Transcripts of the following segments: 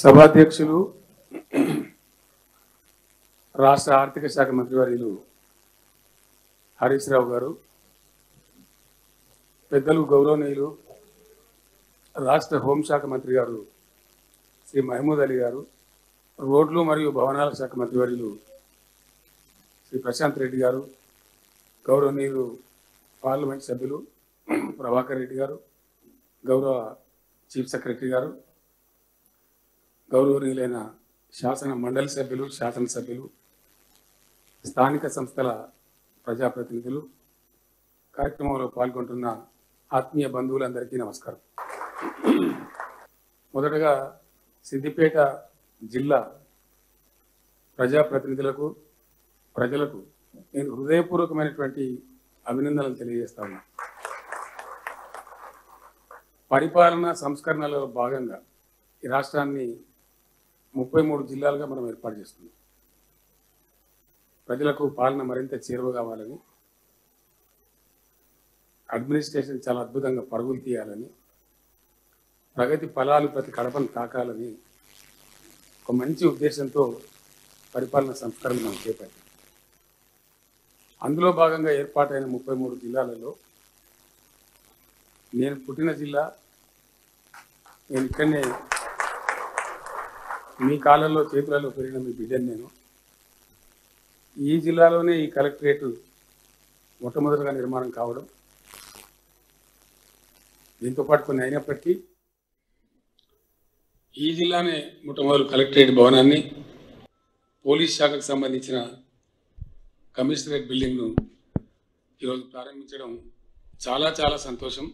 సభాధ్యక్షులు రాష్ట్ర ఆర్థిక శాఖ మంత్రివర్యులు హరీష్ రావు గారు, పెద్దలు గౌరవనీయులు రాష్ట్ర హోంశాఖ మంత్రి గారు శ్రీ మహమూద్ అలీ గారు, రోడ్లు మరియు భవనాల శాఖ మంత్రివర్యులు శ్రీ ప్రశాంత్ రెడ్డి గారు, గౌరవనీయులు పార్లమెంట్ సభ్యులు ప్రభాకర్ రెడ్డి గారు, గౌరవ చీఫ్ సెక్రటరీ గారు, గౌరవనీయులైన శాసన మండలి సభ్యులు, శాసనసభ్యులు, స్థానిక సంస్థల ప్రజాప్రతినిధులు, కార్యక్రమంలో పాల్గొంటున్న ఆత్మీయ బంధువులందరికీ నమస్కారం. మొదటగా సిద్దిపేట జిల్లా ప్రజాప్రతినిధులకు, ప్రజలకు నేను హృదయపూర్వకమైనటువంటి అభినందనలు తెలియజేస్తా ఉన్నా. పరిపాలనా సంస్కరణలలో భాగంగా ఈ రాష్ట్రాన్ని 33 జిల్లాలుగా మనం ఏర్పాటు చేస్తున్నాం. ప్రజలకు పాలన మరింత చేరువ కావాలని, అడ్మినిస్ట్రేషన్ చాలా అద్భుతంగా పరుగులు తీయాలని, ప్రగతి ఫలాలు ప్రతి కడపను తాకాలని ఒక మంచి ఉద్దేశంతో పరిపాలన సంస్కరణ మనం చేపట్టాం. అందులో భాగంగా ఏర్పాటైన 33 జిల్లాలలో నేను పుట్టిన జిల్లా, నేను ఇక్కడనే మీ కాలంలో చేతులలో పెరిగిన మీ బిడ్డను నేను. ఈ జిల్లాలోనే ఈ కలెక్టరేటు మొట్టమొదటిగా నిర్మాణం కావడం, దీంతో పాటు కొన్ని అయినప్పటికీ ఈ జిల్లానే మొట్టమొదటి కలెక్టరేట్ భవనాన్ని, పోలీస్ శాఖకు సంబంధించిన కమిషనరేట్ బిల్డింగ్ను ఈరోజు ప్రారంభించడం చాలా చాలా సంతోషం.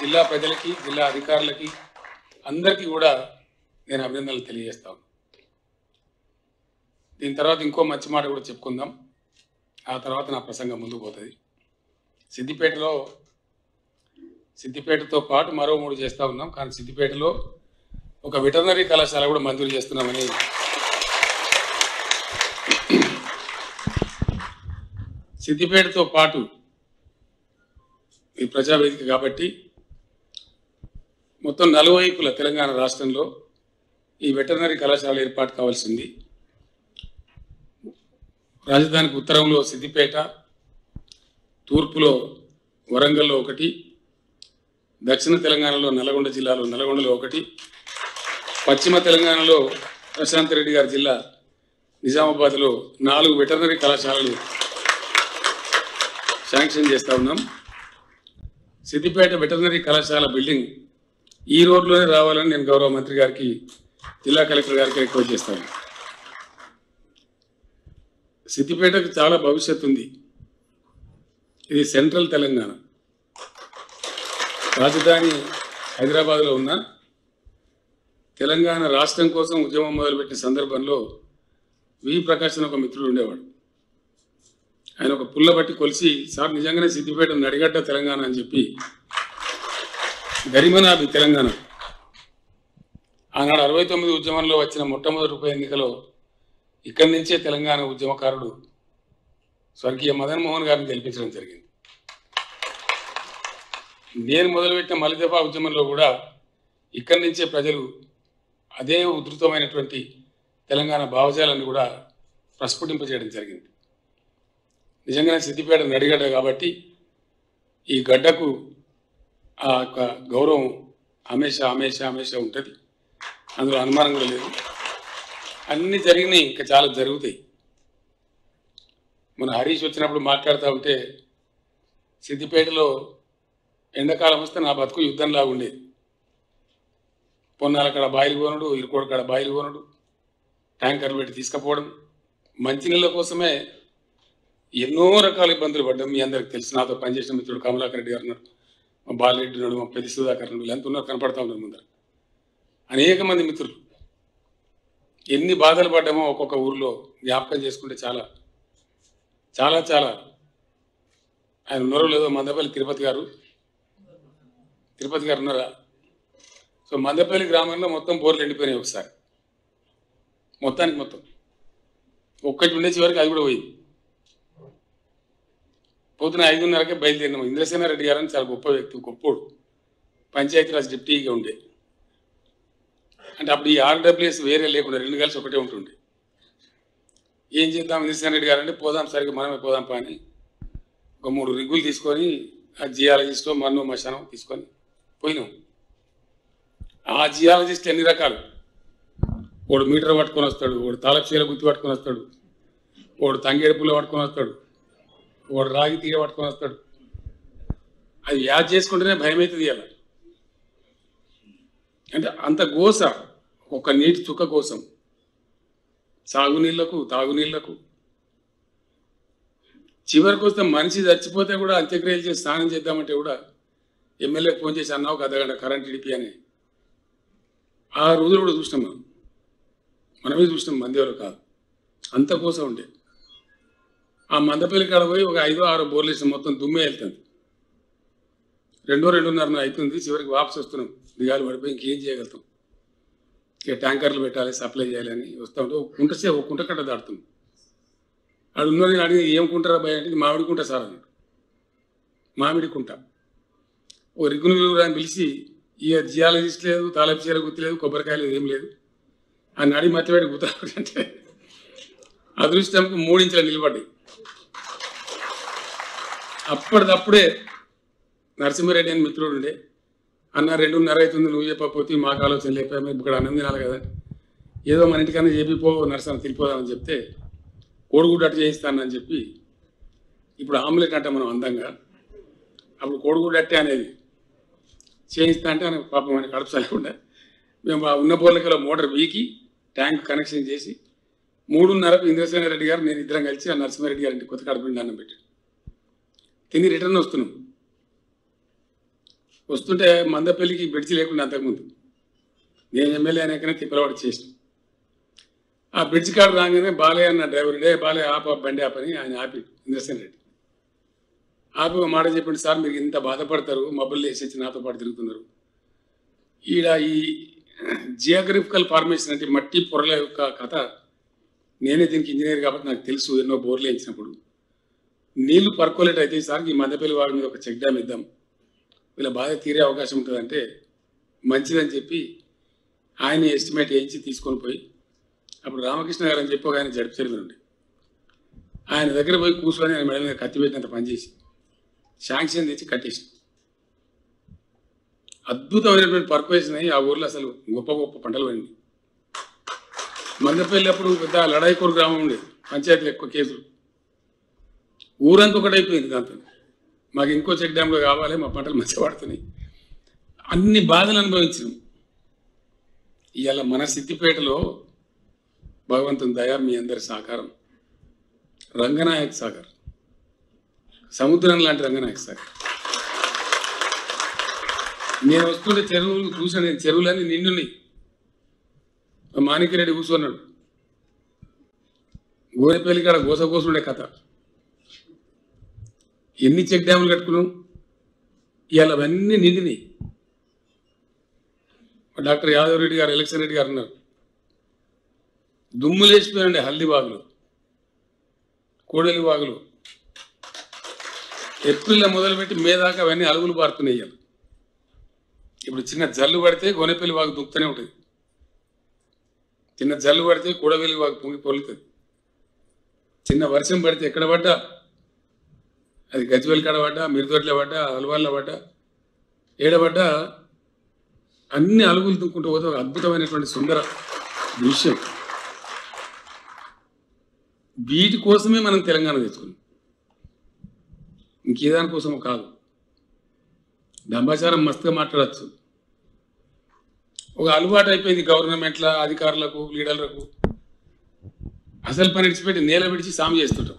జిల్లా ప్రజలకి, జిల్లా అధికారులకి అందరికీ కూడా నేను అభినందనలు తెలియజేస్తాను. దీని తర్వాత ఇంకో మంచి మాట కూడా చెప్పుకుందాం, ఆ తర్వాత నా ప్రసంగం ముందుకు పోతుంది. సిద్దిపేటతో పాటు మరో 3 చేస్తూ ఉన్నాం, కానీ సిద్దిపేటలో ఒక వెటర్నరీ కళాశాల కూడా మంజూరు చేస్తున్నామని సిద్దిపేటతో పాటు ఈ ప్రజావేదిక కాబట్టి మొత్తం నలువైపుల తెలంగాణ రాష్ట్రంలో ఈ వెటర్నరీ కళాశాల ఏర్పాటు కావాల్సింది. రాజధానికి ఉత్తరంలో సిద్దిపేట, తూర్పులో వరంగల్లో ఒకటి, దక్షిణ తెలంగాణలో నల్గొండ జిల్లాలో నల్గొండలో ఒకటి, పశ్చిమ తెలంగాణలో ప్రశాంత్ రెడ్డి గారి జిల్లా నిజామాబాద్లో 4 వెటర్నరీ కళాశాలలు శాంక్షన్ చేస్తూ ఉన్నాం. సిద్దిపేట వెటర్నరీ కళాశాల బిల్డింగ్ ఈ రోడ్లోనే రావాలని నేను గౌరవ మంత్రి గారికి, జిల్లా కలెక్టర్ గారికి రిక్వెస్ట్ చేస్తాను. సిద్దిపేటకు చాలా భవిష్యత్తు ఉంది. ఇది సెంట్రల్ తెలంగాణ, రాజధాని హైదరాబాద్లో ఉన్న తెలంగాణ రాష్ట్రం కోసం ఉద్యమం మొదలుపెట్టిన సందర్భంలో వి ప్రకాశ్ అని ఒక మిత్రుడు ఉండేవాడు. ఆయన ఒక పుల్ల బట్టి కొలిసి, సార్ నిజంగానే సిద్దిపేట నడిగడ్డ తెలంగాణ అని చెప్పి, గరిమనాభి తెలంగాణ. ఆనాడు 69 ఉద్యమంలో వచ్చిన మొట్టమొదటి ఉప ఎన్నికలో ఇక్కడి నుంచే తెలంగాణ ఉద్యమకారుడు స్వర్గీయ మదన్ మోహన్ గారిని గెలిపించడం జరిగింది. నేను మొదలుపెట్టిన మలిదఫా ఉద్యమంలో కూడా ఇక్కడి నుంచే ప్రజలు అదే ఉధృతమైనటువంటి తెలంగాణ భావజాలను కూడా ప్రస్ఫుటింపజేయడం జరిగింది. నిజంగానే సిద్దిపేట నడిగడ్డ కాబట్టి ఈ గడ్డకు ఆ యొక్క గౌరవం హమేషా ఉంటుంది, అందులో అనుమానం కూడా లేదు. అన్నీ జరిగినాయి, ఇంకా చాలా జరుగుతాయి. మన హరీష్ వచ్చినప్పుడు మాట్లాడుతూ ఉంటే సిద్దిపేటలో ఎండాకాలం వస్తే నా బతుకు యుద్ధంలాగా ఉండేది. పొన్నాల కాడ బాయిలు కొనడు, ఇరుకోడు కాడ బాయిలు కొనడు, ట్యాంకర్లు పెట్టి తీసుకుపోవడం, మంచినీళ్ళ కోసమే ఎన్నో రకాల ఇబ్బందులు పడ్డాం. మీ అందరికి తెలుసు, నాతో పనిచేసిన మిత్రుడు కమలాకర్ రెడ్డి గారు ఉన్నారు, మా బాలరెడ్డి ఉన్నాడు, మా పెద్ద సుధాకర్ ఉన్నాడు, ఎంత ఉన్నారు కనపడతా ఉన్నారు ముందర. అనేక మంది మిత్రులు ఎన్ని బాధలు పడ్డామో ఒక్కొక్క ఊరిలో జ్ఞాపకం చేసుకుంటే చాలా చాలా చాలా. ఆయన ఉన్నారో లేదో, మందపల్లి తిరుపతి గారు ఉన్నారా? సో మందపల్లి గ్రామంలో మొత్తం బోర్లు ఎండిపోయినాయి ఒకసారి, మొత్తం ఒక్కటి ఉండే చివరికి అది కూడా పోయింది. పొద్దున 5:30కే బయలుదేరినాము. ఇంద్రసేనారెడ్డి గారని చాలా గొప్ప వ్యక్తి, గొప్పోడు, పంచాయతీరాజ్ డిప్యూటీగా ఉండే. అంటే అప్పుడు ఈ ఆర్డబ్ల్యూఎస్ వేరే లేకుండా రెండు కలిసి ఒకటే ఉంటుండే. ఏం చేద్దాం నిశాన్ రెడ్డి గారు అంటే పోదాం సరిగ్గా మనమే పోదాం పని ఒక 3 రిగ్గులు తీసుకొని ఆ జియాలజిస్టో మన్నో మశానం తీసుకొని పోయినాం. ఆ జియాలజిస్ట్ ఎన్ని రకాలు, వాడు మీటర్ పట్టుకొని వస్తాడు, వాడు తాళపు గుర్తు పట్టుకొని వస్తాడు, వాడు తంగేడు పుల్ల పట్టుకొని వస్తాడు, వాడు రాగి తీగ పట్టుకొని వస్తాడు. అది యాద్ చేసుకుంటేనే భయం అవుతుంది అలా. అంటే అంత గోస ఒక నీటి చుక్క కోసం, సాగునీళ్లకు తాగునీళ్లకు. చివరికి వస్తే మనిషి చచ్చిపోతే కూడా అంత్యక్రియలు చేసి స్నానం చేద్దామంటే కూడా ఎమ్మెల్యేకి ఫోన్ చేసి అన్నావు అర్ధగంట కరెంట్ ఇడిపి అని. ఆ రోజులు కూడా చూసినాం మనమే చూసినాం, మంది ఎవరు కాదు, అంత కోసం ఉండే. ఆ మందపల్లి కాడ పోయి ఒక 5-6 బోర్లు వేసిన మొత్తం దుమ్మే వెళ్తుంది. 2-2:30 అవుతుంది. చివరికి వాపసు వస్తున్నాం, దిగాలు పడిపోయి ఇంకేం చేయగలుగుతాం. ఇక ట్యాంకర్లు పెట్టాలి, సప్లై చేయాలని వస్తూ ఉంటే ఒక కుంట కట్ట దాడుతుంది. అడు ఉన్నది అడిగి ఏం కుంటారా భయ అంటే మామిడి కుంట సార్ అన్నాడు. మామిడి కుంట. ఓ రిగ్గును అని పిలిచి ఇక జియాలజిస్ట్ లేదు, తాళపు చీర గుర్తు లేదు, కొబ్బరికాయ లేదు, ఏం లేదు. ఆ నడి మత్తిపెట్టి గుర్తాడంటే అదృష్టంకు 3 ఇంచులు నిలబడ్డాయి. అప్పటిదప్పుడే నరసింహారెడ్డి అని మిత్రుడు ఉండే, అన్న 2:30 అవుతుంది, నువ్వు చెప్పకపోతే మాకు ఆలోచన లేకపోయా, మేము ఇక్కడ అన్నం తినాలి కదా, ఏదో మన ఇంటికన్నా చెప్పిపో నరసింహ తిరిగిపోదామని చెప్తే కోడిగుడ్డు అట్టు చేయిస్తానని చెప్పి, ఇప్పుడు ఆమ్లెట్ అంట మనం అందంగా, అప్పుడు కోడిగుడ్డు అట్టే అనేది చేయిస్తా అంటే ఆయన పాపం మనకి కడుపు చల్లకుండా మేము ఆ ఉన్న బోర్లకలో మోటార్ వీకి ట్యాంక్ కనెక్షన్ చేసి 3:30కు ఇంద్రసేన రెడ్డి గారు నేను ఇద్దరం కలిసి ఆ నరసింహారెడ్డి గారి ఇంటి కొత్త కడుపు అన్నం పెట్టి తిని రిటర్న్ వస్తున్నాం. వస్తుంటే మందపల్లికి బెడ్చి లేకుండా అంతకుముందు నేను ఎమ్మెల్యే అయినాకనే తిప్పలవాడు చేసినాం. ఆ బ్రిడ్జ్ కాడ రాగానే బాలయ్య అన్న డ్రైవర్ డే బాలయ్య బండి ఆపని ఆయన ఆపి ఇంద్రసేన రెడ్డి ఆపి ఒక మాట చెప్పండి సార్, మీరు ఇంత బాధపడతారు, మబ్బులు వేసేసి నాతో పాటు తిరుగుతున్నారు, ఈడ ఈ జియోగ్రఫికల్ ఫార్మేషన్ అంటే మట్టి పొరల యొక్క కథ నేనే దీనికి ఇంజనీర్ కాబట్టి నాకు తెలుసు, ఎన్నో బోర్లు వేయించినప్పుడు నీళ్లు పర్కోలేట్ అయితే సార్ ఈ మందపల్లి వాడి మీద ఒక చెక్ డ్యామ్ ఇద్దాం, వీళ్ళ బాధ తీరే అవకాశం ఉంటుందంటే మంచిదని చెప్పి ఆయన ఎస్టిమేట్ వేయించి తీసుకొని పోయి అప్పుడు రామకృష్ణ గారు అని చెప్పి ఒక ఆయన జడ్పీ చైర్మన్ ఉండే, ఆయన దగ్గర పోయి కూర్చొని ఆయన మెడ మీద కత్తి పెట్టినంత పనిచేసి శాంక్షన్ తెచ్చి కట్టేసి అద్భుతమైనటువంటి పర్పరేషన్ అయ్యి ఆ ఊర్లో అసలు గొప్ప గొప్ప పంటలు పండి. మందపల్లి అప్పుడు పెద్ద లడాయికూరు గ్రామం ఉండేది, పంచాయతీలు ఎక్కువ కేసులు, ఊరంతా ఒకటైపోయింది. దాంతో మాకు ఇంకో చెక్ డ్యామ్లో కావాలి, మా పంటలు మంచిగా పడుతున్నాయి, అన్ని బాధలు అనుభవించినాం. ఇవాళ మన సిద్దిపేటలో భగవంతుని దయ, మీ అందరి సహకారం, రంగనాయక్ సాగర్ సముద్రం లాంటి రంగనాయక్ సాగర్. నేను వస్తుంటే చెరువులు చూసాను, నేను చెరువులన్నీ నిండున్నాయి. మాణిక్యరెడ్డి కూర్చున్నాడు, గోరెపల్లి కాడ గోసగోసుండే కథ, ఎన్ని చెక్ డ్యాములు కట్టుకున్నాం, ఇవాళ అవన్నీ నిండినాయి. డాక్టర్ యాదవ్ రెడ్డి గారు, ఎలక్షన్ రెడ్డి గారు ఉన్నారు, దుమ్ములు వేసిపోయారండి హల్దీబాగులు, కోడలి బాగులు. ఏప్రిల్లో మొదలుపెట్టి మే దాకా అవన్నీ అలుగులు పారుతున్నాయి. ఇప్పుడు చిన్న జల్లు పడితే గోనెపల్లి వాగు దుక్కుతూనే ఉంటుంది, చిన్న జల్లు పడితే కూడవెల్లి వాగు పొంగి పొలుతుంది, చిన్న వర్షం పడితే ఎక్కడ పడ్డా, అది గజ్వేల్ కాడ పడ్డా, మిరుదొడ్ల పడ్డా, అలవాళ్ళ పడ్డా, ఏడబడ్డా అన్ని అలుగులు దుక్కుంటూ పోతే ఒక అద్భుతమైనటువంటి సుందర దృశ్యం. వీటి కోసమే మనం తెలంగాణ తెచ్చుకున్నాం, ఇంకే దానికోసం కాదు. దంబాచారం మస్తుగా మాట్లాడచ్చు, ఒక అలవాటు అయిపోయింది గవర్నమెంట్ల అధికారులకు, లీడర్లకు. అసలు పని విడిచిపెట్టి నేల విడిచి సాము చేస్తుంటాం.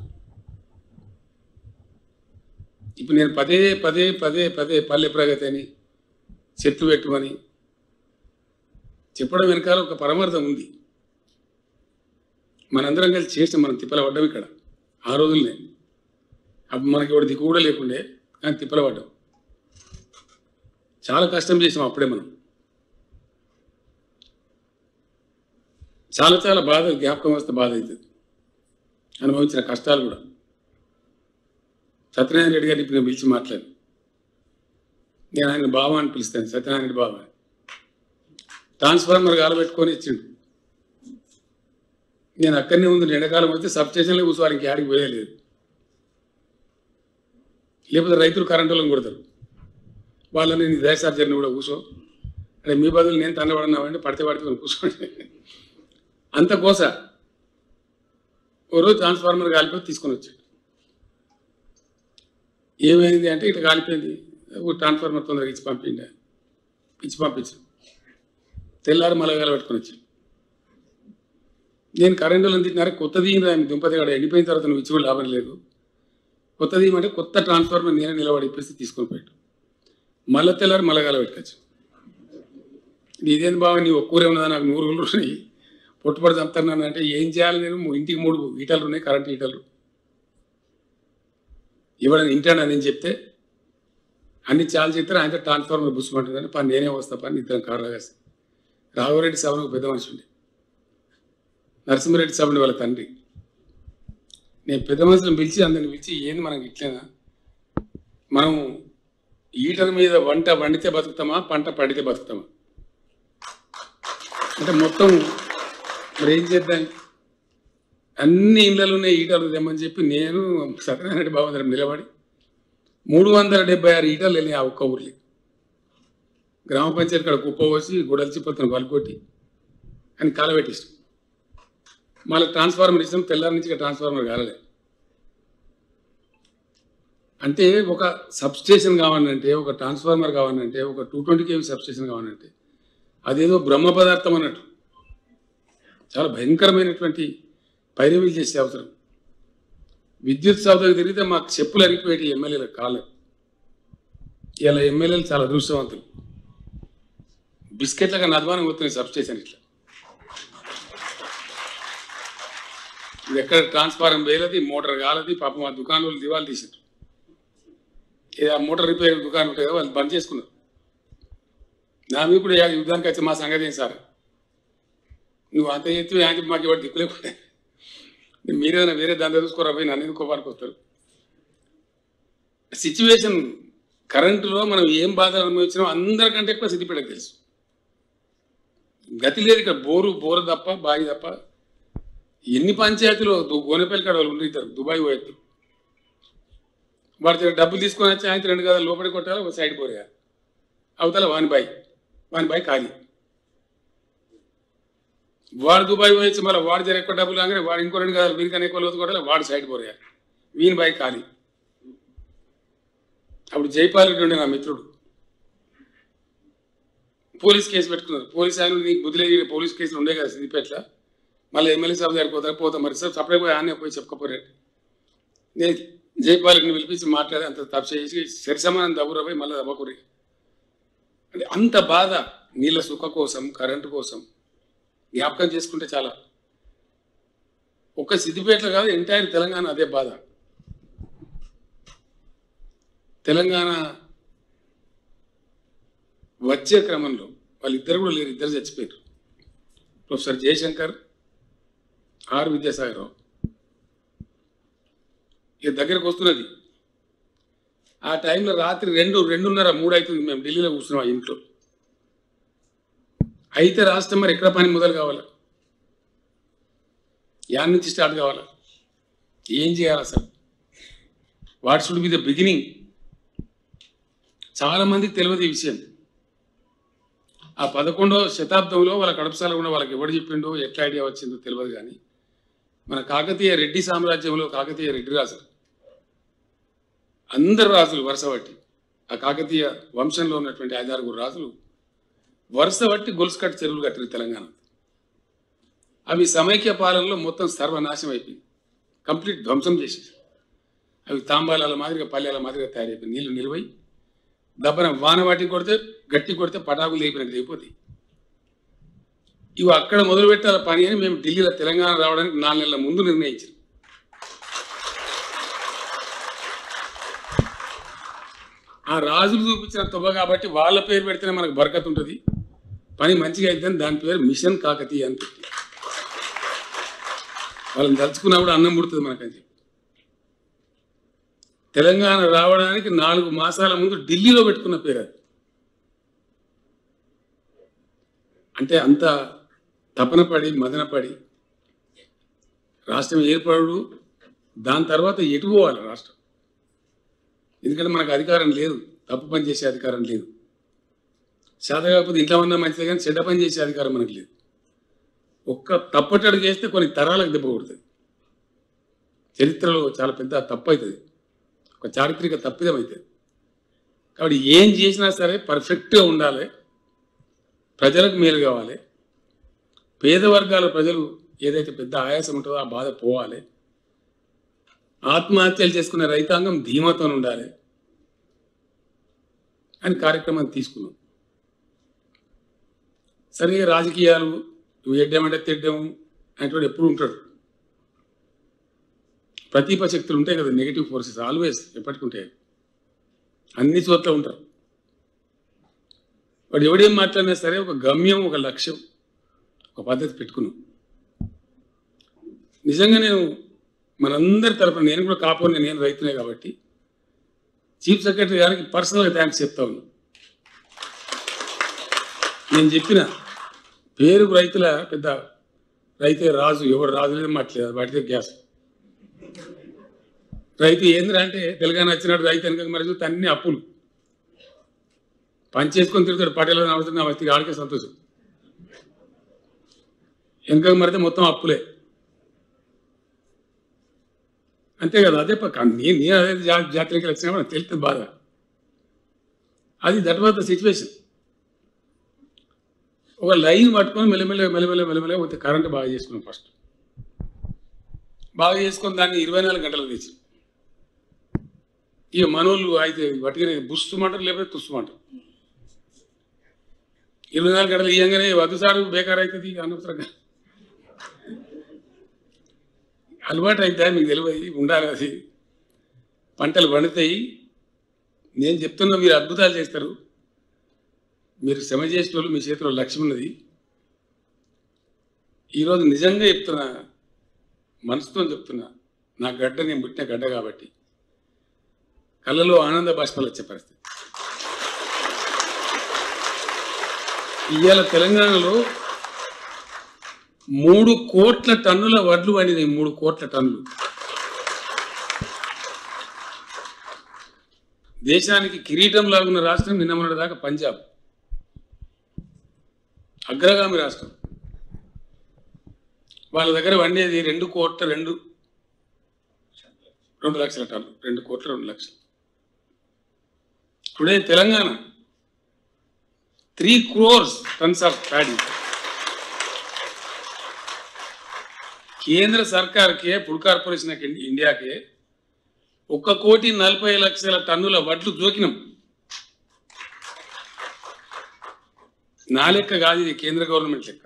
ఇప్పుడు నేను పదే పదే పదే పదే పల్లె ప్రగతి అని, చెట్లు పెట్టుమని చెప్పడం వెనకాల ఒక పరమార్థం ఉంది. మనందరం కలిసి చేసిన మనం తిప్పల పడ్డాం ఇక్కడ ఆ రోజుల్నే. అప్పుడు మనకి ఎవరి దిక్కు కూడా లేకుండే, కానీ తిప్పల పడ్డాం, చాలా కష్టం చేసాం అప్పుడే మనం. చాలా చాలా బాధ, జ్ఞాపకం వస్తే బాధ అవుతుంది, అనుభవించిన కష్టాలు కూడా. సత్యనారాయణ రెడ్డి గారిని ఇప్పుడు నేను పిలిచి మాట్లాడి, నేను ఆయన బావ అని పిలుస్తాను, సత్యనారాయణ రెడ్డి బావ. ట్రాన్స్ఫార్మర్ గాలబెట్టుకొని ఇచ్చిండు. నేను అక్కడనే ఉంది, ఎండాకాలం అయితే సబ్ స్టేషన్లో కూర్చోవాలి, ఇంక ఆడికి పోయలేదు. లేకపోతే రైతులు కరెంటు వాళ్ళని కొడతారు. వాళ్ళని నీ దయసార్జర్ని కూడా కూర్చో అంటే మీ బదులు నేను తండబడినామంటే పడితే కూర్చోండి. అంత కోస ఓ రోజు ట్రాన్స్ఫార్మర్ కాలిపోయి తీసుకొని వచ్చాడు. ఏమైంది అంటే ఇట్లా కాలిపోయింది, ట్రాన్స్ఫార్మర్ తొందరగా ఇచ్చి పంపించాను. తెల్లారి మలగాల పెట్టుకొని వచ్చాను. నేను కరెంటు వాళ్ళని తిట్టినారా, కొత్తది దుంపతి కాడ ఎండిపోయిన తర్వాత నువ్వు ఇచ్చి కూడా లాభం లేదు, కొత్తది అంటే కొత్త ట్రాన్స్ఫార్మర్ నేనే నిలబడి ఇప్పేసి తీసుకొని పోయాడు. మళ్ళీ తెల్లారి మలగాల పెట్టుకోవచ్చు. ఇదేంది బాబా నీ ఒక్కూరే ఉన్నదా, నాకు 100 రోజులు ఉన్నాయి, పొట్టుపడి చంపుతున్నాను అంటే ఏం చేయాలి? నేను ఇంటికి 3 హీటర్లు ఉన్నాయి, కరెంట్ హీటర్లు. ఇవ్వడానికి ఇంటాను నేను చెప్తే అన్ని చాలా చెప్తారు, ఆయనతో ట్రాన్స్ఫార్మర్ బుస్సుమంటుందని పని నేనే వస్తా పని ఇద్దరం కార్లో వేస్తాను. రాఘవరెడ్డి సభను ఒక పెద్ద మనిషి ఉండే, నరసింహారెడ్డి సభని వాళ్ళ తండ్రి. నేను పెద్ద మనుషులను పిలిచి అందరిని పిలిచి ఏంది మనకి ఇట్లేనా, మనం హీటర్ మీద వంట వండితే బతుకుతామా, పంట పండితే బతుకుతామా అంటే మొత్తం మరి ఏం చేద్దాం, అన్ని ఇళ్ళలోనే హీటర్లు తెమ్మని చెప్పి నేను సత్యనారాయణ బాబు దగ్గర నిలబడి 376 హీటర్లు వెళ్ళినాయి ఆ ఒక్క ఊర్లో. గ్రామ పంచాయతీ కాడ కుప్ప పోసి గుడల్చి పొత్తున పలుకొట్టి అని కాలబెట్టిస్తాం. మళ్ళీ ట్రాన్స్ఫార్మర్ ఇస్తాం, తెల్లారి నుంచి ట్రాన్స్ఫార్మర్ కాలలే. అంటే ఒక సబ్స్టేషన్ కావాలంటే, ఒక ట్రాన్స్ఫార్మర్ కావాలంటే, ఒక 220 kV సబ్స్టేషన్ కావాలంటే అదేదో బ్రహ్మ పదార్థం అన్నట్టు చాలా భయంకరమైనటువంటి పైరవీలు చేసే అవసరం. విద్యుత్ సౌదకు తిరిగితే మాకు చెప్పులు అరిగిపోయేటి ఎమ్మెల్యేలకు కాలేదు. ఇలా ఎమ్మెల్యేలు చాలా అదృష్టవంతులు. బిస్కెట్లుగా నద్వానం పోతున్నాయి సబ్స్టేషన్. ఇట్లా ఇది ఎక్కడ ట్రాన్స్ఫార్మర్ వేయలేదు, మోటార్ కాలది. పాపం ఆ దుకాణాలు దివాలు తీసారు. ఏదో ఆ మోటార్ రిపేర్ దుకాణం ఉంటుంది కదా, వాళ్ళు బంద్ చేసుకున్నారు. నా మీద కూడా యుద్ధానికి వచ్చి మా సంగతి ఏం సార్, నువ్వు అంత ఎత్తు ఆయన మాకు ఎవరు దిక్కులేకపోతే మీరేదైనా వేరే దాంట్లో చూసుకోరా పోయి నన్ను ఎందుకు కోపానికి వస్తారు. సిచ్యువేషన్ కరెంటులో మనం ఏం బాధలు అనుభవించినామో అందరికంటే ఎక్కువ సిద్దిపేటకు తెలుసు. గతి లేదు ఇక్కడ, బోరు తప్ప బావి తప్ప. ఎన్ని పంచాయతీలో గోనెపల్లి కాడ వాళ్ళు ఉండిస్తారు, దుబాయ్ పోయేస్తారు. వాడి డబ్బులు తీసుకొని వచ్చి ఆయన 2 గదాలు లోపలికి కొట్టాలి, ఒక సైడ్ పోరేయాలి. అవతల వాని బాయ్ ఖాళీ. వాడు దుబాయ్ పోయొచ్చు, మళ్ళీ వాడు జర ఎక్కువ డబ్బులు కానీ వాడు ఇంకో 2 గదాలు వీరికన్నా ఎక్కువ లోతు కొట్టాలి, వాడు సైడ్ పోరేయాలి. వీని బాయ్ ఖాళీ. అప్పుడు జైపాల్ రెడ్డి ఉండే నా మిత్రుడు, పోలీస్ కేసు పెట్టుకున్నారు. పోలీస్ ఆయన నీకు బుద్ధి లేదు, పోలీస్ కేసులు ఉండే కదా సిద్దిపేటలో, మళ్ళీ ఎమ్మెల్యే సాబ్ దగ్గర పోతాం మరి సార్ సపరేట్ పోయి ఆయన పోయి చెప్పుకోపోయాడు. నేను జైపాల్ని పిలిపించి మాట్లాడి అంత తప్పు చేసి సరిసమానం దబ్బురా పోయి మళ్ళీ దబ్బకూరి. అంటే అంత బాధ నీళ్ళ సుఖ కోసం, కరెంటు కోసం జ్ఞాపకం చేసుకుంటే చాలా. ఒక్క సిద్దిపేటలో కాదు, ఎంటైర్ తెలంగాణ అదే బాధ. తెలంగాణ వచ్చే క్రమంలో వాళ్ళిద్దరు కూడా లేరు, ఇద్దరు చచ్చిపోయారు. Professor Jayashankar, R Vidyasagar Rao. ఇక దగ్గరకు వస్తున్నది. ఆ టైంలో రాత్రి 2:30, 3 అవుతుంది. మేము ఢిల్లీలో కూర్చున్నాం ఆ ఇంట్లో. అయితే రాష్ట్రం మరి ఎక్కడ పని మొదలు కావాలా, యాన్ నుంచి స్టార్ట్ కావాలా, ఏం చేయాలి అసలు, what should be the beginning. చాలామందికి తెలియదు ఈ విషయం. ఆ 11వ శతాబ్దంలో వాళ్ళ కడపసాల కూడా వాళ్ళకి ఎవడు చెప్పిండో, ఎట్లా ఐడియా వచ్చిందో తెలియదు. కానీ మన కాకతీయ రెడ్డి సామ్రాజ్యంలో కాకతీయ రెడ్డి రాజులు, అందరు రాజులు వరుస బట్టి, ఆ కాకతీయ వంశంలో ఉన్నటువంటి 5-6 రాజులు వరుస బట్టి గొలుసు కట్టి చెరువులు కట్టారు తెలంగాణ. అవి సమైక్య పాలనలో మొత్తం సర్వనాశనం అయిపోయింది, కంప్లీట్ ధ్వంసం చేసేసి. అవి తాంబాలాల మాదిరిగా, పల్లెల మాదిరిగా తయారైపోయింది. నీళ్లు నిలువై దబ్బన వాన వాటి కొడితే, గట్టి కొడితే పటాకులు అయిపోయినట్టు అయిపోతాయి. ఇవి అక్కడ మొదలు పెట్టాల పని అని మేము ఢిల్లీలో తెలంగాణ రావడానికి 4 నెలల ముందు నిర్ణయించాం. ఆ రాజులు చూపించిన తొవ్వ కాబట్టి వాళ్ళ పేరు పెడితేనే మనకు బరకత్ ఉంటుంది, పని మంచిగా అవుతుందని దాని పేరు మిషన్ కాకతీయ అని పెట్టి, వాళ్ళని తలుచుకున్నా కూడా అన్నం పుడుతుంది మనకని చెప్పి. తెలంగాణ రావడానికి 4 మాసాల ముందు ఢిల్లీలో పెట్టుకున్న పేరు అది. అంటే అంత తపన పడి మదనపడి రాష్ట్రం ఏర్పడు, దాని తర్వాత ఎటు పోవాలి రాష్ట్రం? ఎందుకంటే మనకు అధికారం లేదు, తప్పు పని చేసే అధికారం లేదు. చేత కాకపోతే ఇంట్లో ఉన్నా మంచిదే కానీ చెడ్డ పని చేసే అధికారం మనకు లేదు. ఒక్క తప్పటడు చేస్తే కొన్ని తరాలకు దెబ్బ కొడుతుంది. చరిత్రలో చాలా పెద్ద తప్పు అవుతుంది, ఒక చారిత్రక తప్పిదం అవుతుంది. కాబట్టి ఏం చేసినా సరే పర్ఫెక్ట్గా ఉండాలి, ప్రజలకు మేలు కావాలి, పేద వర్గాల ప్రజలు ఏదైతే పెద్ద ఆయాసం ఉంటుందో ఆ బాధ పోవాలి, ఆత్మహత్యలు చేసుకునే రైతాంగం ధీమాతో ఉండాలి అని కార్యక్రమాన్ని తీసుకున్నాం. సరిగా రాజకీయాలు ఎడ్డమంటే తిడ్డము అనేటువంటి ఎప్పుడు ఉంటాడు. ప్రతిపక్ష శక్తులు ఉంటాయి కదా, నెగిటివ్ ఫోర్సెస్ ఆల్వేస్ ఎప్పటికుంటాయి, అన్ని చోట్ల ఉంటారు. వాడు ఎవడేం మాట్లాడినా సరే ఒక గమ్యం, ఒక లక్ష్యం, ఒక పద్ధతి పెట్టుకున్నాం. నిజంగా నేను మనందరి తరఫున, నేను కూడా కాపోని నేను రైతునే కాబట్టి చీఫ్ సెక్రటరీ గారికి పర్సనల్గా థ్యాంక్స్ చెప్తా ఉన్నా. నేను చెప్పిన పేరుకు రైతుల పెద్ద రైతే రాజు, ఎవరు రాజు లేదు మాట్లేదు, వాటితే గ్యాస్. రైతు ఏంద్రా అంటే తెలంగాణ వచ్చినట్టు రైతు వెనక మరి చూస్తే అన్ని అప్పులు పని చేసుకొని తిరుగుతాడు. పటేలో అవసరం వస్తే ఆడికే సంతోషం, వెనక మరితే మొత్తం అప్పులే, అంతే కదా. అదే పక్క నేను అదే జాతరకి వచ్చినా కూడా తెలుస్తుంది బాధ. అది దట్ వాజ్ ద సిచ్యువేషన్. ఒక లైన్ పట్టుకొని మెల్లమెల్లగా పోతే కరెంటు బాగా చేసుకున్నాం. ఫస్ట్ బాగా చేసుకొని దాన్ని 24 గంటలకు తెచ్చి, ఇక మనోళ్ళు అయితే వట్టిగానే బుస్తుమంటారు, లేకపోతే తుస్తుమంటారు. 24 గంటలు ఇవ్వగానే వద్దుసారు బేకార్ అవుతుంది, అనవసరంగా అలవాటు అయితే మీకు తెలియదు, ఉండాలి. అది పంటలు పండుతాయి. నేను చెప్తున్నా, మీరు అద్భుతాలు చేస్తారు, మీరు శ్రమ చేసిన వాళ్ళు, మీ చేతిలో లక్ష్యం ఉన్నది. ఈరోజు నిజంగా చెప్తున్నా, మనసుతో చెప్తున్నా, నా గడ్డ నేను పుట్టిన గడ్డ కాబట్టి కళ్ళలో ఆనంద బాష్పాలు వచ్చే పరిస్థితి. ఇవాళ తెలంగాణలో 3 కోట్ల టన్నుల వడ్లు పండినాయి. 3 కోట్ల టన్నులు. దేశానికి కిరీటం లాగున్న రాష్ట్రం నిన్న మొన్నటి దాకా పంజాబ్, అగ్రగామి రాష్ట్రం. వాళ్ళ దగ్గర వండేది 2 లక్షల టన్నులు, 2 కోట్ల 2 లక్షలు. Today Telangana 3 crores tons of paddy. కేంద్ర సర్కార్కే, ఫుడ్ కార్పొరేషన్ ఇండియాకే 1,40,00,000 టన్నుల వడ్లు జోకినాం. నా లెక్క కాదు, ఇది కేంద్ర గవర్నమెంట్ లెక్క.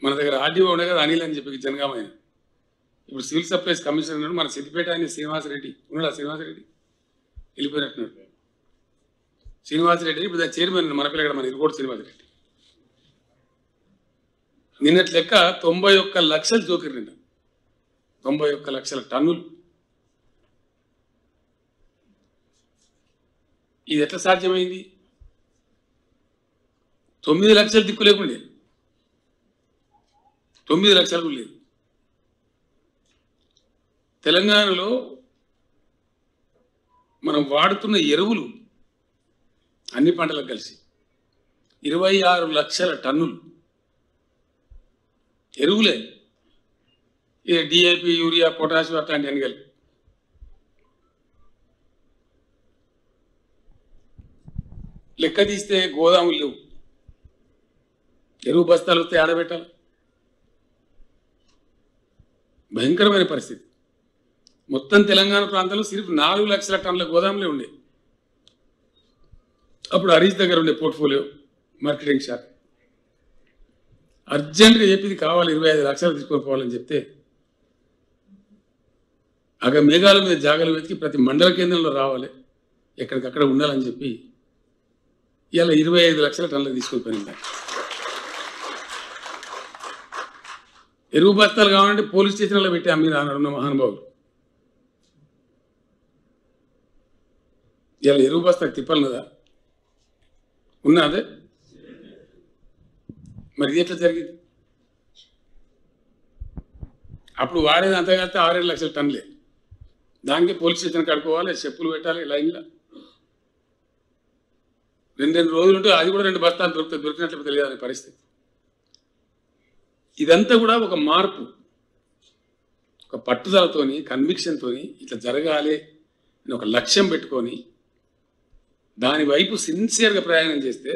మన దగ్గర ఆర్డీఓ ఉండే కదా అనిల్ అని చెప్పి జనగామైన, ఇప్పుడు సివిల్ సప్లైస్ కమిషనర్ ఉన్నాడు. మన సిద్దిపేట ఆయన శ్రీనివాసరెడ్డి ఉన్నాడా? శ్రీనివాసరెడ్డి వెళ్ళిపోయినట్టున్నాడు. శ్రీనివాసరెడ్డి ఇప్పుడు దాని చైర్మన్, మన పిల్లగడ, మన ఇరుకోటి శ్రీనివాసరెడ్డి. నిన్నటి లెక్క 91 లక్షలు జోకిరు. నిన్న 91 లక్షల టన్నులు. ఇది ఎట్లా సాధ్యమైంది? 9 లక్షలు దిక్కు లేకుండే, 9 లక్షలకు లేదు. తెలంగాణలో మనం వాడుతున్న ఎరువులు అన్ని పంటలకు కలిసి 26 లక్షల టన్నులు ఎరువులే. ఇక డిఏపి, యూరియా, పొటాషియం అట్లాంటి అన్ని కలిపి. లెక్క తీస్తే గోదాములు లేవు, ఎరువు బస్తాలు వస్తే ఆడబెట్టాలి. భయంకరమైన పరిస్థితి. మొత్తం తెలంగాణ ప్రాంతంలో సిర్ఫ్ 4 లక్షల టన్నుల గోదాములే ఉండే. అప్పుడు హరీష్ దగ్గర ఉండే పోర్ట్ఫోలియో మార్కెటింగ్ శాఖ అర్జెంటుగా చెప్పింది కావాలి, 25 లక్షలు తీసుకొని పోవాలని చెప్తే అక్కడ మేఘాల మీద జాగాలు వెతికి ప్రతి మండల కేంద్రంలో రావాలి, ఎక్కడికక్కడ ఉండాలని చెప్పి ఇలా 25 లక్షల టన్నులు తీసుకొని పోయింది. ఎరువు బస్తాలు కావాలంటే పోలీస్ స్టేషన్లో పెట్టి అమ్మి అన్నాడు మహానుభావులు. ఇలా ఎరువు బస్తాకు తిప్పాలి కదా, ఉన్నదే మరి ఇది ఎట్లా జరిగింది? అప్పుడు వాడేది అంత కలిస్తే 6-7 లక్షల టన్నులే. దానికి పోలీస్ స్టేషన్ కడుక్కోవాలి, చెప్పులు పెట్టాలి లైన్లో. 2 రోజులు ఉంటే అది కూడా 2 బస్తాలు దొరుకుతాయి, దొరికినట్లు తెలియదు పరిస్థితి. ఇదంతా కూడా ఒక మార్పు, ఒక పట్టుదలతోని, కన్విక్షన్తోని ఇట్లా జరగాలి అని ఒక లక్ష్యం పెట్టుకొని దాని వైపు సిన్సియర్గా ప్రయాణం చేస్తే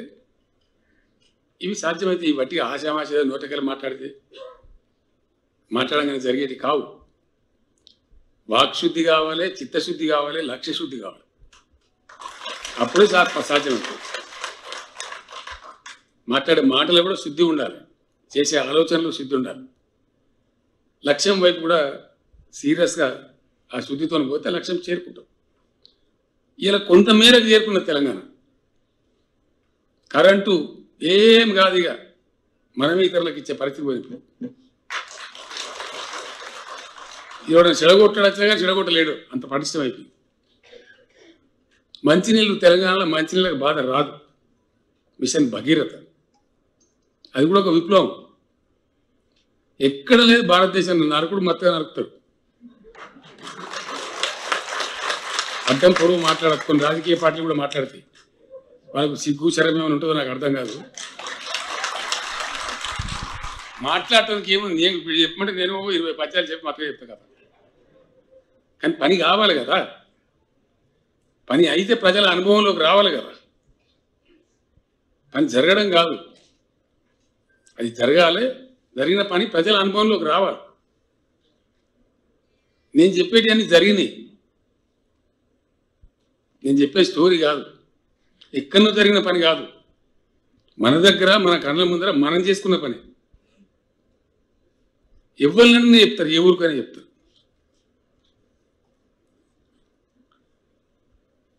ఇవి సాధ్యమైతే. ఈ వట్టిగా ఆశామాష నోటకెళ్ళి మాట్లాడంగానే జరిగేటి కావు. వాక్శుద్ధి కావాలి, చిత్తశుద్ధి కావాలి, లక్ష్యశుద్ధి కావాలి. అప్పుడే సాధ్యమవుతుంది. మాట్లాడే మాటలు కూడా శుద్ధి ఉండాలి, చేసే ఆలోచనలు శుద్ధి ఉండాలి. లక్ష్యం వైపు కూడా సీరియస్గా ఆ శుద్ధితో పోతే లక్ష్యం చేరుకుంటాం. ఇలా కొంతమేరకు చేరుకున్న తెలంగాణ. కరెంటు ఏం కాదు, ఇక మనమే ఇతరులకు ఇచ్చే పరిస్థితి పోయింది. ఎవడైనా చెడగొట్టాడు వచ్చినా కానీ చెడగొట్టలేడు, అంత పటిష్టం అయిపోయింది. మంచినీళ్ళు తెలంగాణలో మంచినీళ్ళకి బాధ రాదు. మిషన్ భగీరథ అది కూడా ఒక విప్లవం. ఎక్కడ లేదు భారతదేశంలో. నరకుడు మత్తగా నరుకుతాడు. అడ్డం పొడవు మాట్లాడదు. కొన్ని రాజకీయ పార్టీలు కూడా మాట్లాడతాయి. వాళ్ళకు సిగ్గు శరం ఏమైనా ఉంటుందో నాకు అర్థం కాదు. మాట్లాడటానికి ఏముంది? నేను చెప్పమంటే నేను 20 పద్యాలు చెప్పి మాత్రమే చెప్తా కదా. కానీ పని కావాలి కదా. పని అయితే ప్రజల అనుభవంలోకి రావాలి కదా. పని జరగడం కాదు, అది జరగాలి. జరిగిన పని ప్రజల అనుభవంలోకి రావాలి. నేను చెప్పేటి అన్నీ జరిగినాయి. నేను చెప్పే స్టోరీ కాదు, ఎక్కడో జరిగిన పని కాదు. మన దగ్గర, మన కళ్ళ ముందర మనం చేసుకున్న పని. ఎవరినైనా చెప్తారు, ఏ ఊరికైనా చెప్తారు.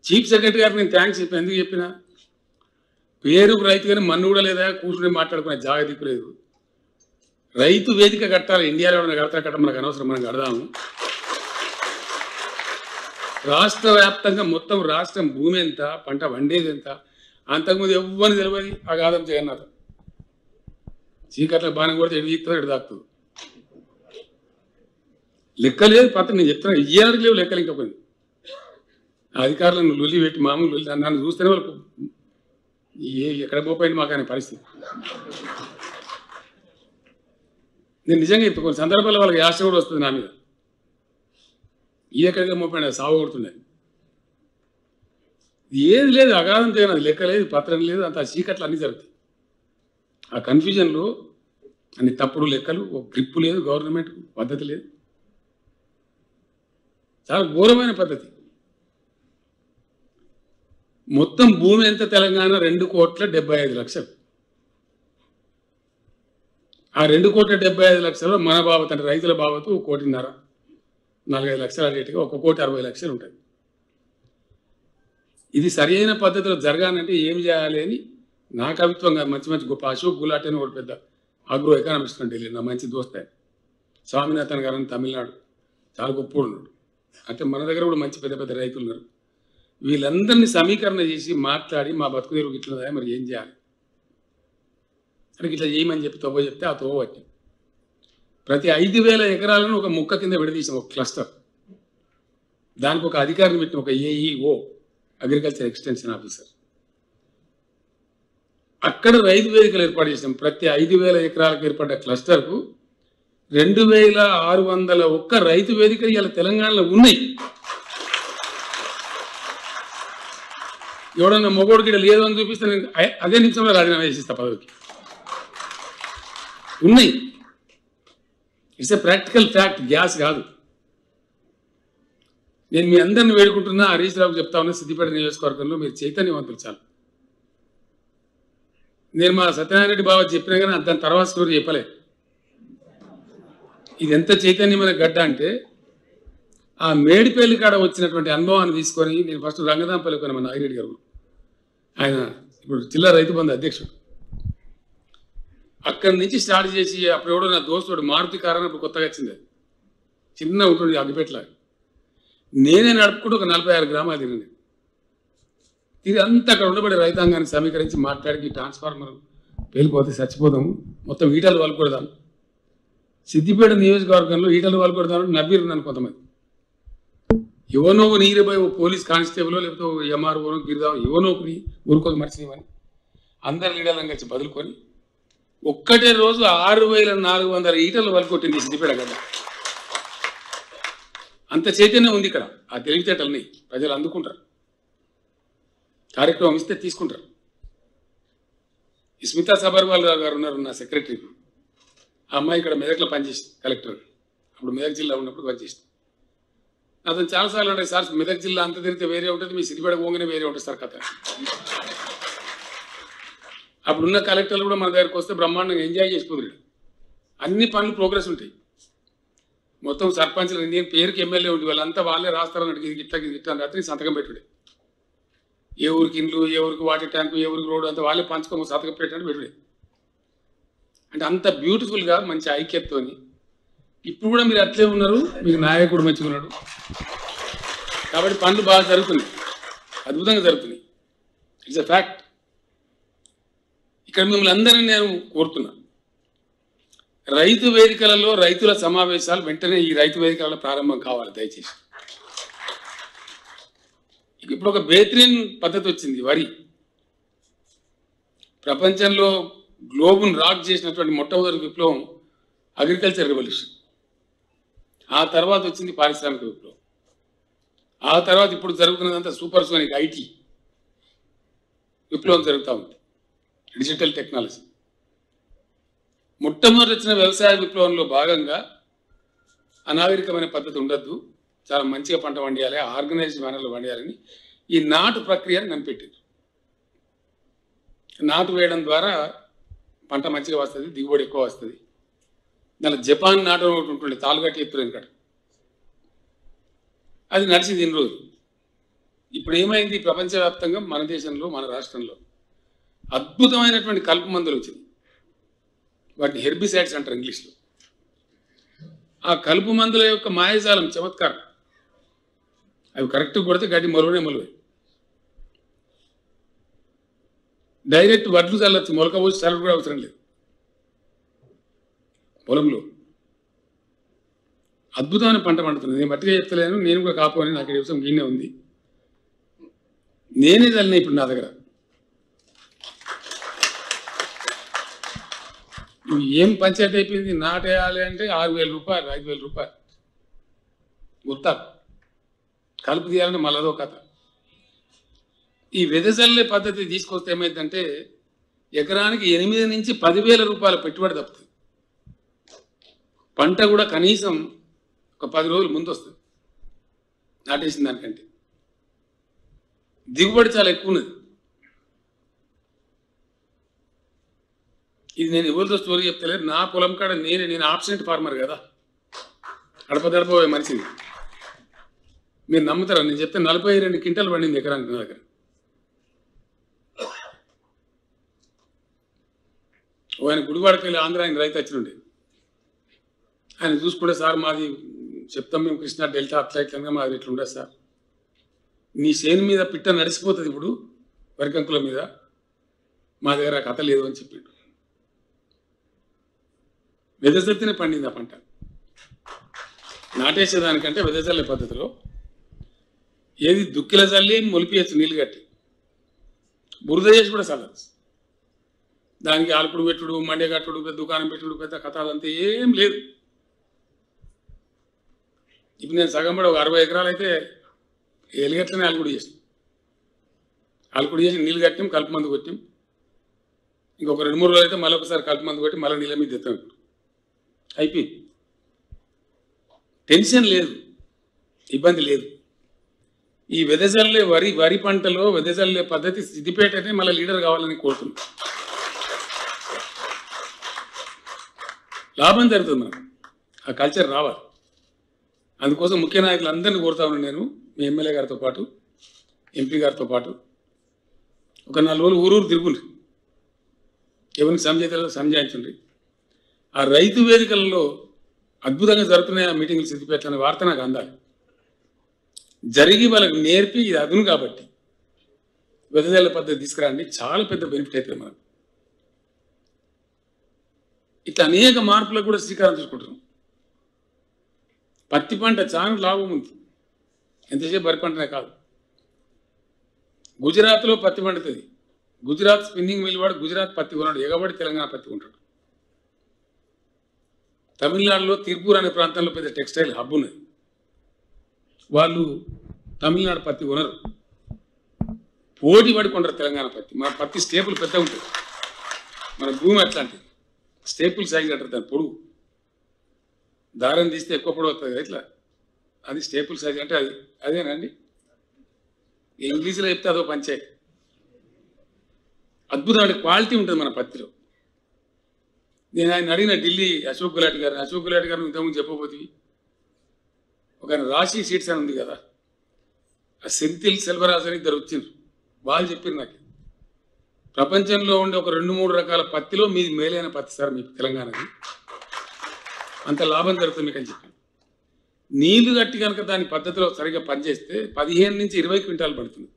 చీఫ్ సెక్రటరీ గారికి నేను థ్యాంక్స్ చెప్పాను. ఎందుకు చెప్పినా? పేరుకు రైతు కానీ మన్ను కూడా లేదా, కూర్చుని మాట్లాడుకునే జాగ దిక్కులేదు. రైతు వేదిక కట్టాలి. ఇండియాలో ఎవరైనా కట్ట మనకు అనవసరం, మనం కడదాము. రాష్ట్ర వ్యాప్తంగా మొత్తం రాష్ట్రం భూమి ఎంత, పంట వండేది ఎంత, అంతకుముందు ఎవ్వరిని తెలియదు. అగాధం జగన్నాథ్ చీకట్ల బాణం కొడితే ఎడు తీస్తుందో ఎడు దాక్తుంది. లెక్క లేదు పత్రం. నేను చెప్తున్నాను, ఇయ్యాలకు లేవు లెక్కలు. ఇంకా పోయింది అధికారులను లొల్లి పెట్టి మామూలు లొల్లి. నన్ను చూస్తేనే వాళ్ళకు ఎక్కడ పోయింది మాకు అనే పరిస్థితి. నేను నిజంగా చెప్తా, కొన్ని సందర్భాల్లో వాళ్ళకి యాస కూడా వస్తుంది నా మీద. ఈ ఎక్కడికే మోపండి, సాగు కొడుతుండే. ఏది లేదు, అగాధం చేయను. లెక్క లేదు, పత్రం లేదు, అంత చీకట్లు అన్నీ జరుగుతాయి. ఆ కన్ఫ్యూజన్లో అన్ని తప్పుడు లెక్కలు, ఒక గ్రిప్పు లేదు, గవర్నమెంట్ పద్ధతి లేదు. చాలా ఘోరమైన పద్ధతి. మొత్తం భూమి ఎంత తెలంగాణ? 2,75,00,000. ఆ 2,75,00,000 మన బాబత్ అంటే రైతుల బాబతు 1,50,00,000, 4-5 లక్షల రేటుగా 1,60,00,000 ఉంటుంది. ఇది సరి అయిన పద్ధతిలో జరగాలంటే ఏం చేయాలి అని నా కవిత్వంగా మంచి మంచి గొప్ప అశోక్ గులాటి అని ఒక పెద్ద అగ్రో ఎకానమిస్ట్ అని ఢిల్లీ, నా మంచి దోస్తే. స్వామినాథన్ గారు అని తమిళనాడు, చాలా గొప్పడు ఉన్నాడు. అంటే మన దగ్గర కూడా మంచి పెద్ద పెద్ద రైతులు ఉన్నారు. వీళ్ళందరినీ సమీకరణ చేసి మాట్లాడి మా బతుకు తెరువు ఇట్లా మరి ఏం చేయాలి అంటే ఇట్లా చేయమని చెప్పి తోవ చెప్తే ఆ తోవ పట్టి ప్రతి 5,000 ఎకరాలను ఒక ముక్క కింద విడదీసాం, ఒక క్లస్టర్. దానికి ఒక అధికారిని పెట్టిన, ఒక ఏఈఓ, అగ్రికల్చర్ ఎక్స్టెన్షన్ ఆఫీసర్. అక్కడ రైతు వేదికలు ఏర్పాటు చేసాం. ప్రతి 5,000 ఎకరాలకు ఏర్పడ్డ క్లస్టర్కు 2,601 రైతు వేదికలు ఇలా తెలంగాణలో ఉన్నాయి. ఎవడన్నా మొగోడు గిడ లేదు అని చూపిస్తే నేను అదే నిమిషంలో రాజీనామా చేసిస్తా పదవికి. ఉన్నాయి. It's a practical fact, gas కాదు. నేను మీ అందరిని వేడుకుంటున్నా, హరీష్ రావుకి చెప్తా ఉన్నా, సిద్దిపేట నియోజకవర్గంలో మీరు చైతన్యవంతులు చాలు. నేను మా సత్యనారాయణ రెడ్డి బాబా చెప్పినా కానీ దాని తర్వాత స్టోరీ చెప్పలే. ఇది ఎంత చైతన్యమైన గడ్డ అంటే, ఆ మేడిపల్లి కాడ వచ్చినటువంటి అనుభవాన్ని తీసుకొని నేను ఫస్ట్ రంగదాంపల్లి కొన్న మా నాగిరెడ్డి గారు, ఆయన ఇప్పుడు జిల్లా రైతు బంధు అధ్యక్షుడు. అక్కడి నుంచి స్టార్ట్ చేసి అప్పుడు ఎవడో నా దోస్తుడు మారుతి కారణం ఇప్పుడు కొత్తగా వచ్చింది, చిన్న ఉంటుంది అగ్గిపెట్టలాగా. నేనే నడుపుకుంటూ ఒక 46 గ్రామాలు తిరిగింది. ఇది అంతా అక్కడ ఉండబడే రైతాంగాన్ని సమీకరించి మాట్లాడి ట్రాన్స్ఫార్మర్ వెళ్ళిపోతే చచ్చిపోతాము, మొత్తం ఈటలు వాళ్ళు కొడదాం. సిద్దిపేట నియోజకవర్గంలో ఈటలు వాళ్ళు కొడదాం నవ్విరు నన్ను కొంతమంది. ఎవనో నీరుపోయి ఓ పోలీస్ కానిస్టేబుల్ లేకపోతే ఎంఆర్ఓ గిరిదాం ఎవనో ఊరుకోదు మనిషిని అందరు లీడర్లను కలిసి బదులుకొని ఒక్కటే రోజు 6,400 ఈటలు వాళ్ళు కొట్టింది సిద్దిపేట గడ్డ. అంత చైతన్యం ఉంది ఇక్కడ. ఆ తెలివితేటల్ని ప్రజలు అందుకుంటారు, కార్యక్రమం ఇస్తే తీసుకుంటారు. స్మితా సబర్వాల్ గారు ఉన్నారు నా సెక్రటరీ. ఆ అమ్మాయి ఇక్కడ మెదక్లో పనిచేసింది, కలెక్టర్. అప్పుడు మెదక్ జిల్లా ఉన్నప్పుడు పనిచేసింది. అతను చాలాసార్లు అంటే సార్ మెదక్ జిల్లా అంత తిరిగితే వేరే ఉంటుంది, మీ సిద్దిపేట పోగానే వేరే ఉంటుంది సార్ కథ. అప్పుడున్న కలెక్టర్లు కూడా మన దగ్గరకు వస్తే బ్రహ్మాండంగా ఎంజాయ్ చేసుకోదురు. అన్ని పనులు ప్రోగ్రెస్ ఉంటాయి. మొత్తం సర్పంచ్లు నేను పేరుకి ఎమ్మెల్యే ఉండి వాళ్ళంతా వాళ్ళే రాస్తారని అడిగి గిట్టాను రాత్రి సంతకం పెట్టుడే. ఏ ఊరికి ఇండ్లు, ఏ ఊరికి వాటర్ ట్యాంకు, ఏ ఊరికి రోడ్డు అంతా వాళ్ళే పంచుకోమని సంతకం పెట్టండి పెట్టుడే. అంటే అంత బ్యూటిఫుల్గా మంచి ఐక్యతతోని ఇప్పుడు కూడా మీరు అట్లే ఉన్నారు. మీకు నాయకుడు మంచిగా ఉన్నాడు కాబట్టి పనులు బాగా జరుగుతున్నాయి, అద్భుతంగా జరుగుతున్నాయి. It's a fact. ఇక్కడ మిమ్మల్ని అందరినీ నేను కోరుతున్నా, రైతు వేదికలలో రైతుల సమావేశాలు వెంటనే ఈ రైతు వేదికలలో ప్రారంభం కావాలి దయచేసి. ఇప్పుడు ఒక బేత్రీన్ పద్ధతి వచ్చింది. వరి ప్రపంచంలో గ్లోబును రాక్ చేసినటువంటి మొట్టమొదటి విప్లవం అగ్రికల్చర్ రెవల్యూషన్. ఆ తర్వాత వచ్చింది పారిశ్రామిక విప్లవం. ఆ తర్వాత ఇప్పుడు జరుగుతున్నదంతా సూపర్ సోనిక్ ఐటీ విప్లవం జరుగుతూ ఉంది, డిజిటల్ టెక్నాలజీ. మొట్టమొదటి వచ్చిన వ్యవసాయ విప్లవంలో భాగంగా అనాగరికమైన పద్ధతి ఉండద్దు, చాలా మంచిగా పంట పండియాలి, ఆర్గనైజ్డ్ మేనర్లో పండియాలని ఈ నాటు ప్రక్రియను కనిపెట్టారు. నాటు వేయడం ద్వారా పంట మంచిగా వస్తుంది, దిగుబడి ఎక్కువ వస్తుంది. దాని జపాన్ నాటు ఒకటి ఉంటుండే, తాలుగట్టి ఎత్తురు వెనకట. అది నడిచింది ఇన్ని రోజులు. ఇప్పుడు ఏమైంది, ప్రపంచవ్యాప్తంగా మన దేశంలో మన రాష్ట్రంలో అద్భుతమైనటువంటి కలుపు మందులు వచ్చింది. వాటిని హెర్బిసైడ్స్ అంటారు ఇంగ్లీష్లో. ఆ కలుపు మందుల యొక్క మాయాజాలం చమత్కారం. అవి కరెక్ట్గా కొడితే గడ్డి మొలవనే మొలవే. డైరెక్ట్ వడ్లు చల్లచ్చు, మొలక పోసి చల్లడం కూడా అవసరం లేదు. పొలంలో అద్భుతమైన పంట పండుతుంది. నేను మట్టిగా చెప్తలేను, నేను కూడా కాపోని నాకు వ్యవసాయం గిన్నె ఉంది, నేనే చల్లిన. ఇప్పుడు నా దగ్గర ఏం పంచాయతీ అయిపోయింది, నాటేయాలి అంటే 6,000 రూపాయలు 5,000 రూపాయలు గుర్తా. కలుపు తీయాలంటే మళ్ళదో కథ. ఈ వెదజల్లే పద్ధతి తీసుకొస్తే ఏమైందంటే ఎకరానికి 8 నుంచి 10,000 రూపాయల పెట్టుబడి తప్పుతుంది. పంట కూడా కనీసం ఒక 10 రోజులు ముందు వస్తుంది నాటేసిన దానికంటే. దిగుబడి చాలా ఎక్కువ ఉన్నది. ఇది నేను ఎవరితో స్టోరీ చెప్తలేదు, నా పొలం కాడ నేను ఆబ్సెంట్ ఫార్మర్ కదా, గడప మనిషిని. మీరు నమ్ముతారా నేను చెప్తే 42 క్వింటాలు పండింది ఎకరానికి నా దగ్గర. ఆయన గుడివాడకి వెళ్ళి ఆంధ్ర ఆయన రైతు వచ్చినుండే. ఆయన చూసుకుంటే సార్ మాది చెప్తాం మేము కృష్ణా డెల్టా అట్లా ఇట్లా మాది ఇట్లా ఉండదు సార్, నీ చేను మీద పిట్ట నడిచిపోతుంది ఇప్పుడు వరికంకుల మీద, మా దగ్గర కథ లేదు అని చెప్పిండు. వెదజల్లితేనే పండింది ఆ పంట. నాటేసేదానికంటే వెదజల్లే పద్ధతిలో ఏది దుక్కిల చల్లి మొలిపియచ్చు నీళ్ళు కట్టి, బురద చేసి కూడా చల్లదు. దానికి ఆలుకుడు పెట్టుడు, మండే కట్టుడు, పెద్ద దుకాణం పెట్టుడు, పెద్ద కథ అదంతా ఏం లేదు. ఇప్పుడు నేను సగం పడి ఒక 60 ఎకరాలు అయితే ఎలిగట్లనే ఆలుకుడు చేసి నీళ్ళు కట్టాం, కలుపు మందు కొట్టాం. ఇంకొక 2-3 రోజులు అయితే మళ్ళీ ఒకసారి కలుపు మందు కొట్టి మళ్ళీ నీళ్ళ మీద తెస్తాం. ఇప్పుడు అయిపోయింది, టెన్షన్ లేదు, ఇబ్బంది లేదు. ఈ వెదజల్లే వరి పంటలో వెదజల్లే పద్ధతి సిద్దిపేటనే మళ్ళీ లీడర్ కావాలని కోరుతున్నాం. లాభం జరుగుతుంది మనకు, ఆ కల్చర్ రావాలి. అందుకోసం ముఖ్య నాయకులందరినీ కోరుతా ఉన్నాను నేను, మీ ఎమ్మెల్యే గారితో పాటు ఎంపీ గారితో పాటు ఒక 4 రోజులు ఊరూరు తిరుగుండ్రి, ఎవరికి సంజాయించండి. ఆ రైతు వేదికలలో అద్భుతంగా జరుగుతున్నాయి ఆ మీటింగ్లు సిద్దిపేట అనే వార్త నాకు అందాలి. జరిగి వాళ్ళకి నేర్పి ఇది అదును కాబట్టి వెదజల్ల పద్ధతి తీసుకురండి, చాలా పెద్ద బెనిఫిట్ అవుతుంది మనకు. ఇట్లా అనేక మార్పులకు కూడా శ్రీకారం చుట్టుకుంటున్నాం. పత్తి పంట చాలా లాభం ఉంది, ఎంతసేపు వరి పంటనే కాదు. గుజరాత్లో పత్తి పండుతుంది, గుజరాత్ స్పిన్నింగ్ మిల్ వాడు గుజరాత్ పత్తి కొన్నాడు, ఎగబడి తెలంగాణ పత్తి కొంటాడు. తమిళనాడులో తిరుపూర్ అనే ప్రాంతంలో పెద్ద టెక్స్టైల్ హబ్ ఉన్నది, వాళ్ళు తమిళనాడు పత్తి కొనరు, పోటీ పడి కొంటారు తెలంగాణ పత్తి. మన పత్తి స్టేపుల్ పెద్దగా ఉంటుంది, మన భూమి అట్లాంటిది, స్టేపుల్ సైజ్ అంటారు దాని పొడుగు, దారం తీస్తే ఎక్కువ పొడవు వస్తుంది కదా ఇట్లా, అది స్టేపుల్ సైజ్ అంటే అది అదేనండి. ఇంగ్లీష్లో చెప్తే అదో పంచాయతీ. అద్భుతమైన క్వాలిటీ ఉంటుంది మన పత్తిలో. నేను ఆయన అడిగిన ఢిల్లీ అశోక్ గులాటి గారిని ఇంతకుముందు చెప్పబోతుంది. ఒక రాశి సీట్స్ అని ఉంది కదా, ఆ సెంథిల్ సెల్వరాజ్ అని ఇద్దరు వచ్చిండ్రు, వాళ్ళు చెప్పారు నాకు ప్రపంచంలో ఉండే ఒక 2-3 రకాల పత్తిలో మీది మేలైన పత్తి సార్ మీకు తెలంగాణది, అంత లాభం జరుగుతుంది మీకు అని చెప్పాను. నీళ్లు కట్టి కనుక దాని పద్ధతిలో సరిగ్గా పనిచేస్తే 15 నుంచి 20 క్వింటాలు పడుతుంది.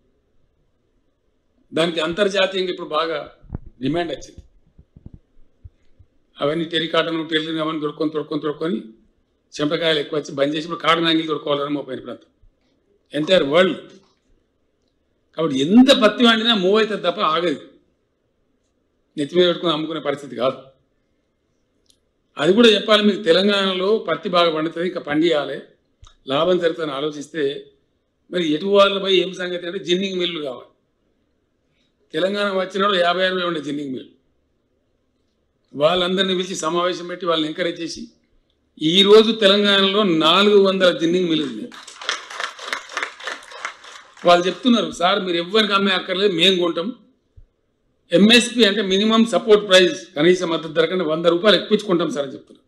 దానికి అంతర్జాతీయంగా ఇప్పుడు బాగా డిమాండ్ వచ్చింది. అవన్నీ టెరికాటన్ టెర్లిన్ అవన్నీ దొరుకొని చెంపకాయలు ఎక్కువ వచ్చి బంద్ చేసి ఇప్పుడు కాటన్ యాంగిల్ దొరుకోవాలని మోపోయిన ప్రాంతం ఎంటైర్ వరల్డ్. కాబట్టి ఎంత పత్తి వండినా మూవ్ అవుతుంది తప్ప ఆగదు, నెత్తి మీద పెట్టుకుని అమ్ముకునే పరిస్థితి కాదు. అది కూడా చెప్పాలి మీకు, తెలంగాణలో పత్తి బాగా పండుతుంది, ఇంకా పండియాలి, లాభం జరుగుతుందని ఆలోచిస్తే మరి ఎటు వాళ్ళపై ఏం సంగతి అంటే జిన్నింగ్ మిల్లు కావాలి. తెలంగాణ వచ్చినాడు 50-60 ఉండే జిన్నింగ్ మిల్లు, వాళ్ళందరినీ పిలిచి సమావేశం పెట్టి వాళ్ళని ఎంకరేజ్ చేసి ఈరోజు తెలంగాణలో 400 జిన్నింగ్ మిల్లు ఉన్నాయి. వాళ్ళు చెప్తున్నారు సార్ మీరు ఎవరికి అమ్మే అక్కర్లేదు, మేము కొంటాం, ఎంఎస్పి అంటే మినిమం సపోర్ట్ ప్రైస్, కనీస మద్దతు ధర కంటే 100 రూపాయలు ఎక్కువచ్చుకుంటాం సార్ అని చెప్తున్నారు.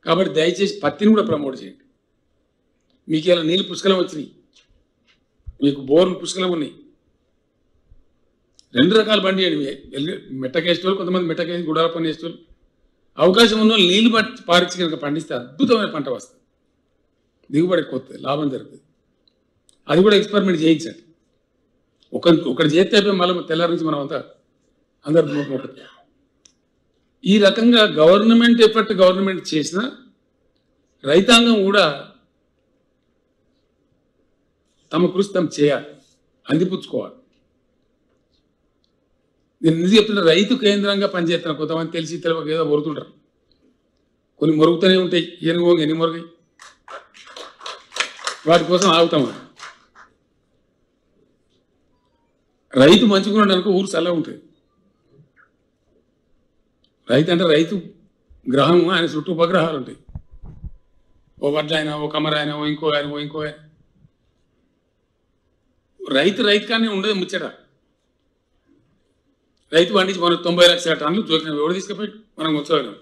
కాబట్టి దయచేసి పత్తిని కూడా ప్రమోట్ చేయండి. మీకు ఇలా నీళ్ళు పుష్కలం వచ్చినాయి, మీకు బోర్లు పుష్కలం ఉన్నాయి, 2 రకాల బండి అండి, మెట్టకేసేవాళ్ళు, కొంతమంది మెట్టకేసి గుడాల పని చేసేవాళ్ళు, అవకాశం ఉన్న వాళ్ళు నీళ్ళు పారించి కనుక పండిస్తే అద్భుతమైన పంట వస్తుంది, దిగుబడి ఎక్కువ వస్తుంది, లాభం జరుగుతుంది. అది కూడా ఎక్స్పెరిమెంట్ చేయించండి. ఒకటి చేస్తే అయిపోయి మళ్ళీ తెల్లారి నుంచి మనం అంతా అందరు ఒకటి. ఈ రకంగా గవర్నమెంట్ ఎఫర్ట్ గవర్నమెంట్ చేసిన రైతాంగం కూడా తమ కృషి తమ చేయాలి, అందిపుచ్చుకోవాలి. నేను నిజం చెప్తున్నా, రైతు కేంద్రంగా పనిచేస్తున్నా. కొంతమంది తెలిసి తెలియక ఏదో మొరుగుతుంటారు, కొన్ని మొరుగుతూనే ఉంటాయి, ఎన్ని మొరుగాయి, వాటి కోసం ఆగుతాం. రైతు మంచిగా ఉండడానికి ఊరు చల్లగా ఉంటుంది. రైతు అంటే రైతు గ్రహం, ఆయన చుట్టూ ఉపగ్రహాలు ఉంటాయి, ఓ వడ్ల అయినా, ఓ కమర అయినా, ఓ ఇంకో ఆయన. రైతు కానీ ఉండదు ముచ్చట. రైతు పండించి మనం 90 లక్షల టన్నులు జోకినాం, ఎవడు తీసుకుపోయి మనం వచ్చేవాళ్ళం.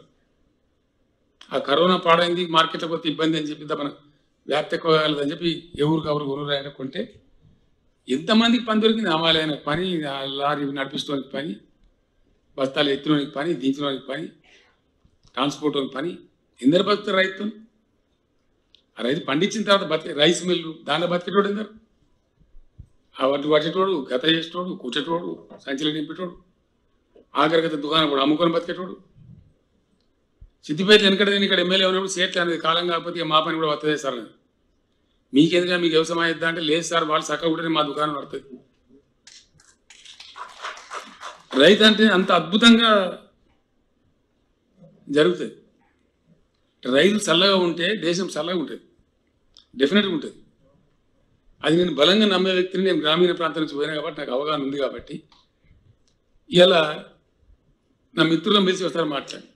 ఆ కరోనా పాడైంది, మార్కెట్లో పోతే ఇబ్బంది అని చెప్పి మనం వ్యాప్తి ఎక్కువ కాగలదని చెప్పి ఎవరు కొనురు కొంటే ఎంతమందికి పని దొరికింది. అమ్మాలైన పని, లారీ నడిపిస్తోనికి పని, బస్తాలు ఎత్తులోనికి పని, దించడానికి పని, ట్రాన్స్పోర్ట్ పని, ఎందరు బతుకుతారు రైతు. ఆ రైతు పండించిన తర్వాత రైస్ మిల్లు, దానిలో బతికేటోడు ఎందరు? ఆ వడ్డు పట్టేటోడు, గత చేసేటోడు, కూర్చేటోడు, సంచిలో నింపేటోడు, ఆఖరిగత దుకాణం కూడా అమ్ముకొని బతికేటోడు. సిద్దిపేటలో వెనకడ ఇక్కడ ఎమ్మెల్యే ఉన్నప్పుడు సేట్లు అనేది కాలం కాకపోతే మా పని కూడా వస్తుంది సార్ అని. మీకెందుకు మీకు వ్యవసాయం అయిద్దా అంటే లేదు సార్, వాళ్ళు చక్కగా ఉంటేనే మా దుకాణం పడుతుంది. రైతు అంటే అంత అద్భుతంగా జరుగుతుంది. రైతు చల్లగా ఉంటే దేశం చల్లగా ఉంటుంది, డెఫినెట్గా ఉంటుంది. అది నేను బలంగా నమ్మే వ్యక్తిని. నేను గ్రామీణ ప్రాంతం నుంచి పోయినా కాబట్టి నాకు అవగాహన ఉంది. కాబట్టి ఇలా నా మిత్రులను పిలిచి వస్తారు మాట్లాడి,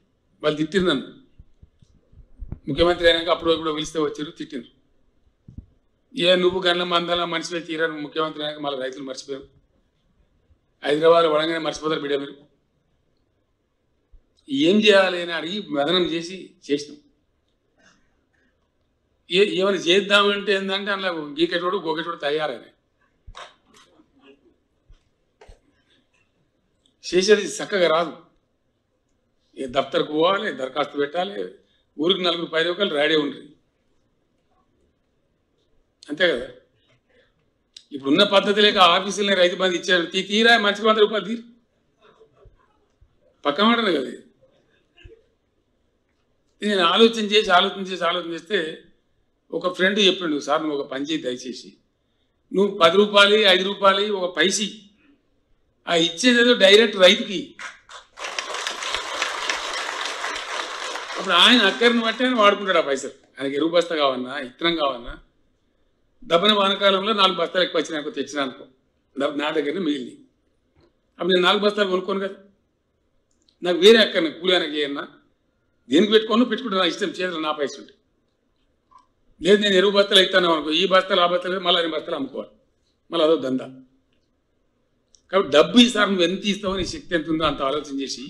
వాళ్ళు తిట్టిరు నన్ను. ముఖ్యమంత్రి అయినాక అప్పుడు పిలిస్తే వచ్చారు, తిట్టిరు. నువ్వు గంటల మందాల మనిషి తీరా, నువ్వు ముఖ్యమంత్రి అయినాక మళ్ళీ రైతులు మర్చిపోయారు. హైదరాబాద్ వడంగానే మర్చిపోతారు బిడ్డ మీరు. ఏం చేయాలి అని అడిగి మదనం చేసినాం. ఏమైనా చేద్దామంటే ఏంటంటే అందులో గీకెటోడు గోకెటోడు తయారని చేసేది చక్కగా రాదు. దఫ్తర్కు పోవాలి, దరఖాస్తు పెట్టాలి, ఊరికి 4 పైరవకాలు రెడీ ఉంటుంది, అంతే కదా. ఇప్పుడున్న పద్ధతి లేక ఆఫీసులనే రైతు బంధు ఇచ్చారు, తీరా మనిషికి 100 రూపాయలు తీరు పక్క మాటనే కదా. నేను ఆలోచన చేస్తే ఒక ఫ్రెండ్ చెప్పిండు, సార్ నువ్వు ఒక పని చేయి దయచేసి, నువ్వు 10 రూపాయలు 5 రూపాయలు ఒక పైసి ఆ ఇచ్చేదేదో డైరెక్ట్ రైతుకి. అప్పుడు ఆయన అక్కడిని బట్టి ఆయన వాడుకుంటాడు ఆ పైసలు. ఆయనకి ఎరువు బస్తా కావన్నా, ఇత్తనం కావన్నా, దబ్బన వానకాలంలో 4 బస్తాలు ఎక్కువ వచ్చినాక తెచ్చినానుకో, నా దగ్గరనే మిగిలింది. అప్పుడు నేను 4 బస్తాలు కొనుక్కోను కదా, నాకు వేరే అక్కర్ని కూలి ఆయనకి ఏమన్నా దేనికి పెట్టుకుంటా, నా ఇష్టం, చేతులు నా పైసలు ఉంటాయి. లేదు నేను ఎరువు బస్తాలు ఇస్తాను అనుకో, ఈ బస్తాలు ఆ బస్తాలు మళ్ళీ 2 బస్తాలు అమ్ముకోవాలి, మళ్ళీ అదో దందా. కాబట్టి డబ్బు ఈసారి నువ్వు ఎంత ఇస్తావో, నీ శక్తి ఎంత ఉందో అంత ఆలోచన చేసి,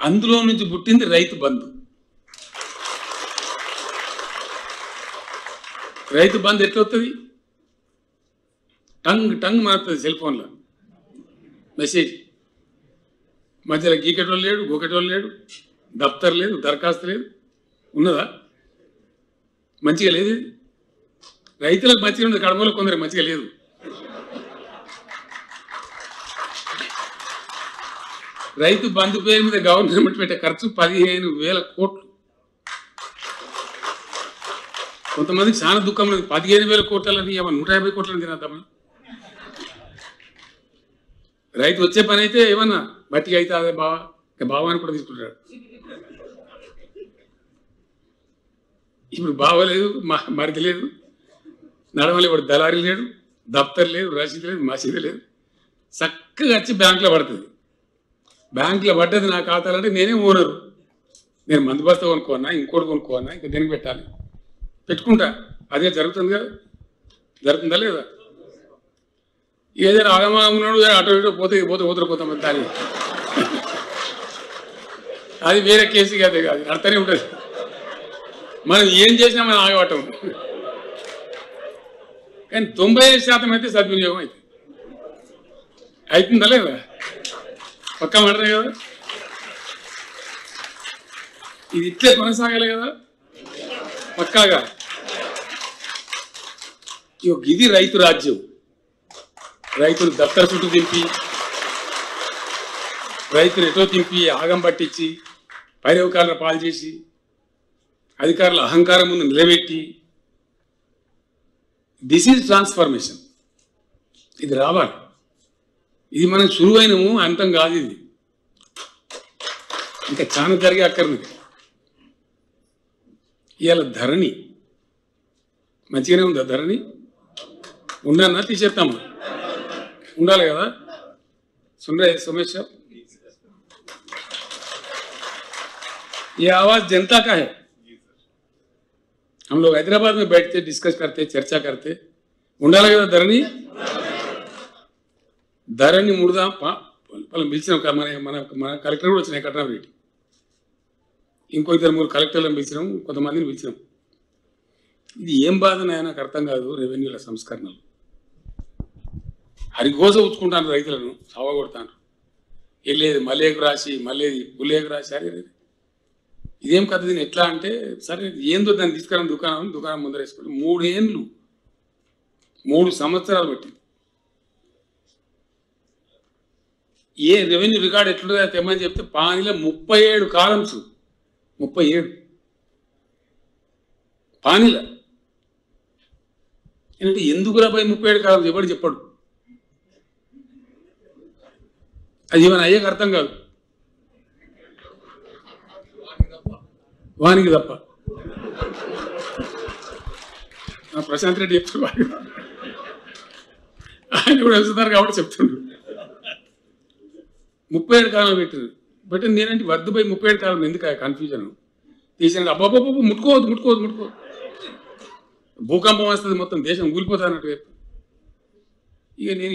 అందులో నుంచి పుట్టింది రైతు బంధు. రైతు బంధు ఎట్లా వస్తుంది? టంగ్ మారుతుంది సెల్ ఫోన్లో మెసేజ్. మధ్యలో గీకెటోళ్ళు లేడు, గోకెటోళ్ళు లేడు, దఫ్తర్ లేదు, దరఖాస్తు లేదు. ఉన్నదా? మంచిగా లేదు. రైతులకు మంచిగా ఉంది, కడమలో కొందరికి మంచిగా లేదు. రైతు బంధు పేరు మీద గవర్నమెంట్ పెట్టే ఖర్చు 15,000 కోట్లు. కొంతమందికి చాలా దుఃఖం లేదు. 15,000 కోట్లని 150 కోట్లని తినద్దామా? రైతు వచ్చే పని అయితే ఏమన్నా బట్టిగా అయితే అదే బావాని కూడా తీసుకుంటాడు. ఇప్పుడు బావలేదు, మరిది లేదు, నడవలే, ఇప్పుడు దళారీ లేడు, దఫ్తర్ లేదు, రసీదు లేదు, మసీదు లేదు. చక్కగా వచ్చి బ్యాంకులో పడుతుంది. బ్యాంకులో పడ్డది నా ఖాతాలంటే నేనే ఓనరు. నేను మందు బస్తా కొనుక్కోన్నా, ఇంకోటి కొనుక్కోన్నా, ఇంకా దేనికి పెట్టాలి, పెట్టుకుంటా. అదే జరుగుతుంది కదా, జరుగుతుందా లేదా? ఏదైనా ఆగమాగమున్నాడు అటు ఇటు పోతాం దాని అది వేరే కేసు కాదే కాదు, అర్థనే ఉంటుంది. మనం ఏం చేసినా మనం ఆగవటం. కానీ 95% అయితే సద్వినియోగం అవుతుందా లేదా? పక్కా మాటనే కదా. ఇది ఇట్లే కొనసాగాలి కదా పక్కాగా. ఇది రైతు రాజ్యం. రైతులు దత్తర చుట్టూ దింపి, రైతులు ఎటో తింపి, ఆగం పట్టించి, పైరవకాలను పాలు చేసి, అధికారుల అహంకారం ముందు నిలబెట్టి, దిస్ ఈజ్ ట్రాన్స్ఫర్మేషన్. ఇది రావాలి. ఇది మనం సులువైనము అంతం కాదు. ఇది ఇంకా చాలా జరిగే అక్కర్నది. ఇవాళ ధరణి మంచిగానే ఉందా? ధరణి ఉండన్నా తీసేస్తాము, ఉండాలి కదా. सुन रहे सोमेश साहब? ये आवाज जनता का है. हम लोग हैदराबाद में बैठते, डिस्कस करते, चर्चा करते. ఉండాలి కదా ధరణి. ధరణి ముడదాం. వాళ్ళని పిలిచినాం, మన కలెక్టర్ కూడా వచ్చినాయి, కట్నం రెడ్డి, ఇంకో 2-3 కలెక్టర్లను పిలిచినాం, కొంతమందిని పిలిచినాం. ఇది ఏం బాధనైనా నాకు అర్థం కాదు. రెవెన్యూల సంస్కరణలు హరిఘోష ఉంచుకుంటాను, రైతులను సావగొడతాను. వెళ్ళేది మల్లేకు రాసి, మళ్ళీ పుల్లేకు రాసి. అరే ఇదేం కథ, దీన్ని ఎట్లా అంటే, సరే ఏందో దాన్ని తీసుకురాని దుకాణం ముందర వేసుకుంటే 3 ఏళ్ళు 3 సంవత్సరాలు పెట్టింది. ఏ రెవెన్యూ రికార్డు ఎట్లుంటుందో తెమ్మని చెప్తే పానీలో 37 కాలమ్స్, 37 పానీల. ఏంటంటే ఎందుకు రాబోయే 37 కాలమ్స్ ఎవడు చెప్పాడు? అది ఏమైనా అయ్యాక అర్థం కాదు, వానికి తప్ప. ప్రశాంత్ రెడ్డి చెప్తున్నారు, ఆయన కూడా వెళ్తున్నారు కాబట్టి చెప్తుండ్రు. 37 కాలం పెట్టింది. నేనంటే వద్దుపోయి 37 కాలం ఎందుకు కన్ఫ్యూజన్ తీసాను. అబ్బాబాబు ముట్టుకోవద్దు, భూకంపం వస్తుంది, మొత్తం దేశం కూలిపోతా అన్నట్టు చెప్పి. ఇక నేను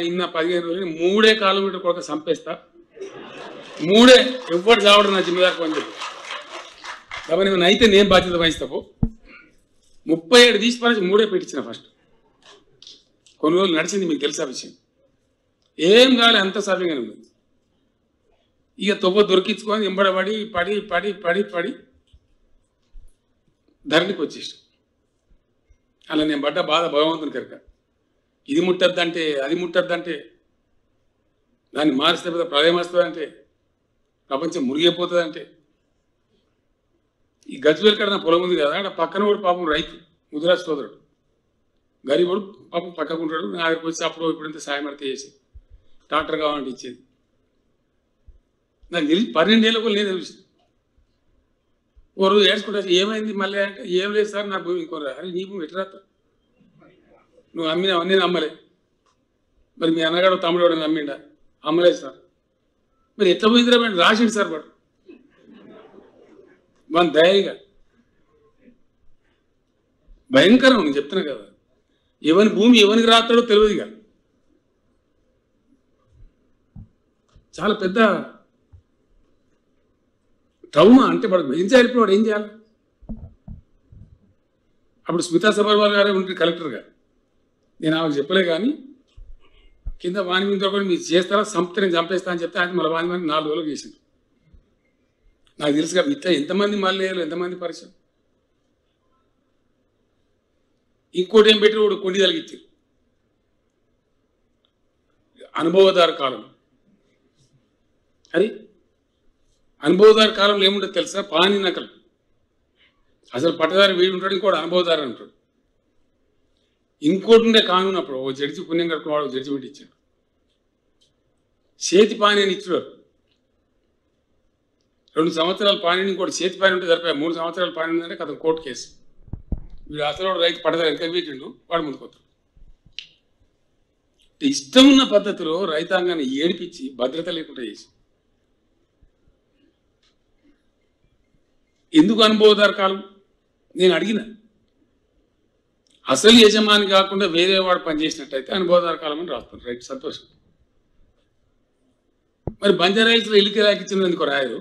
ఇన్న 15 రోజులు 3 కిలోమీటర్ కొరకు చంపేస్తా, 3 ఎవ్వరు చావడం నా జిమ్మదారు అని చెప్పి. కాబట్టి నేను అయితే నేను బాధ్యత వహిస్తావు. 37 తీసి పని 3 పెట్టించిన. ఫస్ట్ కొన్ని రోజులు నడిచింది, మీకు తెలుసా విషయం. ఏం కాలే, అంత సవ్యంగానే ఉంది. ఇక తొవ్వ దొరికించుకొని ఎంబడబడి పడి ధరణికి వచ్చేసి అలా నేను పడ్డ బాధ భగవంతుని కనుక. ఇది ముట్టద్దంటే, అది ముట్టద్దంటే, దాన్ని మారిస్తే ప్రళయం వస్తుందంటే, ప్రపంచం మురిగిపోతుందంటే, ఈ గజ్వేల్ కాడ నా పొలం ఉంది కదా, అక్కడ పక్కన కూడా పాపం రైతు ముదిరాజ్ సోదరుడు గరీబుడు పాపం పక్కకుంటాడు. నా దగ్గరికి వచ్చి అప్పుడు ఇప్పుడంతా సాయం అడితే చేసి ట్రాక్టర్ కావాలంటే ఇచ్చేది. నాకు తెలిసి 12 ఏళ్ళ కూడా నేను తెలిసి ఓ రోజు ఏడ్చుకుంటా, ఏమైంది మళ్ళీ అంటే ఏం లేదు సార్ నా భూమి ఇంకోరా. అరే నీ భూమి ఎట్లా నువ్వు అమ్మినా నేను అమ్మలే, మరి మీ అన్నగాడు తమ్ముడు ఎవడని అమ్మిండా? అమ్మలేదు సార్. మరి ఎట్లా పోయిందిరా మేడం? రాసిండు సార్ వాడు మన ధైర్యంగా. భయంకరం నేను చెప్తున్నా కదా, ఎవరి భూమి ఎవరికి రాస్తాడో తెలియదు ఇక. చాలా పెద్ద ట్రౌమా. అంటే వాడు ఏం చేయాలి, ఇప్పుడు వాడు ఏం చేయాలి? అప్పుడు స్మితా సబర్వాల్ గారే ఉంటుంది కలెక్టర్గా. నేను ఆమెకు చెప్పలే కానీ కింద వాణి మీద కూడా మీరు చేస్తారా, సంపద నేను చంపేస్తా అని చెప్తే ఆయన మళ్ళీ వాణి మీద 4 రోజులు చేసింది. నాకు తెలుసు కదా ఇట్లా ఎంతమంది మళ్ళీ ఎంతమంది పరిచయం. ఇంకోటి ఏం పెట్టి వాడు కొండి తలిగించారు. అనుభవదారు కాలం. అది అనుభవదారు కాలంలో ఏముంటుంది తెలుసా? పాని నకలు. అసలు పట్టదారి వీడు ఉంటాడు, ఇంకోటి అనుభవదారు అంటాడు. ఇంకోటి ఉండే కానూన్ అప్పుడు ఓ జడ్జి పుణ్యం కట్టుకున్నాడు, జడ్జిమెంట్ ఇచ్చాడు. చేతి పాని అని ఇచ్చాడు. 2 సంవత్సరాల పాని, ఇంకోటి చేతి పాని ఉంటే సరిపోయా. 3 సంవత్సరాల పాని ఉందంటే కథ కోర్టు కేసు. వీడు అసలు రైతు పట్టదారు ఎంత వీటిండు వాడు ముందుకొస్తాడు. ఇష్టం ఉన్న పద్ధతిలో రైతాంగాన్ని ఏడిపించి భద్రత లేకుండా చేసి ఎందుకు అనుభవదారు కాలం? నేను అడిగిన అసలు యజమాని కాకుండా వేరే వాడు పనిచేసినట్టయితే అనుభవదారు కాలం అని రాస్తారు. రైట్, సంతోషం. మరి బంజారాయిల్స్లో ఇల్లుకి రాకిచ్చిన ఎందుకు రాయరు?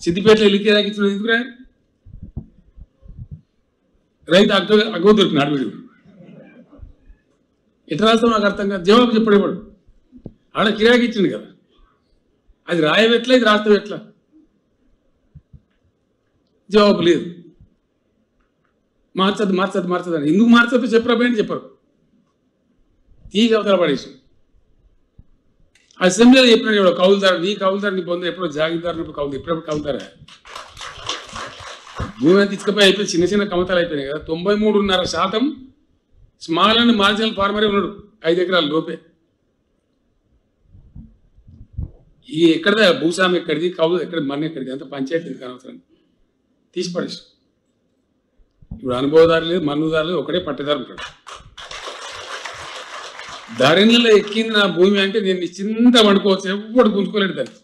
సిద్దిపేటలో ఇల్లుకి రాకిచ్చిన ఎందుకు రాయరు? రైతు అగ్గో దొరికినాడు వీడు. ఎట్లా రాస్తావు నాకు అర్థం కాదు. జవాబు చెప్పడేవాడు. ఆడ కిరాకి ఇచ్చింది కదా, అది రాయవెట్లా, ఇది రాస్తావు ఎట్లా? జవాబు లేదు. మార్చద్దు మార్చద్దు మార్చద్దు అని. ఎందుకు మార్చద్దు చెప్పరా అని చెప్పరు. తీగ అవతల పడేసి అసెంబ్లీలో చెప్పినాడు ఎవడో కౌలుదారు, నీ కౌలుదారు నీ పొందు ఎప్పుడో జాగిదారు కౌలు, ఎప్పుడెప్పుడు కౌలుతారా? భూమి అంతా ఇసుకపోయి అయిపోయి చిన్న చిన్న కమతాలు అయిపోయినాయి కదా. 93.5% స్మాల్ అండ్ మార్జినల్ ఫార్మరే ఉన్నాడు, 5 ఎకరాల లోపే. ఈ ఎక్కడిదా భూస్వామి ఎక్కడిది, కౌలు ఎక్కడిది, మన ఎక్కడిది, అంత పంచాయతీ అనవసరం తీసి పడేసి. ఇప్పుడు అనుభవదారు లేదు, మన్నుదారు లేదు, ఒకటే పట్టేదారు ఉంటాడు. ధరణిలో ఎక్కింది నా భూమి అంటే నేను చింత వండుకోవచ్చు. ఎవ్వడు గుంజుకోలేడు దాన్ని,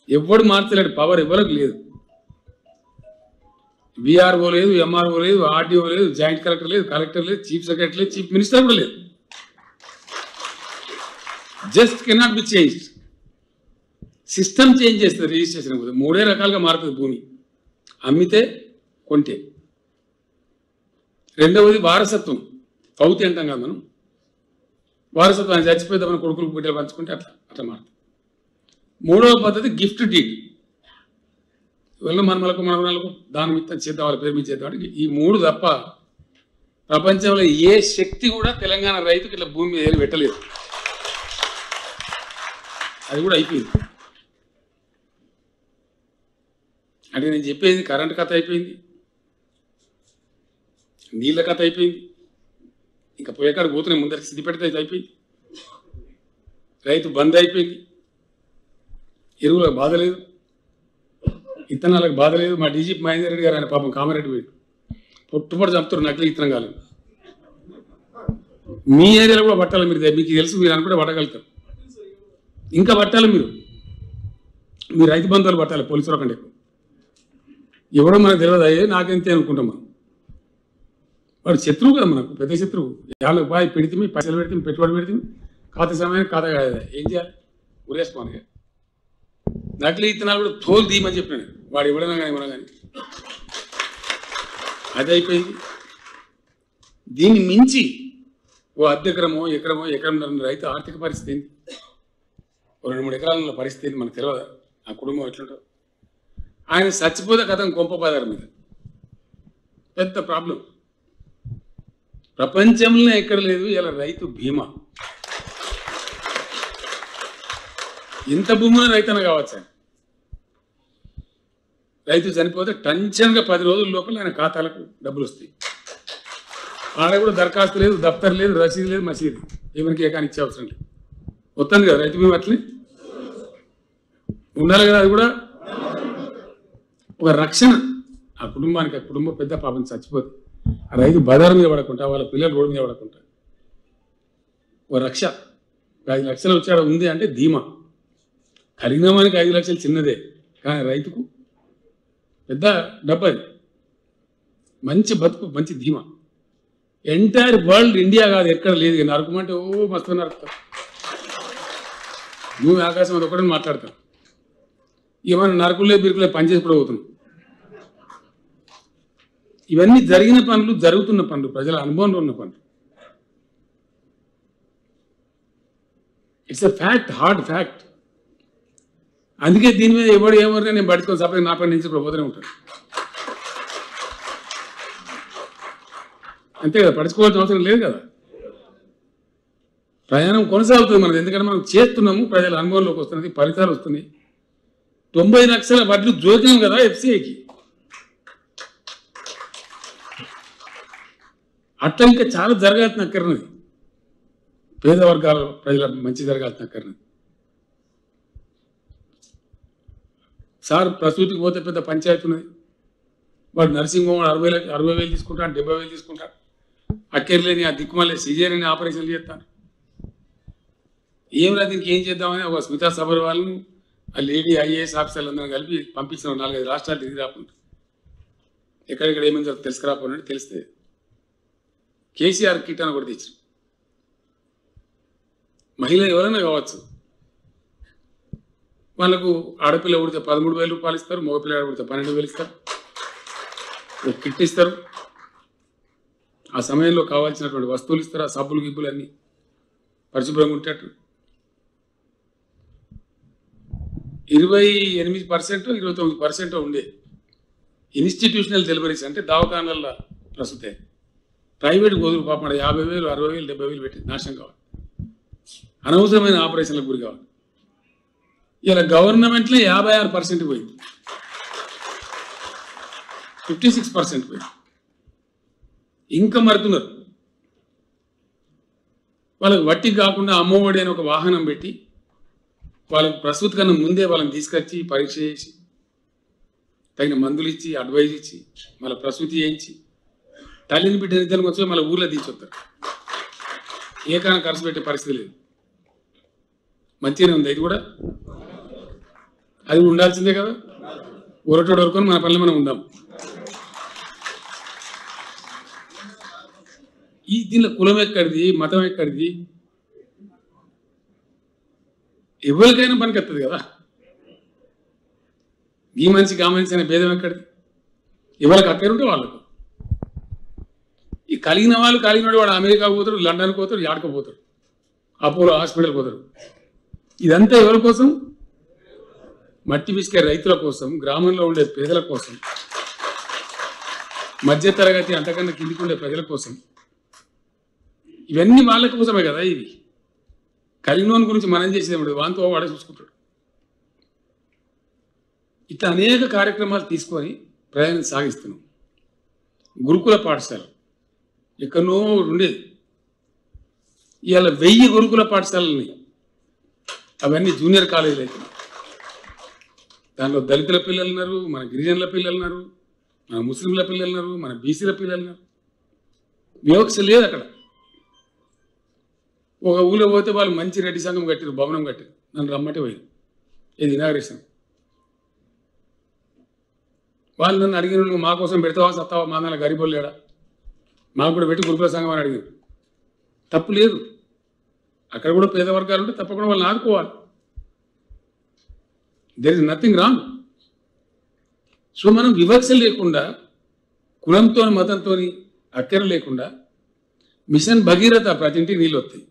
ఎవ్వడు మార్చలేడు. పవర్ ఎవరికి లేదు. విఆర్ఓ లేదు, ఎంఆర్ఓ లేదు, ఆర్డీఓ లేదు, జాయింట్ కలెక్టర్ లేదు, కలెక్టర్ లేదు, చీఫ్ సెక్రటరీ లేదు, చీఫ్ మినిస్టర్ కూడా లేదు. Just cannot be changed. System change చేస్తుంది రిజిస్ట్రేషన్ కూడా. 3 రకాలుగా మారుతుంది భూమి, అమ్మితే కొంటే. రెండవది వారసత్వం, కౌతి అంటాం కదా మనం. వారసత్వం చచ్చిపోతే మన కొడుకులు బిడ్డలు పంచుకుంటే అట్లా అట్లా మారుతుంది. 3వ పద్ధతి గిఫ్ట్ డీడ్. ఇవల్ల మనమలకు మనకు దానం ఇస్తాం, చేద్దాం, వాళ్ళ పేరు మీద చేద్దాం. ఈ 3 తప్ప ప్రపంచంలో ఏ శక్తి కూడా తెలంగాణ రైతుకి ఇట్లా భూమి మీద పెట్టలేదు. అది కూడా అయిపోయింది. అంటే నేను చెప్పేది కరెంటు కథ అయిపోయింది, నీళ్ళ కథ అయిపోయింది, ఇంకా పోయేకాడ పోతున్నాయి. ముందరికి సిద్ధిపెడితే అయితే అయిపోయింది. రైతు బంద్ అయిపోయింది. ఎరువులకు బాధ లేదు, ఇత్తనాలకు బాధ లేదు. మా డీజీపీ మహేందర్ రెడ్డి గారు ఆయన పాపం కామారెడ్డి పోయి పొట్టుపడి చంపుతారు నకిలీ ఇత్తనం కాలేదు. మీ ఏరియాలో కూడా పట్టాలి మీరు, మీకు తెలుసు, మీరు అనుకుంటే పట్టగలుగుతారు. ఇంకా పట్టాలి మీరు, మీ రైతు బంధువులు పట్టాలి. పోలీసులు కంటే ఎవడో మనకు తెలియదు, అయ్యే నాకెంతే అనుకుంటాం మనం. వాడు శత్రువు కదా మనకు, పెద్ద శత్రువు. 50 రూపాయలు పెడితే, పైసలు పెడితే, పెట్టుబడి పెడితే, ఖాతా సమయానికి ఖాతా కాదు. ఏం చేయాలి? ఉరేసుకోవాలి. నకిలీ ఇత్తనాలు కూడా తోలు తీయమని చెప్పినాడు వాడు, ఎవడైనా కానీ మనం కానీ. అది అయిపోయింది. దీన్ని మించి ఓ అర్ధెకరమో ఎకరమో ఎకరం రైతు ఆర్థిక పరిస్థితి ఏంటి? 2-3 ఎకరాల పరిస్థితి మనకు తెలియదా? ఆ కుటుంబం ఎట్లుంటుందో. ఆయన చచ్చిపోతే కథం కొంప బాధారు మీద పెద్ద ప్రాబ్లం. ప్రపంచంలో ఎక్కడ లేదు ఇలా రైతు బీమా. ఎంత భూమిలో రైతన్న కావచ్చు ఆయన. రైతు చనిపోతే టెన్షన్గా 10 రోజుల లోపల ఆయన ఖాతాలకు డబ్బులు వస్తాయి. ఆడ కూడా దరఖాస్తు లేదు, దఫ్తర్ లేదు, రసీదు లేదు, మసీదు ఎవరికి ఏకాని ఇచ్చే అవసరం లేదు. వస్తుంది కదా రైతు బీమా. అట్లనే ఉండాలి కదా. అది కూడా ఒక రక్షణ ఆ కుటుంబానికి. ఆ కుటుంబం పెద్ద పాపం చచ్చిపోతే ఆ రైతు బజారు మీద పడకుండా, వాళ్ళ పిల్లలు రోడ్డు మీద పడకుండా ఒక రక్ష. 5 లక్షలు వచ్చాడ ఉంది అంటే ధీమా. కరీంనగర్కి 5 లక్షలు చిన్నదే, కానీ రైతుకు పెద్ద డబ్బు. అది మంచి బతుకు, మంచి ధీమా. ఎంటైర్ వరల్డ్, ఇండియా కాదు ఎక్కడ లేదు. నరకమంటే ఓ మస్తు నరుకుతారు. నువ్వు ఆకాశం అది ఒకటే మాట్లాడతావు. ఏమన్నా నరకులే బిరుకులే పనిచేసి కూడా పోతున్నావు. ఇవన్నీ జరిగిన పనులు, జరుగుతున్న పనులు, ప్రజల అనుభవంలో ఉన్న పనులు. It's a fact, hard fact. అందుకే దీని మీద ఎవరైనా నేను పడుచుకొని సపరేట్ నా పని నుంచి కూడా పోతూనే ఉంటాను. అంతే కదా, పడుచుకోవాల్సిన అవసరం లేదు కదా. ప్రయాణం కొనసాగుతుంది మనది. ఎందుకంటే మనం చేస్తున్నాము, ప్రజల అనుభవంలోకి వస్తున్నది, ఫలితాలు వస్తున్నాయి. 90 లక్షల వడ్లు జోక్యం కదా ఎఫ్సిఐకి. అట్లా ఇంకా చాలా జరగాల్సిన అక్కర్నది. పేద వర్గాల ప్రజల మంచి జరగాల్సిన అక్కర్నది. సార్ ప్రసూతికి పోతే పెద్ద పంచాయతీ ఉన్నది. వాడు నర్సింగ్ హోమ్ 60,000 తీసుకుంటాడు, 70,000 తీసుకుంటాడు. అక్కర్లేని ఆ దిక్కుమల్లే సిజేరియన్ ఆపరేషన్లు చేస్తాను. ఏం రా దీనికి ఏం చేద్దామని ఒక స్మితా సబర్ వాళ్ళను, ఆ లేడీ ఐఏఎస్ ఆఫీసర్లు అందరం కలిపి పంపించిన 4-5 రాష్ట్రాలు తిరిగి రాకుండా ఎక్కడెక్కడ ఏమైంది తెలుసుకురాపోయినట్టు తెలిస్తే కేసీఆర్ కిట్ అని కూడా తెచ్చారు. మహిళ ఎవరైనా కావచ్చు, వాళ్ళకు ఆడపిల్ల పుడితే 13,000 రూపాయలు ఇస్తారు, మగపిల్ల పుడితే 12,000 ఇస్తారు, ఒక కిట్ ఇస్తారు. ఆ సమయంలో కావాల్సినటువంటి వస్తువులు ఇస్తారు. ఆ సబ్బులు గిబ్బులు అన్నీ పరిశుభ్రంగా ఉండేటట్టు. 28% 29% ఉండే ఇన్స్టిట్యూషనల్ డెలివరీస్ అంటే దవాఖానాల ప్రస్తుతే. ప్రైవేట్ గోదులు పాపం 50,000 60,000 70,000 పెట్టి నాశనం కావాలి. అనవసరమైన ఆపరేషన్లకు గురి కావాలి. ఇలా గవర్నమెంట్లో 56% పోయింది, 56% పోయింది. ఇంకా మరుతున్నారు. వాళ్ళకి వట్టి కాకుండా అమ్మఒడి అని ఒక వాహనం పెట్టి వాళ్ళకి ప్రసూతి కన్నా ముందే వాళ్ళని తీసుకొచ్చి పరీక్ష చేసి తగిన మందులు ఇచ్చి అడ్వైజ్ ఇచ్చి మళ్ళీ ప్రసూతి చేయించి తల్లిని బిడ్డ నిద్రలకు వచ్చి మళ్ళీ ఊర్లో తీర్చొస్తారు. ఏ కారణం ఖర్చు పెట్టే పరిస్థితి లేదు. మంచిగానే ఉంది. అది కూడా అది ఉండాల్సిందే కదా. ఊరటోడు వరకు మన పనులు మనం ఉందాం. దీనిలో కులం ఎక్కడిది, మతం ఎక్కడిది, ఎవరికైనా పనికి వస్తుంది కదా. ఈ మనిషికి ఆ మనిషి అనే భేదం ఎక్కడిది. ఎవరికి అక్కరుంటే వాళ్ళకు. ఈ కలిగిన వాడు అమెరికా పోతాడు, లండన్ పోతాడు, యాడకపోతాడు, అపోలో హాస్పిటల్ పోతాడు. ఇదంతా ఎవరి కోసం? మట్టి పిసికే రైతుల కోసం, గ్రామంలో ఉండే పేదల కోసం, మధ్యతరగతి అంతకన్నా కిందికి ఉండే ప్రజల కోసం. ఇవన్నీ వాళ్ళ కోసమే కదా. ఇవి కలిగినోని గురించి మనం చేసేది వాంతో వాడే చూసుకుంటాడు. ఇట్లా అనేక కార్యక్రమాలు తీసుకొని ప్రయాణం సాగిస్తున్నాం. గురుకుల పాఠశాల ఎక్కడో ఉండేది, ఇవాళ 1000 గురుకుల పాఠశాలని. అవన్నీ జూనియర్ కాలేజీలు అవుతున్నాయి. దాంట్లో దళితుల పిల్లలు ఉన్నారు, మన గిరిజనుల పిల్లలు ఉన్నారు, మన ముస్లింల పిల్లలు ఉన్నారు, మన బీసీల పిల్లలు ఉన్నారు. వివక్ష లేదు అక్కడ. ఒక ఊళ్ళో పోతే వాళ్ళు మంచి రెడ్డి సంఘం కట్టారు, భవనం కట్టారు. నన్ను రమ్మంటే పోయారు. ఇది ఇనాగ్రేషన్. వాళ్ళు నన్ను అడిగిన మా కోసం పెడతావా సత్తావా, మా నాన్న గరీబోళ్ళు లేడా, మాకు కూడా పెట్టి గురుకుల సంఘం అని అడిగారు. తప్పు లేదు. అక్కడ కూడా పేద వర్గాలు ఉంటే తప్పకుండా వాళ్ళని ఆదుకోవాలి. There is nothing wrong. So మనం వివక్ష లేకుండా, కులంతో మతంతో అక్కర లేకుండా మిషన్ భగీరథ ప్రతి ఇంటికి నీళ్ళు వస్తాయి.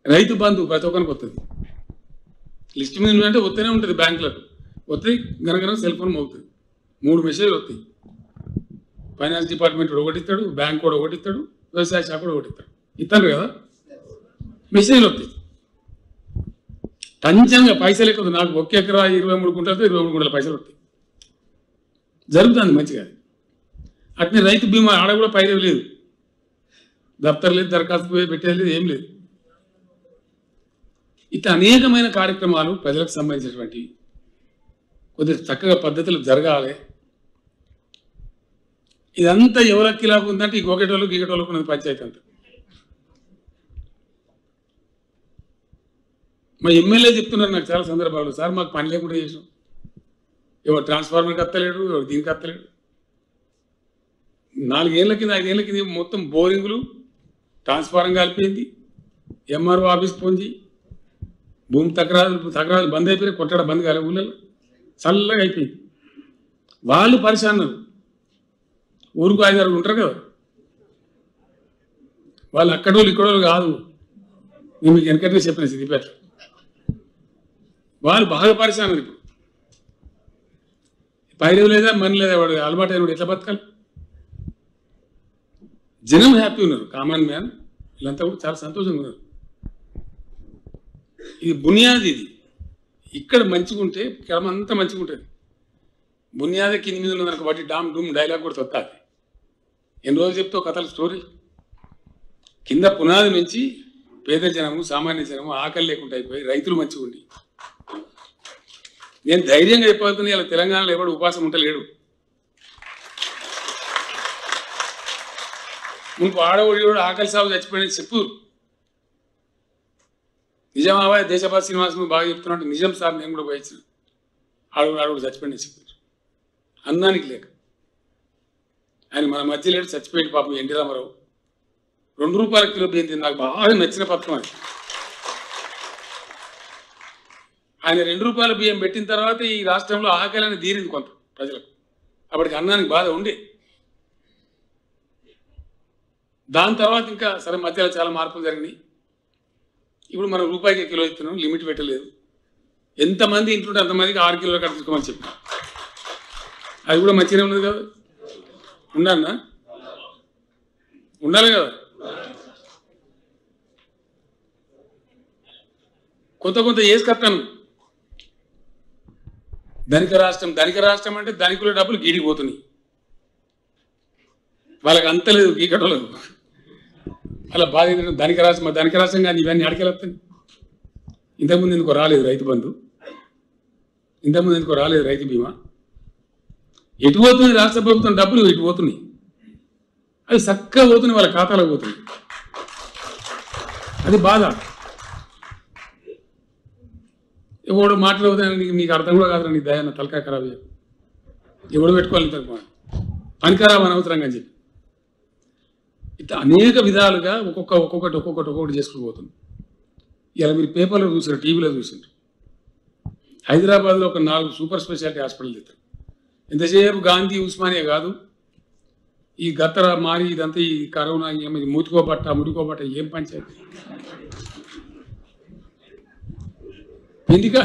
రైతు బంధు ప్రతి ఒక్కరికి వస్తుంది. లిస్ట్ మీద అంటే వస్తూనే ఉంటుంది. బ్యాంకులకు వస్తాయి, గనగన సెల్ ఫోన్ మోగుతుంది. 3 మెసేజ్లు వస్తాయి. ఫైనాన్స్ డిపార్ట్మెంట్ ఒకటి ఇస్తాడు, బ్యాంక్ కూడా ఒకటి ఇస్తాడు, వ్యవసాయ శాఖ కూడా ఒకటి ఇస్తాడు. ఇస్తాను కదా. మెషిన్లు వస్తాయి. టంచంగా పైసలు ఎక్కువ. నాకు 1 ఎకరా 23 గుంటలతో 23 గుంటల పైసలు వస్తాయి. జరుగుతుంది మంచిగా. అట్నే రైతు బీమా ఆడ కూడా పైరేవి లేదు, దఫ్తర్ లేదు, దరఖాస్తు పెట్టేది లేదు, ఏం లేదు. ఇట్లా అనేకమైన కార్యక్రమాలు ప్రజలకు సంబంధించినటువంటివి కొద్దిగా చక్కగా పద్ధతులు జరగాలి. ఇదంతా ఎవరికి లాగా ఉందంటే ఈ గోకెటోళ్ళు గీకెటోళ్ళకు ఉన్నది పంచాయతీ అంతా. మా ఎమ్మెల్యే చెప్తున్నారు నాకు చాలా సందర్భాలు, సార్ మాకు పని లేకుండా చేసాం, ఎవరు ట్రాన్స్ఫార్మర్కి అత్తలేడు, ఎవరు దీనికి అత్తలేడు. 4 ఏళ్ల కింద 5 ఏళ్ల కింద మొత్తం బోరింగులు ట్రాన్స్ఫార్మర్ కలిపింది. ఎంఆర్ఓ ఆఫీస్ పోంచి భూమి తక్రాలు బంద్ అయిపోయి కొట్టడం బంద్ కాలే, ఊళ్ళలో చల్లగా అయిపోయింది. వాళ్ళు పరిశాన్నారు, ఊరుకు 5-6 ఉంటారు కదా వాళ్ళు, అక్కడోళ్ళు ఇక్కడోళ్ళు కాదు. నేను మీకు వెనకనే చెప్పిన సిద్దిపేట వాళ్ళు బాగా పరిశాన్నారు. ఇప్పుడు పైరేవు లేదా మని లేదా, వాడు అలవాటు అయిన ఎట్లా బతకాలి? జనం హ్యాపీ ఉన్నారు, కామన్ మ్యాన్ వీళ్ళంతా కూడా చాలా సంతోషంగా ఉన్నారు. ఇది బునియాది. ఇది ఇక్కడ మంచిగా ఉంటే క్రమం అంతా మంచిగా ఉంటుంది. బునియాది కింది మీద ఉన్నదనుకో బట్టి డామ్ డూమ్ డైలాగ్ కూడా వస్తుంది. ఎన్ని రోజులు చెప్తావు కథలు, స్టోరీ. కింద పునాది నుంచి పేద జనము సామాన్య జనము ఆకలి లేకుండా అయిపోయి రైతులు మంచిగా ఉండి, నేను ధైర్యంగా చెప్పగలుగుతున్నా ఇలా తెలంగాణలో ఎవడు ఉపాసం ఉంటలేడు. మునుపు ఆడవాడు ఆకలి సాగు చచ్చిపోయిన చెప్పు. నిజమావా దేశభా శ్రీనివాస్ బాగా చెప్తున్నట్టు నిజం సార్, నేను కూడా పోయించిన ఆడవాడు చచ్చిపోయిన చెప్పారు. అన్నానికి లేక ఆయన మన మధ్య లేడు, చచ్చిపోయింది పాపం ఎన్టీ రామారావు. 2 రూపాయల కిలో బియ్యం తింది. నాకు బాగా నచ్చిన పథకం అది. ఆయన 2 రూపాయల బియ్యం పెట్టిన తర్వాత ఈ రాష్ట్రంలో ఆకలి అని తీరింది కొంత ప్రజలకు. అప్పటికి అన్నానికి బాధ ఉండే. దాని తర్వాత ఇంకా సరే మధ్యలో చాలా మార్పులు జరిగినాయి. ఇప్పుడు మనం రూపాయికి కిలో ఇస్తున్నాం, లిమిట్ పెట్టలేదు. ఎంతమంది ఇంటుంటే అంతమందికి 6 కిలోలు కట్టించుకోమని చెప్పాం. అది కూడా మంచిగానే ఉన్నది కదా. ఉండన్నా ఉండాలి కదా. కొంత వేసుకొస్తాను. ధనిక రాష్ట్రం అంటే ధనికుల డబ్బులు గీడిపోతున్నాయి. వాళ్ళకి అంత లేదు గీకటోళ్ళు. అలా బాధ్యత ధనిక రాష్ట్రం కానీ ఇవన్నీ అడకెళ్ళొస్తాయి. ఇంతకుముందు ఎందుకో రాలేదు రైతు బంధు, ఇంతకుముందు ఎందుకో రాలేదు రైతు బీమా. ఎటు పోతుంది రాష్ట్ర ప్రభుత్వం డబ్బులు? ఇటు పోతున్నాయి. అవి చక్కగా పోతున్నాయి, వాళ్ళ ఖాతాలోకి పోతున్నాయి. అది బాధ. ఎవడు మాట్లాడవుతాయని నీకు అర్థం కూడా కాదు. నీ దయాన్న తలకాయ ఖరాబ్ అయ్యా, ఎవడు పెట్టుకోవాలి పనిఖరాబ్ అనవసరంగా అని చెప్పి ఇట్లా అనేక విధాలుగా ఒక్కొక్కటి చేసుకుని పోతుంది. ఇలా మీరు పేపర్లో చూసారు, టీవీలో చూసారు. హైదరాబాద్లో ఒక 4 సూపర్ స్పెషాలిటీ హాస్పిటల్ తెస్తారు. ఎంతసేపు గాంధీ ఉస్మానియా కాదు, ఈ గత్తర మారి ఇదంతా ఈ కరోనా ఏమైంది, ముడుకోబట్ట ఏం పంచాయతీ. పెళ్లిగా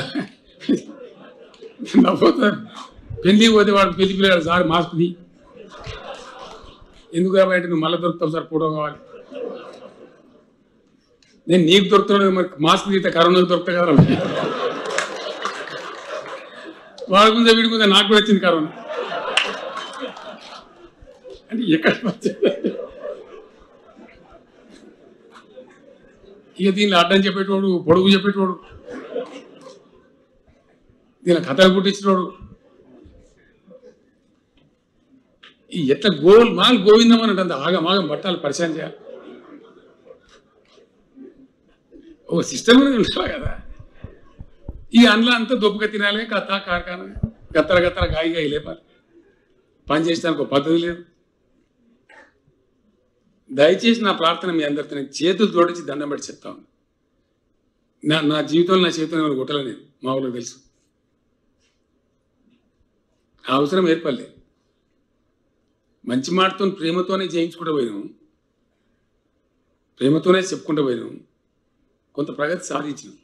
నవ్వుతారు. పెళ్లికి పోతే వాడు పెళ్లి పిల్లలు సార్ మాస్క్ది ఎందుకు కాబట్టి నువ్వు మళ్ళీ దొరుకుతావు సార్, ఫోటో కావాలి. నేను నీకు దొరుకుతున్నాను, మరి మాస్క్ తీస్తే కరోనాకు దొరుకుతా కదా. వాడుకుందా వీడుకుందా నాకు కూడా వచ్చింది కరోనా అంటే ఎక్కడ ఇక దీనిలో అడ్డం చెప్పేటోడు, పొడుగు చెప్పేటోడు, దీని కథలు పుట్టించినోడు, ఈ ఎట్లా గోవిందం అని అంటే ఆగమాగం పట్టాలి, పరిచయం చేయాలి. ఒక సిస్టమ్ అనేది ఉండాలి కదా. ఈ అందులో అంతా దొప్పుగా తినాలి, కథ కార్ఖాన గత్తర గాయి లేపాలి. పని చేసడానికి ఒక పద్ధతి లేదు. దయచేసి నా ప్రార్థన మీ అందరితో చేతులు తోడించి దండం పెట్టి చెప్తాను. నా జీవితంలో నా చేతులు కొట్టలే నేను, మా ఊళ్ళో తెలుసు. ఆ అవసరం ఏర్పడలేదు. మంచి మాటతో ప్రేమతోనే జయించుకుంటూ పోయినాము, ప్రేమతోనే చెప్పుకుంటూ పోయినాము, కొంత ప్రగతి సాధించినాం.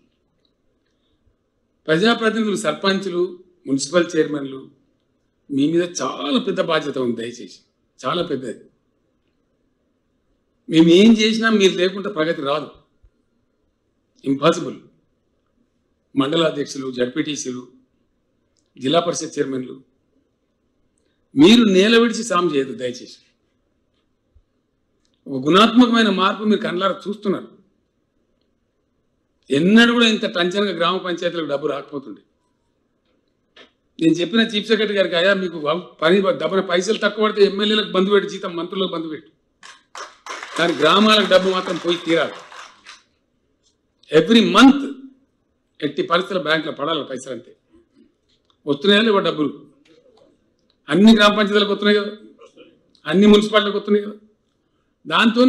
ప్రజాప్రతినిధులు, సర్పంచులు, మున్సిపల్ చైర్మన్లు, మీ మీద చాలా పెద్ద బాధ్యత ఉంది. దయచేసి చాలా పెద్దది. మేము ఏం చేసినా మీరు లేకుండా ప్రగతి రాదు. ఇంపాసిబుల్. మండల అధ్యక్షులు, జడ్పీటీసీలు, జిల్లా పరిషత్ చైర్మన్లు, మీరు నేల విడిచి సాము చేయదు దయచేసి. ఒక గుణాత్మకమైన మార్పు మీరు కళ్ళారా చూస్తున్నారు. ఎన్నడూ కూడా ఇంత టంచనగా గ్రామ పంచాయతీలకు డబ్బు రాకపోతుండే. నేను చెప్పిన చీఫ్ సెక్రటరీ గారికి, అయ్యా మీకు పని డబ్బున పైసలు తక్కువ పడితే ఎమ్మెల్యేలకు బంధు పెట్టి జీతం, మంత్రులకు బంధు పెట్టు, కానీ గ్రామాలకు డబ్బు మాత్రం పోయి తీరాలి. ఎవ్రీ మంత్ ఎట్టి పరిస్థితుల బ్యాంకులో పడాలి పైసలు, అంతే. వస్తున్నాయా లేవా డబ్బులు? అన్ని గ్రామ పంచాయతీలకు వస్తున్నాయి కదా, అన్ని మున్సిపాలిటీలకు వస్తున్నాయి కదా. దాంతో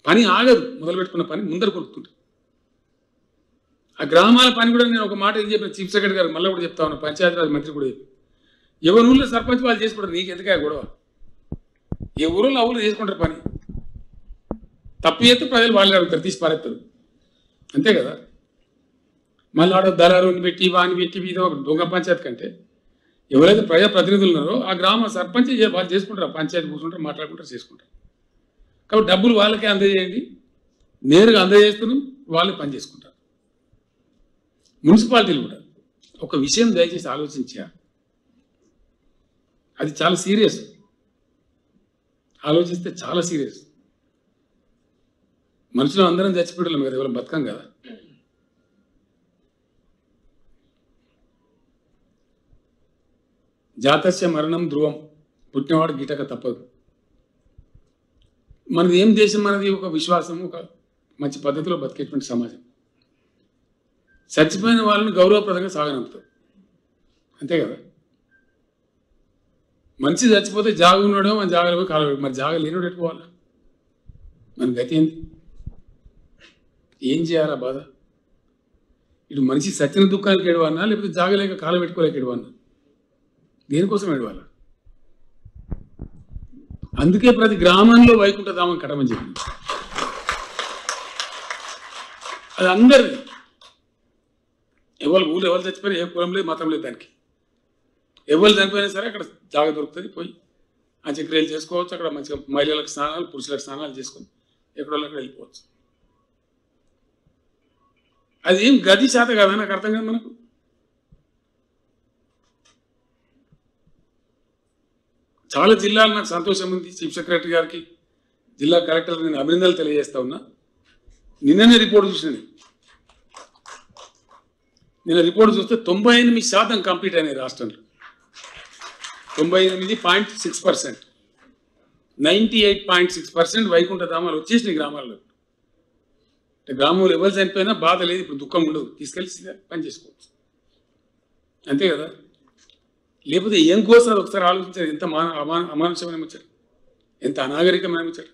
పని ఆగదు, మొదలుపెట్టుకున్న పని ముందర కొడుతుంది. ఆ గ్రామాల పని కూడా నేను ఒక మాట ఏం చెప్పిన చీఫ్ సెక్రటరీ గారు, మళ్ళీ కూడా చెప్తా ఉన్నా, పంచాయతీరాజ్ మంత్రి కూడా చెప్పి, ఎవరి ఊళ్ళో సర్పంచ్ వాళ్ళు చేసుకుంటారు, నీకు ఎందుకే గొడవ? ఏ ఊళ్ళో ఆ ఊళ్ళో చేసుకుంటారు పని. తప్పు చేస్తే ప్రజలు వాళ్ళే అడుగుతారు, తీసి పారేస్తారు, అంతే కదా. మళ్ళీ ఆడ దళారుని పెట్టి వాని పెట్టి ఇది ఒక దొంగ పంచాయతీ కంటే ఎవరైతే ప్రజాప్రతినిధులు ఉన్నారో ఆ గ్రామ సర్పంచ్ వాళ్ళు చేసుకుంటారు, పంచాయతీ కూర్చుంటారు, మాట్లాడుకుంటారు, చేసుకుంటారు. కాబట్టి డబ్బులు వాళ్ళకే అందజేయండి, నేరుగా అందజేస్తున్నాం, వాళ్ళే పని చేసుకుంటారు. మున్సిపాలిటీలు కూడా ఒక విషయం దయచేసి ఆలోచించా, అది చాలా సీరియస్. ఆలోచిస్తే చాలా సీరియస్. మనుషులు అందరం చచ్చిపోవడం కదా, ఎవరు బతకం కదా. జాతస్య మరణం ధ్రువం, పుట్టినవాడు గిటక తప్పదు. మనది ఏం దేశం, మనది ఒక విశ్వాసం, ఒక మంచి పద్ధతిలో బతికేటువంటి సమాజం. చచ్చిపోయిన వాళ్ళని గౌరవప్రదంగా సాగనంపుతారు, అంతే కదా. మనిషి చచ్చిపోతే జాగ ఉన్నాడో మన జాగలో పోయి కాలబెట్టి, మరి జాగ లేనోడు పెట్టుకోవాలా? మన గతి ఏంటి? ఏం చేయాలా బాధ? ఇటు మనిషి సచ్చిన దుఃఖానికి ఏడవన్నా, లేకపోతే జాగలేక కాలబెట్టుకోలేక ఏడవన్నా? దేనికోసం ఏడవాలా? అందుకే ప్రతి గ్రామంలో వైకుంఠధామం కట్టమని చెప్పింది. అది అందరిది. ఎవరు ఊళ్ళు ఎవరు చచ్చిపోయినా ఏ కులం లేదు, మతం లేదు, దానికి ఎవరు చనిపోయినా సరే అక్కడ జాగ దొరుకుతుంది, పోయి అంత్యక్రియలు చేసుకోవచ్చు. అక్కడ మంచిగా మహిళలకు స్నానాలు, పురుషులకు స్నానాలు చేసుకొని ఎక్కడో అక్కడ వెళ్ళిపోవచ్చు. అది ఏం గది శాత కాదా, నాకు అర్థం కాదు. మనకు చాలా జిల్లాలు నాకు సంతోషం ఉంది. చీఫ్ సెక్రటరీ గారికి, జిల్లా కలెక్టర్కి నేను అభినందనలు తెలియజేస్తా ఉన్నా. నిన్ననే రిపోర్ట్ చూసినాను. నిన్న రిపోర్ట్ చూస్తే 98% కంప్లీట్ అయినాయి రాష్ట్రంలో. 98.6%, 98.6% వైకుంఠధామాలు వచ్చేసినాయి గ్రామాల్లో. అంటే గ్రామంలో ఎవరు చనిపోయినా బాధ లేదు, ఇప్పుడు దుఃఖం ఉండదు, తీసుకెళ్ళి పని చేసుకోవచ్చు, అంతే కదా. లేకపోతే ఏం కోసం ఒకసారి ఆలోచించారు. ఎంత అమానుషమైన ముచ్చట, ఎంత అనాగరికమైన ముచ్చట.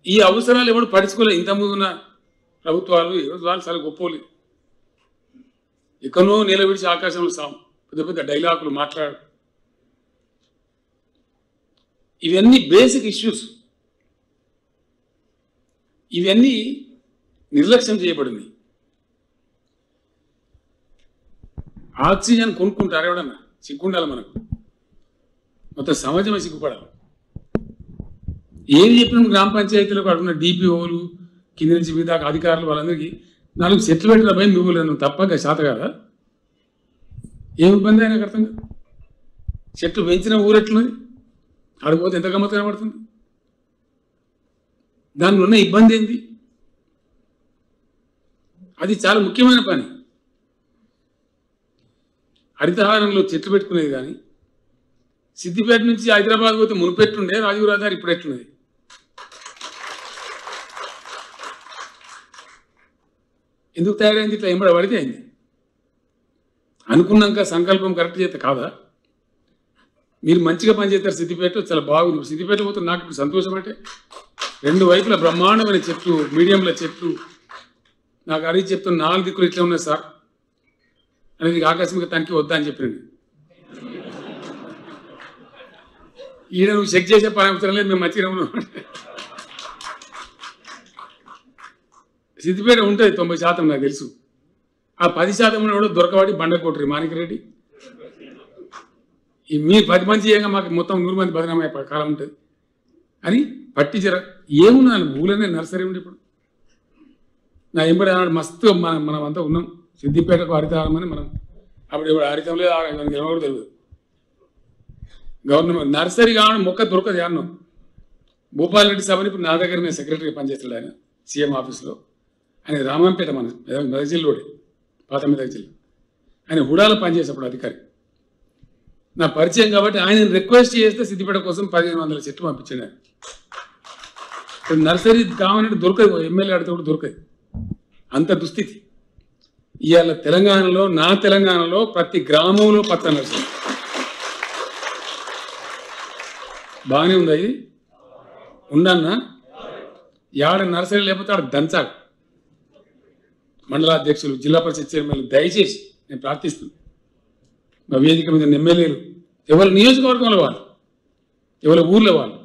ఈ అవసరాలు ఎవరు పడుచుకోలేదు. ఇంతకుముందు ఉన్న ప్రభుత్వాలు ఈరోజు వాళ్ళు చాలా గొప్పలు. ఎక్కడో నేల విడిచి ఆకాశంలో సాము, పెద్ద పెద్ద డైలాగులు మాట్లాడు. ఇవన్నీ బేసిక్ ఇష్యూస్. ఇవన్నీ నిర్లక్ష్యం చేయబడింది. ఆక్సిజన్ కొనుక్కుంటారు ఎవడన్నా, సిగ్గుండాలి మనకు. మొత్తం సమాజమే సిగ్గుపడాలి. ఏం చెప్పిన గ్రామ పంచాయతీలకు అడుగున్న డిపిఓలు, కింద నుంచి మీద అధికారులు, వాళ్ళందరికీ 4 చెట్లు పెట్టిన భయం మిగులు తప్పక శాత కదా. ఏం ఇబ్బంది అయినా అర్థం కాదు. చెట్లు పెంచిన ఊరెట్లున్నది, ఆడిపోతే ఎంత గమ్మత్తు కనబడుతుంది. దానిలో ఉన్న ఇబ్బంది ఏంది? అది చాలా ముఖ్యమైన పని. హరితహారంలో చెట్లు పెట్టుకునేది కానీ, సిద్దిపేట నుంచి హైదరాబాద్ పోతే మునిపెట్టుండే రాజీవ్ రహదారి, ఇప్పుడు ఎట్లున్నది? ఎందుకు తయారైంది? ఇట్లా ఎంబడి పడితే అయింది. అనుకున్నాక సంకల్పం కరెక్ట్ చేస్తే కాదా? మీరు మంచిగా పనిచేస్తారు. సిద్దిపేట చాలా బాగుంది. సిద్దిపేట పోతే నాకు ఇప్పుడు సంతోషం. అంటే 2 వైపుల బ్రహ్మాండమైన చెట్లు, మీడియంల చెట్లు. నాకు అడిగి చెప్తున్న 4 దిక్కులు ఇట్లా ఉన్నాయి సార్ అనేది ఆకస్మిక తనిఖీ వద్దా అని చెప్పినండి. ఈడ నువ్వు చెక్ చేసే పని అవసరం లేదు, మేము మంచిగా ఉన్నాం. సిద్దిపేట ఉంటుంది 90% నాకు తెలుసు. ఆ 10% కూడా దొరకవాడి బండకోటరి మాణిక్రెడ్డి. ఈ మీ 10 మంది చేయగా మాకు మొత్తం 100 మంది బదనామయ్యే కాలం ఉంటుంది అని పట్టి జర ఏమున్నా భూలనే నర్సరీ ఉండి ఇప్పుడు నా ఎంబడి అన్నాడు మస్తు మనం అంతా ఉన్నాం సిద్దిపేటకు హరితహారం అని మనం అప్పుడు ఇప్పుడు హరితం లేదు కూడా తెలియదు. గవర్నమెంట్ నర్సరీ కావడం మొక్క దొరకదు అన్నాం. భూపాల్ రెడ్డి సభని ఇప్పుడు నా దగ్గర నేను సెక్రటరీగా పనిచేస్తాడు ఆయన సీఎం ఆఫీస్లో. ఆయన రామంపేట మన మెదక్ జిల్లాలోడే పాత మెదక్ జిల్లా. ఆయన హుడాలో పనిచేసేప్పుడు అధికారి నా పరిచయం కాబట్టి ఆయన రిక్వెస్ట్ చేస్తే సిద్దిపేట కోసం 1500 చెట్లు పంపించాడు ఆయన. నర్సరీ కావాలంటే దొరకదు, ఎమ్మెల్యే అడితే కూడా దొరకదు, అంత దుస్థితి. ఇవాళ తెలంగాణలో నా తెలంగాణలో ప్రతి గ్రామంలో పచ్చ నర్సరీ బాగానే ఉంది. అది ఉండన్నా యాడ నర్సరీ లేకపోతే ఆడ దంచాలి. మండలాధ్యక్షులు జిల్లా పరిషత్ చైర్మన్లు దయచేసి నేను ప్రార్థిస్తున్నాను, మా వేదిక మీద ఎమ్మెల్యేలు ఎవరి నియోజకవర్గంలో వాళ్ళు ఎవరి ఊర్లో వాళ్ళు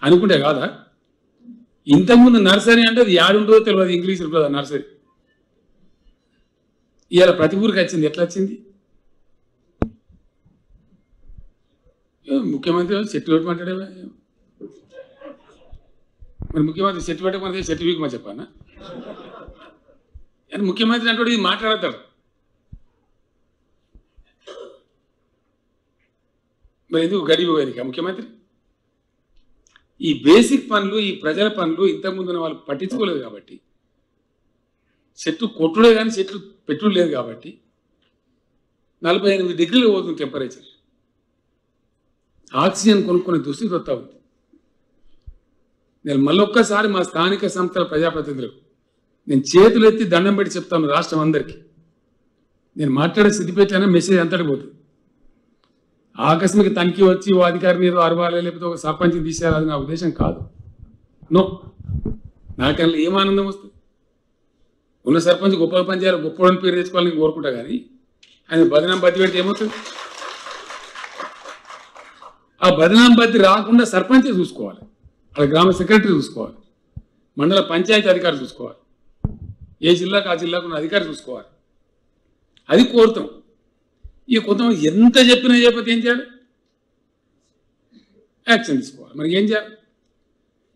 అనుకుంటే కాదా. ఇంతకుముందు నర్సరీ అంటే అది యాడుంటుందో తెలియదు, ఇంగ్లీష్ ఉంటుంది నర్సరీ. ఇవాళ ప్రతి ఊరికి వచ్చింది. ఎట్లా వచ్చింది? ముఖ్యమంత్రి చెట్టు పెట్టమంటాడే. మరి ముఖ్యమంత్రి చెట్టు పెట్టకపోతే చెట్టు వీకమని చెప్పానా? అని ముఖ్యమంత్రి అంటే ఇది మాట్లాడతాడు. మరి ఎందుకు గడిపి పోయానికి ముఖ్యమంత్రి? ఈ బేసిక్ పనులు, ఈ ప్రజల పనులు ఇంతకుముందున వాళ్ళు పట్టించుకోలేదు కాబట్టి, చెట్టు కొట్టుడే కానీ చెట్లు పెట్టుడు లేదు కాబట్టి 48 డిగ్రీలు పోతుంది టెంపరేచర్. ఆక్సిజన్ కొనుక్కునే దుస్థితి వస్తూ ఉంది. నేను మళ్ళొక్కసారి మా స్థానిక సంస్థల ప్రజాప్రతినిధులకు నేను చేతులు ఎత్తి దండం పెట్టి చెప్తాను రాష్ట్రం అందరికీ. నేను మాట్లాడే సిద్దిపేట మెసేజ్ అంతటి పోతుంది. ఆకస్మిక తనిఖీ వచ్చి ఓ అధికారిని ఏదో అరవాలి లేకపోతే ఒక సర్పంచ్ని తీసేయాలి, అది నా ఉద్దేశం కాదు. నో, నాకన్నా ఏం ఆనందం వస్తుంది? ఉన్న సర్పంచ్ గొప్ప పని చేయాలి, గొప్పని పేరు తెచ్చుకోవాలని కోరుకుంటా, కానీ ఆయన బదనాం బతి పెడితే ఏమవుతుంది? ఆ బదనాం బతి రాకుండా సర్పంచే చూసుకోవాలి, అక్కడ గ్రామ సెక్రటరీ చూసుకోవాలి, మండల పంచాయతీ అధికారి చూసుకోవాలి, ఏ జిల్లాకు ఆ జిల్లాకు ఉన్న అధికారి చూసుకోవాలి. అది కోరుతాం. ఇక కొంతమంది ఎంత చెప్పినా చెప్పితే ఏం చేయాలి? యాక్షన్ తీసుకోవాలి. మరి ఏం చేయాలి?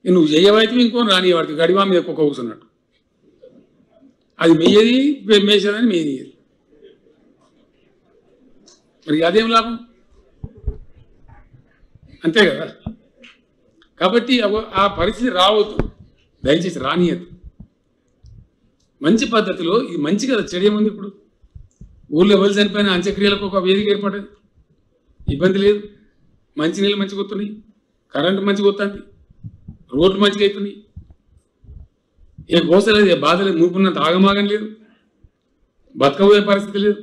నువ్వు చేయవైతే ఇంకో రానివాడికి గడివా మీద కుక్క కూర్చున్నట్టు, అది మెయ్యది మేసేదని మేయది. మరి అదేం లాభం? అంతే కదా. కాబట్టి ఆ పరిస్థితి రావద్దు, దయచేసి రానియద్దు. మంచి పద్ధతిలో ఇది మంచి కదా, చెడేముంది? ఇప్పుడు ఊళ్ళో ఎవరు చనిపోయిన అంత్యక్రియలకు ఒక వేదిక ఏర్పడదు, ఇబ్బంది లేదు. మంచినీళ్ళు మంచిగా వస్తున్నాయి, కరెంటు మంచిగా వస్తుంది, రోడ్లు మంచిగా అవుతున్నాయి, ఏ గోస లేదు, ఏ బాధ లేదు, మూపున్నంత ఆగమాగం లేదు, బతకబోయే పరిస్థితి లేదు.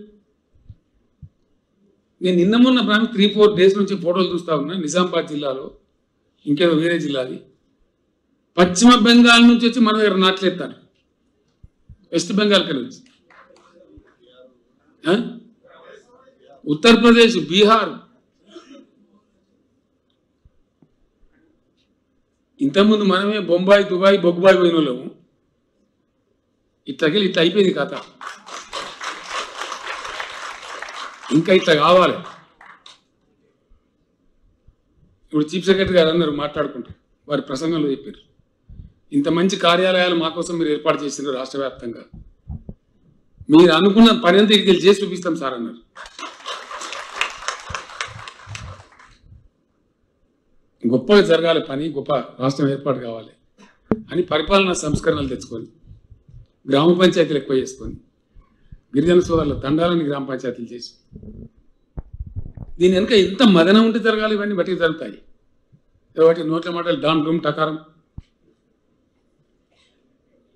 నేను నిన్న మొన్న 3-4 డేస్ నుంచి ఫోటోలు చూస్తా ఉన్నా. నిజామాబాద్ జిల్లాలో, ఇంకేదో వేరే జిల్లాది, పశ్చిమ బెంగాల్ నుంచి వచ్చి మన దగ్గర నాట్లేస్తాను, వెస్ట్ బెంగాల్ కి నుంచి, ఉత్తరప్రదేశ్, బీహార్. ఇంతకుముందు మనమే బొంబాయి, దుబాయ్, బొగ్గుబాయి పోయిన వాళ్ళము. ఇట్లా అయిపోయింది కథ. ఇంకా ఇట్లా కావాలి. ఇప్పుడు చీఫ్ సెక్రటరీ గారు అన్నారు మాట్లాడుకుంటారు, వారి ప్రసంగంలో చెప్పారు, ఇంత మంచి కార్యాలయాలు మా కోసం మీరు ఏర్పాటు చేసినారు రాష్ట్ర వ్యాప్తంగా, మీరు అనుకున్న పని అంతా ఇక్కడికి వెళ్ళి చేసి చూపిస్తాం సార్ అన్నారు. గొప్పగా జరగాలి పని, గొప్ప రాష్ట్రం ఏర్పాటు కావాలి అని పరిపాలనా సంస్కరణలు తెచ్చుకొని, గ్రామ పంచాయతీలు ఎక్కువ చేసుకొని, గిరిజన సోదరుల తండాలని గ్రామ పంచాయతీలు చేసి, దీని వెనుక ఎంత మదనం ఉంటే జరగాలి. ఇవన్నీ బట్టి జరుగుతాయి. వాటి నోట్ల మాటలు డామ్ డూమ్ టకారం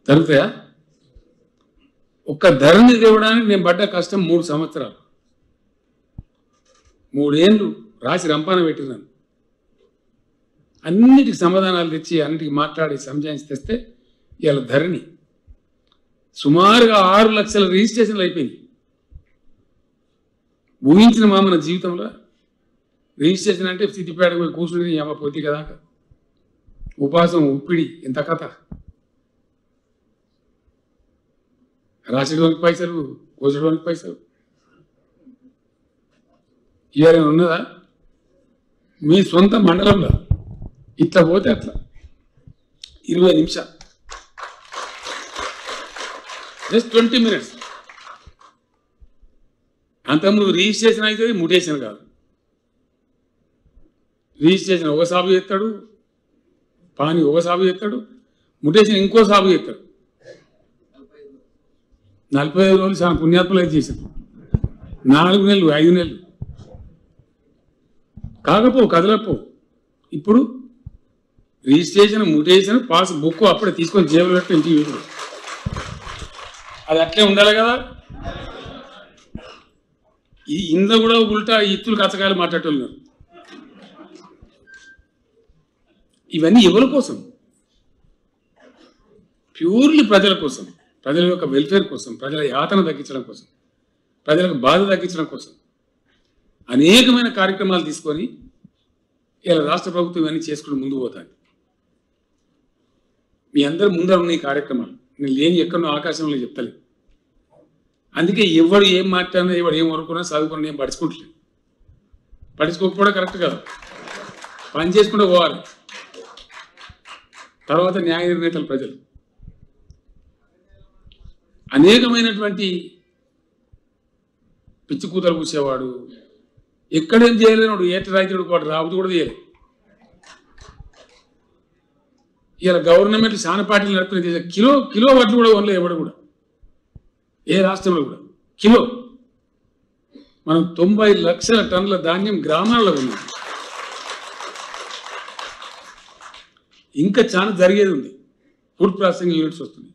జరుగుతాయా? ఒక్క ధరని తేవడానికి నేను పడ్డ కష్టం 3 సంవత్సరాలు, 3 ఏళ్ళు రాసి రంపాన పెట్టినాను. అన్నిటికి సమాధానాలు తెచ్చి అన్నిటికి మాట్లాడి సంజాయించి తెస్తే ఇవాళ ధరణి సుమారుగా 6 లక్షల రిజిస్ట్రేషన్లు అయిపోయింది. ఊహించిన మన జీవితంలో రిజిస్ట్రేషన్ అంటే సిద్దిపేటకు పోయి కూర్చుని పోతే కదా, ఉపాసం ఉప్పిడి ఎంత కథ. రాసేటోనికి పైసలు, కోసడానికి పైసలు. ఇవాళ ఉన్నదా? మీ సొంత మండలంలో ఇట్లా పోతే అట్లా 20 నిమిషాలు జస్ట్ 20 minutes. అంతకుముందు రిజిస్ట్రేషన్ అవుతుంది, ముటేషన్ కాదు. రిజిస్ట్రేషన్ ఒక సాగు చేస్తాడు, పాని ఒక సాగు చేస్తాడు, ముటేషన్ ఇంకో సాగు చేస్తాడు. 45 రోజులు చాలా పుణ్యాత్మలు అయితే చేశారు. 4 నెలలు 5 నెలలు కాకపో కదలపో. ఇప్పుడు రిజిస్ట్రేషన్, ముటేషన్, పాస్ బుక్ అప్పుడే తీసుకొని జేబులు పెట్టి ఇంటికి ఇప్పుడు అది అట్లే ఉండాలి కదా. ఇందులో కూడా ఉల్టా ఇత్తులు కచ్చకాయలు మాట్లాడుతున్నారు. ఇవన్నీ ఎవరి కోసం? ప్యూర్లీ ప్రజల కోసం, ప్రజల యొక్క వెల్ఫేర్ కోసం, ప్రజల యాతన తగ్గించడం కోసం, ప్రజలకు బాధ తగ్గించడం కోసం అనేకమైన కార్యక్రమాలు తీసుకొని ఇలా రాష్ట్ర ప్రభుత్వం ఇవన్నీ చేసుకుని ముందుకు పోతాను. మీ అందరు ముందర ఉన్న ఈ కార్యక్రమాలు నేను లేని ఎక్కడో ఆకాశంలో చెప్తలేదు. అందుకే ఎవడు ఏం మాట్లాడినా, ఎవడు ఏం వరకున్నా, చదువుకున్నా ఏం పడుచుకుంటలేదు. పడుచుకోకపోవడం కరెక్ట్ కాదు. పని చేసుకుంటూ పోవాలి. తర్వాత న్యాయ నిర్ణేతలు ప్రజలు అనేకమైనటువంటి పిచ్చి కూతలు కూసేవాడు, ఎక్కడేం చేయలేనాడు, ఏట రైతుడు వాడు రాబోతు కూడా చేయలేదు. ఇలా గవర్నమెంట్ చాలా పార్టీలు నడుపుతున్న కిలో వడ్లు కూడా కొనలేదు ఎవడు కూడా, ఏ రాష్ట్రంలో కూడా. కిలో మనం 90 లక్షల టన్నుల ధాన్యం గ్రామాల్లో ఉన్నాం. ఇంకా చాలా జరిగేది ఉంది. ఫుడ్ ప్రాసెసింగ్ యూనిట్స్ వస్తుంది.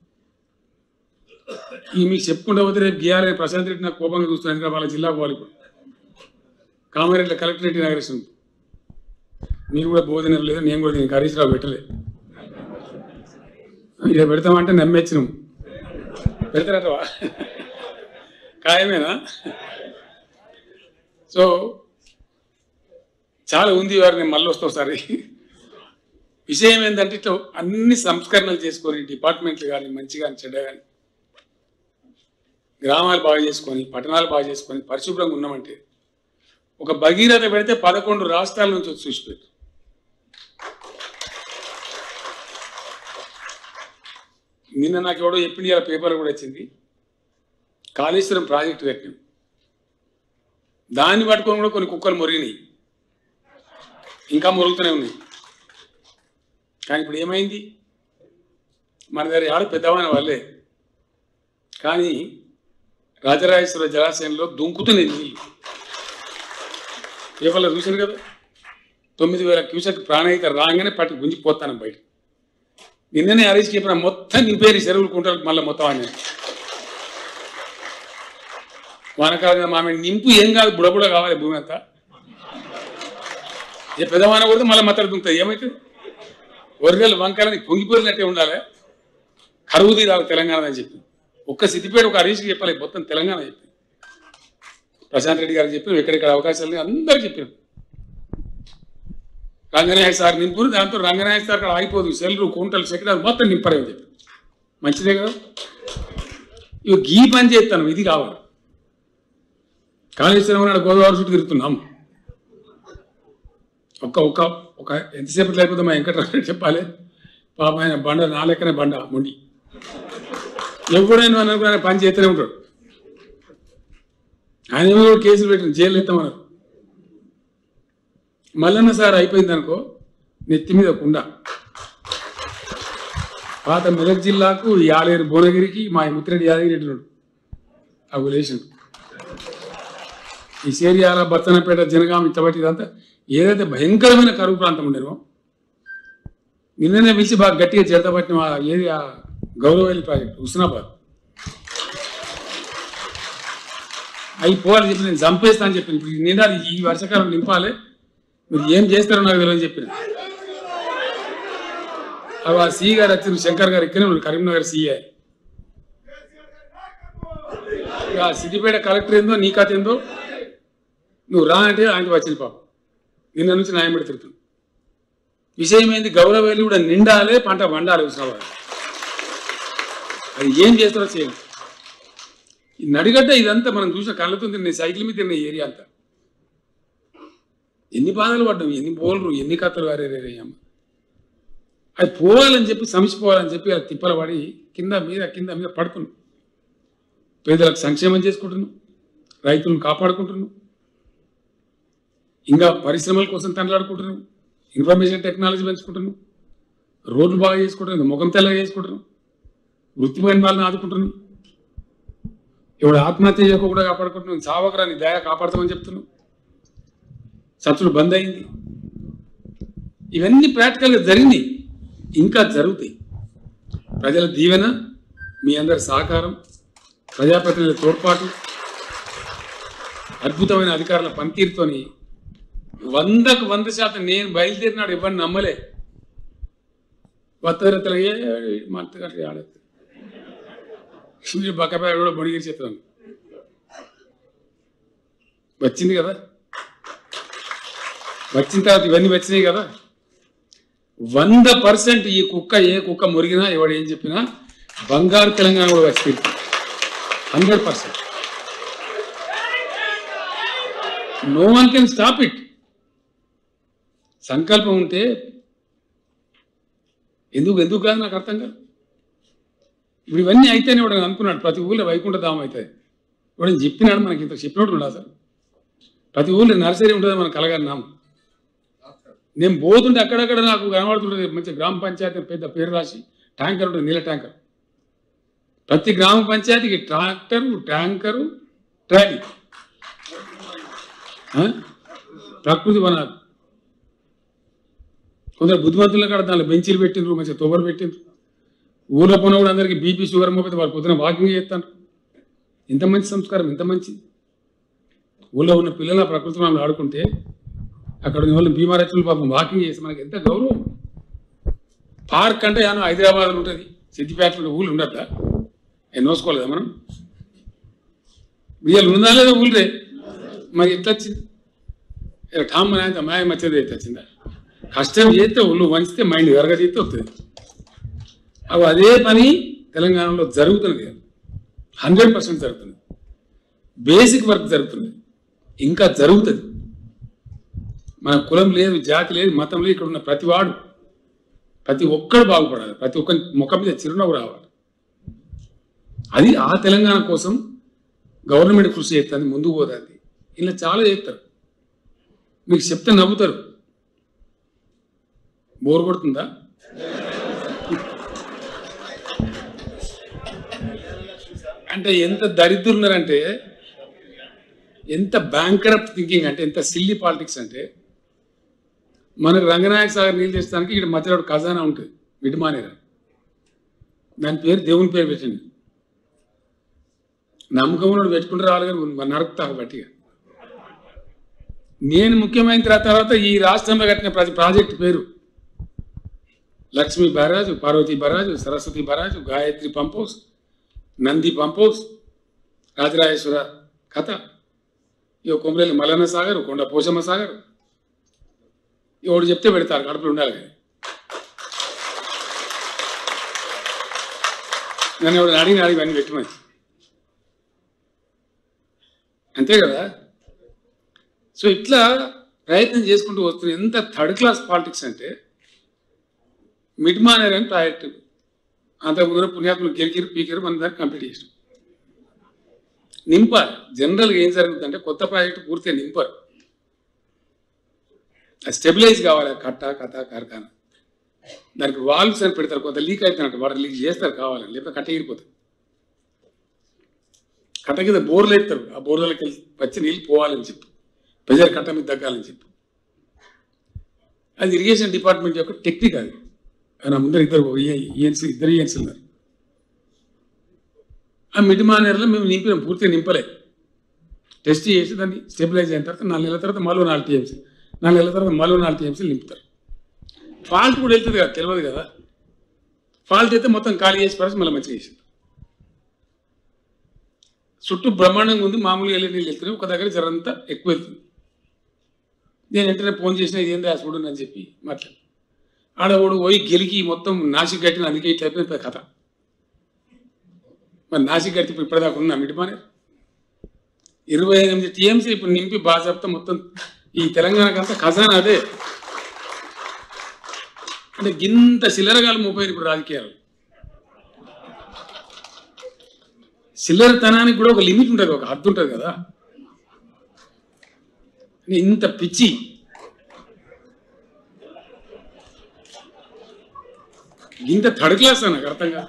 ఈ మీకు చెప్పుకుంటూ పోతే రేపు గీయాలని ప్రశాంత్ రెడ్డి నాకు కోపంగా చూస్తున్నాను. వాళ్ళ జిల్లా పోవాలి. ఇప్పుడు కామారెడ్డి కలెక్టరేట్ ఇనాగ్రేషన్ ఉంది. మీరు కూడా భోజనం లేదు, నేను కూడా దీనికి హరీష్ రావు పెట్టలేదు. ఇక పెడతామంటే నమ్మేచ్చినాం. పెడతారటవా? ఖాయమేనా? సో చాలా ఉంది. వారిని మళ్ళీ వస్తావు సారి. విషయం ఏంటంటే ఇట్లా అన్ని సంస్కరణలు చేసుకొని డిపార్ట్మెంట్లు కానీ మంచి కానీ చెడ్డ కానీ గ్రామాలు బాగా చేసుకొని పట్టణాలు బాగా చేసుకొని పరిశుభ్రంగా ఉన్నామంటే ఒక భగీరథ పెడితే 11 రాష్ట్రాల నుంచి వచ్చి చూసిపెట్టు. నిన్న నాకు ఎవడో చెప్పింది, ఇలా పేపర్ కూడా వచ్చింది. కాళేశ్వరం ప్రాజెక్టు కట్టినాం, దాన్ని పట్టుకొని కూడా కొన్ని కుక్కలు మొరిగినాయి, ఇంకా మొరుగుతూనే ఉన్నాయి. కానీ ఇప్పుడు ఏమైంది? మన దగ్గర ఆడ పెద్దవాని వాళ్ళే, కానీ రాజరాజేశ్వర జలాశయంలో దుంకుతున్నాయి నీళ్ళు. పేపర్లో చూసాను కదా, 9,000 క్యూసెక్ ప్రాణహిత రాగానే పట్టి గుంజిపోతాను బయట. నిన్ననే హరీష్ చెప్పిన మొత్తం నింపేరి చెరువులు కుంటలకు మళ్ళీ మొత్తం అని. వానకాలంగా మామే నింపు ఏం కాదు, బుడబుడ కావాలి భూమి అంతా. ఏ పెద్దవాన కొడితే మళ్ళీ మత్తడి దుంకుతుంది. ఏమవుతుంది? వరిగలు వంకాయలని పొంగిపోయినట్టే ఉండాలి. కరువు తీరాలి తెలంగాణ అని చెప్పి ఒక్క సిద్దిపేట ఒక హరీష్కి చెప్పాలి, మొత్తం తెలంగాణ చెప్పి ప్రశాంత్ రెడ్డి గారికి చెప్పి ఎక్కడెక్కడ అవకాశాలు అందరికీ చెప్పారు. రంగనాయక సార్ నింపురు, దాంతో రంగనాయక సార్ అక్కడ ఆగిపోదు, సెల్లు కుంటలు సెక్రటరీ మొత్తం నింపరని చెప్పి మంచిదే కదా. ఇవి గీ పని చేస్తాను, ఇది కావాలి. కాళేశ్వరం నాడు గోదావరి చుట్టూ తిరుగుతున్నాం. ఒక ఎంతసేపు లేకపోతే మా వెంకటరావు చెప్పాలి. పాప ఆయన బండ నా లెక్కనే బండ మొండి, ఎప్పుడైనా అనుకున్న పని చేస్తూనే ఉంటాడు. ఆయన ఏమో కేసులు పెట్టిన జైలు ఎత్తామన్నారు. మల్లన్న సార్ అయిపోయింది అనుకో, నెత్తి మీద కుండ. పాత మెదక్ జిల్లాకు యాలేరు భువనగిరికి మా ముత్తిరెడ్డి యాదగిరి ఉన్నాడు, ఆ విలేషన్. ఈ సేరియాల బత్తనపేట జనగాం ఇచ్చబట్టి ఇదంతా ఏదైతే భయంకరమైన కరువు ప్రాంతం ఉండేనో నిన్ననే పిలిచి బాగా గట్టిగా చేతబట్టిన ఏది ఆ గౌరవల్లి ప్రాజెక్ట్ హుస్నాబాద్ అయిపోవాలి చెప్పి నేను చంపేస్తా అని చెప్పాను. ఇప్పుడు నిండాలి, ఈ వర్షాకాలం నింపాలి, మీరు ఏం చేస్తారో నాకు తెలియని చెప్పిన. అవి ఆ సిఈ గారు వచ్చిన శంకర్ గారు ఇక్కడే ఉన్నారు, కరీంనగర్ సిఐ. ఇక సిద్దిపేట కలెక్టర్ ఏందో నీ కథ ఏందో నువ్వు రా అంటే ఆయనకు వచ్చింది పాపం. నిన్న నుంచి న్యాయం పెడుతుంది. విషయం ఏంది? గౌరవల్లి కూడా నిండాలి, పంట వండాలి హుస్నాబాద్. అది ఏం చేస్తారో చేయండి. ఈ నడిగడ్డ ఇదంతా మనం చూసిన కళ్ళతో తిన్న సైకిల్ మీద తిన్న ఏరియా అంతా ఎన్ని బాధలు పడ్డాం, ఎన్ని పోలరు, ఎన్ని కథలు వారేరేయమ్మ. అది పోవాలని చెప్పి సంసిపోవాలని చెప్పి అది తిప్పలు పడి కింద మీద పడుతున్నాం. పేదలకు సంక్షేమం చేసుకుంటున్నాం, రైతులను కాపాడుకుంటున్నాం, ఇంకా పరిశ్రమల కోసం తండ్లాడుకుంటున్నాం, ఇన్ఫర్మేషన్ టెక్నాలజీ పెంచుకుంటున్నాం, రోడ్లు బాగా చేసుకుంటున్నాం, ముఖం తెల్లగా చేసుకుంటున్నాం, వృత్తిపైన వాళ్ళని ఆదుకుంటున్నాం, ఎవడు ఆత్మహత్య చేయకుండా కాపాడుకుంటున్నాం, చావకరాని దయ కాపాడుతామని చెప్తున్నాం, సబ్సిడీ బంద్ అయింది. ఇవన్నీ ప్రాక్టికల్గా జరిగినాయి, ఇంకా జరుగుతాయి. ప్రజల దీవెన, మీ అందరి సహకారం, ప్రజాప్రతినిధుల తోడ్పాటు, అద్భుతమైన అధికారుల పనితీరుతోని 100కు 100% నేను బయలుదేరినాడు ఎవరిని నమ్మలే. వత్తరతలు మంటగట్టు ఆడదు బక్కపాయ కూడా బొడిగిరి చెప్తాను. వచ్చింది కదా, వచ్చిన తర్వాత ఇవన్నీ వచ్చినాయి కదా. 100% ఈ కుక్క ఏ కుక్క మురిగినా ఎవడు ఏం చెప్పినా బంగారు తెలంగాణ కూడా వచ్చి 100%. No one can stop it. సంకల్పం ఉంటే ఎందుకు కాదు నాకు అర్థం కాదు. ఇప్పుడు ఇవన్నీ అయితేనే వాడు అనుకున్నాడు ప్రతి ఊళ్ళో వైకుంఠధామం అవుతుంది. వాడు చెప్పినాడు, మనకి ఇంత చెప్పినట్టు ఉండదు అసలు. ప్రతి ఊళ్ళో నర్సరీ ఉంటుంది మనకు కలగన్నాము. నేను పోతుంటే అక్కడక్కడ నాకు కనబడుతుంటుంది మంచి గ్రామ పంచాయతీ పెద్ద పేరు రాసి ట్యాంకర్ ఉంటుంది, నీళ్ళ ట్యాంకర్. ప్రతి గ్రామ పంచాయతీకి ట్యాంకరు ట్రాలీ. ప్రకృతి వనాలు. కొందరు బుద్ధిమంతుల కాడ దానిలో బెంచీలు పెట్టిండ్రు, మంచిగా తొవ్వలు పెట్టిండ్రు. ఊళ్ళో పోయిన కూడా అందరికీ బీపీ షుగర్ మోపితే వాళ్ళు పొద్దున వాకింగ్ చేస్తాను. ఇంత మంచి సంస్కారం, ఇంత మంచి ఊళ్ళో ఉన్న పిల్లల ప్రకృతి మనం ఆడుకుంటే అక్కడ ఉన్న వాళ్ళు భీమారచులు పాపం వాకింగ్ చేసి మనకి ఎంత గౌరవం. పార్క్ అంటే యానో హైదరాబాద్లో ఉంటుంది, సిద్దిపేటలో ఊళ్ళు ఉండద్దా? నోసుకోలేదా మనం? వీళ్ళు ఉందా లేదా ఊళ్ళే? మరి ఎట్లా వచ్చింది? ఠామ్ అని మాయ మచ్చేది అయితే వచ్చిందా? కష్టం చేస్తే ఒళ్ళు వంచితే మైండ్ ఎరగ చేస్తే వస్తుంది. అవి అదే పని తెలంగాణలో జరుగుతున్నది, 100% జరుగుతుంది. బేసిక్ వర్క్ జరుగుతుంది, ఇంకా జరుగుతుంది. మన కులం లేదు, జాతి లేదు, మతం లేదు. ఇక్కడ ఉన్న ప్రతివాడు, ప్రతి ఒక్కడు బాగుపడాలి, ప్రతి ఒక్కరి ముఖం మీద చిరునవ్వు రావాలి. అది ఆ తెలంగాణ కోసం గవర్నమెంట్ కృషి చేస్తుంది, ముందుకు పోతుంది. ఇలా చాలా చేస్తారు, మీకు చెప్తే నవ్వుతారు. బోర్ కొడుతుందా? అంటే ఎంత దరిద్రున్నారంటే, ఎంత బ్యాంకరప్ట్ థింకింగ్ అంటే, ఎంత సిల్లీ పాలిటిక్స్ అంటే, మనకు రంగనాయక సాగర్ నీళ్ళు తెచ్చడానికి ఇక్కడ మధ్యలో ఖజానా ఉంటుంది, మిడ్మానేరా. దాని పేరు దేవుని పేరు పెట్టండి. నమ్మకం పెట్టుకుంటే రావాలి, కానీ నరకుతా బట్టిగా. నేను ముఖ్యమైన తర్వాత ఈ రాష్ట్రంలో కట్టిన ప్రతి ప్రాజెక్టు పేరు Lakshmi barrage, Parvati barrage, Saraswati barrage, Gayatri pump house, Nandi pump house, Rajarajeshwara కథ, ఇక కొమరేలి మల్లన్న సాగర్, కొండ పోషమ్మ సాగర్. ఎవడు చెప్తే పెడతారు, కడుపులు ఉండాలి. కానీ నన్ను ఎవడు అడిగిన ఇవన్నీ పెట్టమని, అంతే కదా. సో ఇట్లా ప్రయత్నం చేసుకుంటూ వస్తుంది. ఎంత థర్డ్ క్లాస్ పాలిటిక్స్ అంటే, మిడ్మానేర్ అని ప్రాజెక్టు అంతకుముందు పుణ్యాత్మలు గెలికిరు పీకిరు, మన దాన్ని కంప్లీట్ చేసాం. నింపారు. జనరల్గా ఏం జరుగుతుందంటే, కొత్త ప్రాజెక్టు పూర్తిగా నింపారు, అది స్టెబిలైజ్ కావాలి. కథ కార్ఖానా దానికి వాల్వ్స్ అని పెడతారు, కొంత లీక్ అవుతున్నట్టు వాటర్ లీక్ చేస్తారు కావాలని, లేకపోతే కట్ట ఎగిరిపోతుంది. కట్ట కింద బోర్లు ఎత్తారు, ఆ బోర్లకి వచ్చి నీళ్ళు పోవాలని చెప్పి, ప్రెజర్ కట్ట మీద తగ్గాలని చెప్పి. అది ఇరిగేషన్ డిపార్ట్మెంట్ యొక్క టెక్నిక్. అది నా ముందర ఇద్దరు ఈఎన్సీ ఉన్నారు. ఆ మిడ్మానేర్లో మేము నింపినాం, పూర్తిగా నింపలే. టెస్ట్ చేసి దాన్ని స్టెబిలైజ్ అయిన తర్వాత 4 నెలల తర్వాత మళ్ళీ 4 టీఎంసీ, 4 నెలల తర్వాత మళ్ళీ 4 టీఎంసీలు నింపుతారు. ఫాల్ట్ కూడా వెళ్తుంది కదా, తెలియదు కదా. ఫాల్ట్ అయితే మొత్తం ఖాళీ చేసి పడేసి మళ్ళీ మంచిగా చేసింది. చుట్టూ బ్రహ్మాండంగా ఉంది, మామూలుగా వెళ్ళి నీళ్ళు వెళ్తున్నాయి. ఒక దగ్గర జరంతా ఎక్కువ వెళ్తుంది. నేను వెంటనే ఫోన్ చేసిన, ఇది ఏంది చూడు అని చెప్పి మాట్లాడు. ఆడవాడు పోయి గెలికి మొత్తం నాసిక్ కట్టిన, అందుకే ఇట్లా అయిపోయింది కథ. మరి నాసిక్ కట్టి ఇప్పటిదాకా ఉన్నా మిడ్మానేర్ 28 టీఎంసీ ఇప్పుడు నింపి బాగా చెప్తా. మొత్తం ఈ తెలంగాణకంతా ఖజానా అదే. అంటే గింత చిల్లరగాలు 30 ఇప్పుడు రాజకీయాలు. చిల్లరతనానికి కూడా ఒక లిమిట్ ఉంటుంది, ఒక హద్దు ఉంటుంది కదా. ఇంత పిచ్చి ఇంత థర్డ్ క్లాస్ నాకు అర్థం కాదు.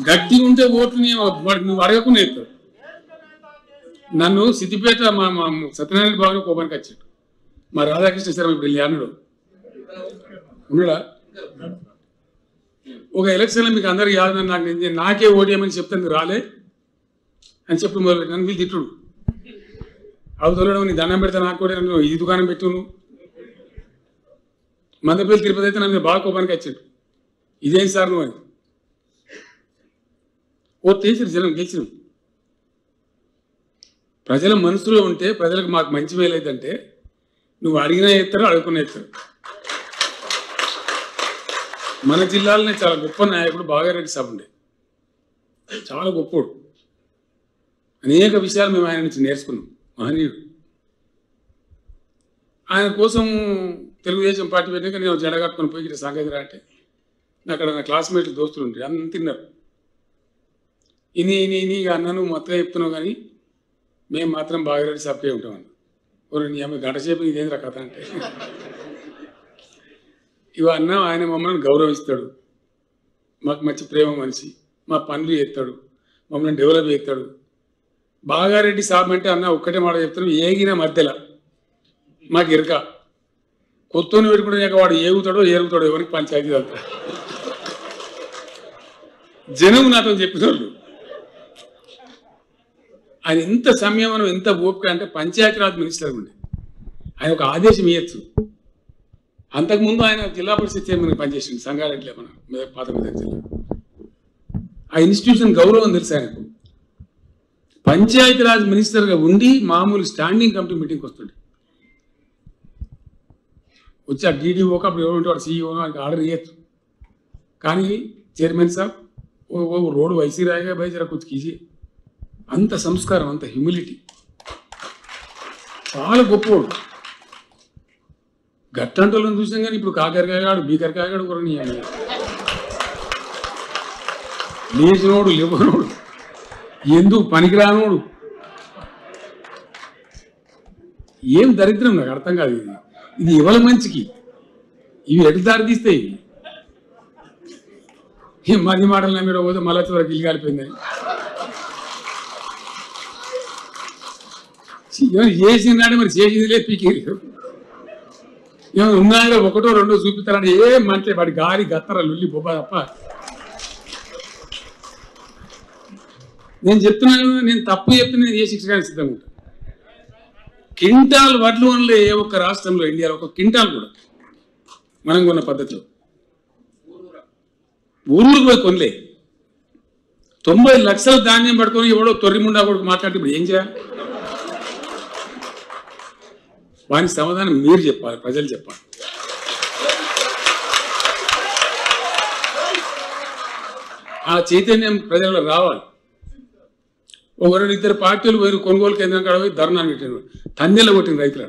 గట్టి ఉంటే ఓటుని నువ్వు అడగకుండా ఎత్తాడు. నన్ను సిద్దిపేట మా సత్యనారాయణ బాబు కోపానికి వచ్చాడు. మా రాధాకృష్ణ శర్మ ఇప్పుడు వెళ్ళి అన్నాడు ఉన్నాడా. ఒక ఎలక్షన్లో మీకు అందరికి యాద నాకు నాకే ఓటేయమని చెప్తాను రాలే అని చెప్పి మొదలు నన్ను వీళ్ళు తిట్టుడు. అవుతాడు నీ దండం పెడతా నాకు కూడా నన్ను ఈ దుకాణం పెట్టు నువ్వు. మందపల్లి తిరుపతి అయితే నన్ను బాగా కోపానికి వచ్చాడు. ఇదేం సార్ నువ్వు అని. ఓటు వేసారు జనం, గెలిచినాం. ప్రజల మనసులో ఉంటే ప్రజలకు మాకు మంచి మేలైందంటే నువ్వు అడిగినా ఎత్తారు, అడుగుకున్నా ఎత్తారు. మన జిల్లాలోనే చాలా గొప్ప నాయకుడు బాగారెడ్డి సాబ్ ఉండే, చాలా గొప్పోడు. అనేక విషయాలు మేము ఆయన నుంచి నేర్చుకున్నాం. మహనీయుడు. ఆయన కోసం తెలుగుదేశం పార్టీ పెట్టాక నేను జడగట్టుకొని పోయి ఇక్కడ సంగతి అంటే అక్కడ నా క్లాస్మేట్లు దోస్తులు ఉంటాయి, అందరూ తిన్నారు. ఇని అన్నను మొత్తగా చెప్తున్నావు కానీ మేము మాత్రం బాగారెడ్డి సాబ్కే ఉంటామన్న. నీ అమ్మ గంట సేపు ఇదేంద్ర కథ అంటే ఇవ అన్న ఆయన మమ్మల్ని గౌరవిస్తాడు, మాకు మంచి ప్రేమ మనిషి, మా పనులు చేస్తాడు, మమ్మల్ని డెవలప్ చేస్తాడు. బాగారెడ్డి సాబ్ అంటే అన్న ఒక్కటే మాట చెప్తాను, ఏగిన మధ్యలో మాకు ఇరక కొత్తని పెట్టుకుంటే వాడు ఏగుతాడో ఏరుగుతాడో ఎవరికి పంచాయతీ అంతా జనం నాతో చెప్పిన వాళ్ళు. ఆయన ఎంత సంయమనం ఎంత ఓపిక అంటే పంచాయతీరాజ్ మినిస్టర్ ఉండే ఆయన ఒక ఆదేశం ఇవ్వచ్చు. అంతకుముందు ఆయన జిల్లా పరిషత్ చైర్మన్ పనిచేసింది సంగారెడ్డిలో, మన పాత మెదక్ జిల్లా. ఆ ఇన్స్టిట్యూషన్ గౌరవం తెలుసు ఆయనకు. పంచాయతీరాజ్ మినిస్టర్గా ఉండి మామూలు స్టాండింగ్ కమిటీ మీటింగ్కి వస్తుండే. వచ్చి ఆ డీడీఓకి అప్పుడు ఎవరు ఉంటే వాడు సీఈఓ ఆయనకు ఆర్డర్ ఇవ్వచ్చు. కానీ చైర్మన్ సాబ్ ఓ రోడ్ వైసీ రాయగా భయ జర కొంచెం కీజీ. అంత సంస్కారం, అంత హ్యూమిలిటీ, చాలా గొప్పవాడు. గట్టంటలను చూసాం కానీ ఇప్పుడు కాకరకాయగాడు బీకరకాయగాడు కూడా లేచినోడు లేవనోడు ఎందుకు పనికిరానోడు. ఏం దరిద్రం నాకు అర్థం కాదు. ఇది ఇవాళ మంచికి ఇవి ఎటు దారి తీస్తాయి. మధ్య మాటలు నమ్మిడ పోతే మళ్ళీ వరకు ఇల్లు కాలిపోయిందని చేసిందంటే మరి చేసింది లేదు, పీకేరు. ఏమైనా ఉన్నాయో ఒకటో రెండో చూపిస్తారంటే ఏం మంటే వాడి గాలి గత్తర లుల్లి బొబ్బ తప్ప. నేను చెప్తున్నాను, నేను తప్పు చెప్తే నేను ఏ శిక్షగానికి సిద్ధంగా ఉంటాను. క్వింటాల్ వడ్లు వనలే ఏ ఒక్క రాష్ట్రంలో ఇండియాలో ఒక క్వింటాల్ కూడా మనం కొన్న పద్ధతిలో ఊరూరు పోయి కొనలే. 90 లక్షల ధాన్యం పట్టుకొని ఎవడో తొర్రిముండా కూడా మాట్లాడితే ఇప్పుడు ఏం చేయాలి? వానికి సమాధానం మీరు చెప్పాలి, ప్రజలు చెప్పాలి. ఆ చైతన్యం ప్రజల్లో రావాలి. ఒకరు ఇద్దరు పార్టీలు పోయి కొనుగోలు కేంద్రం కాడ పోయి ధర్నాన్ని పెట్టిన తన్నెల కొట్టిన రైతులు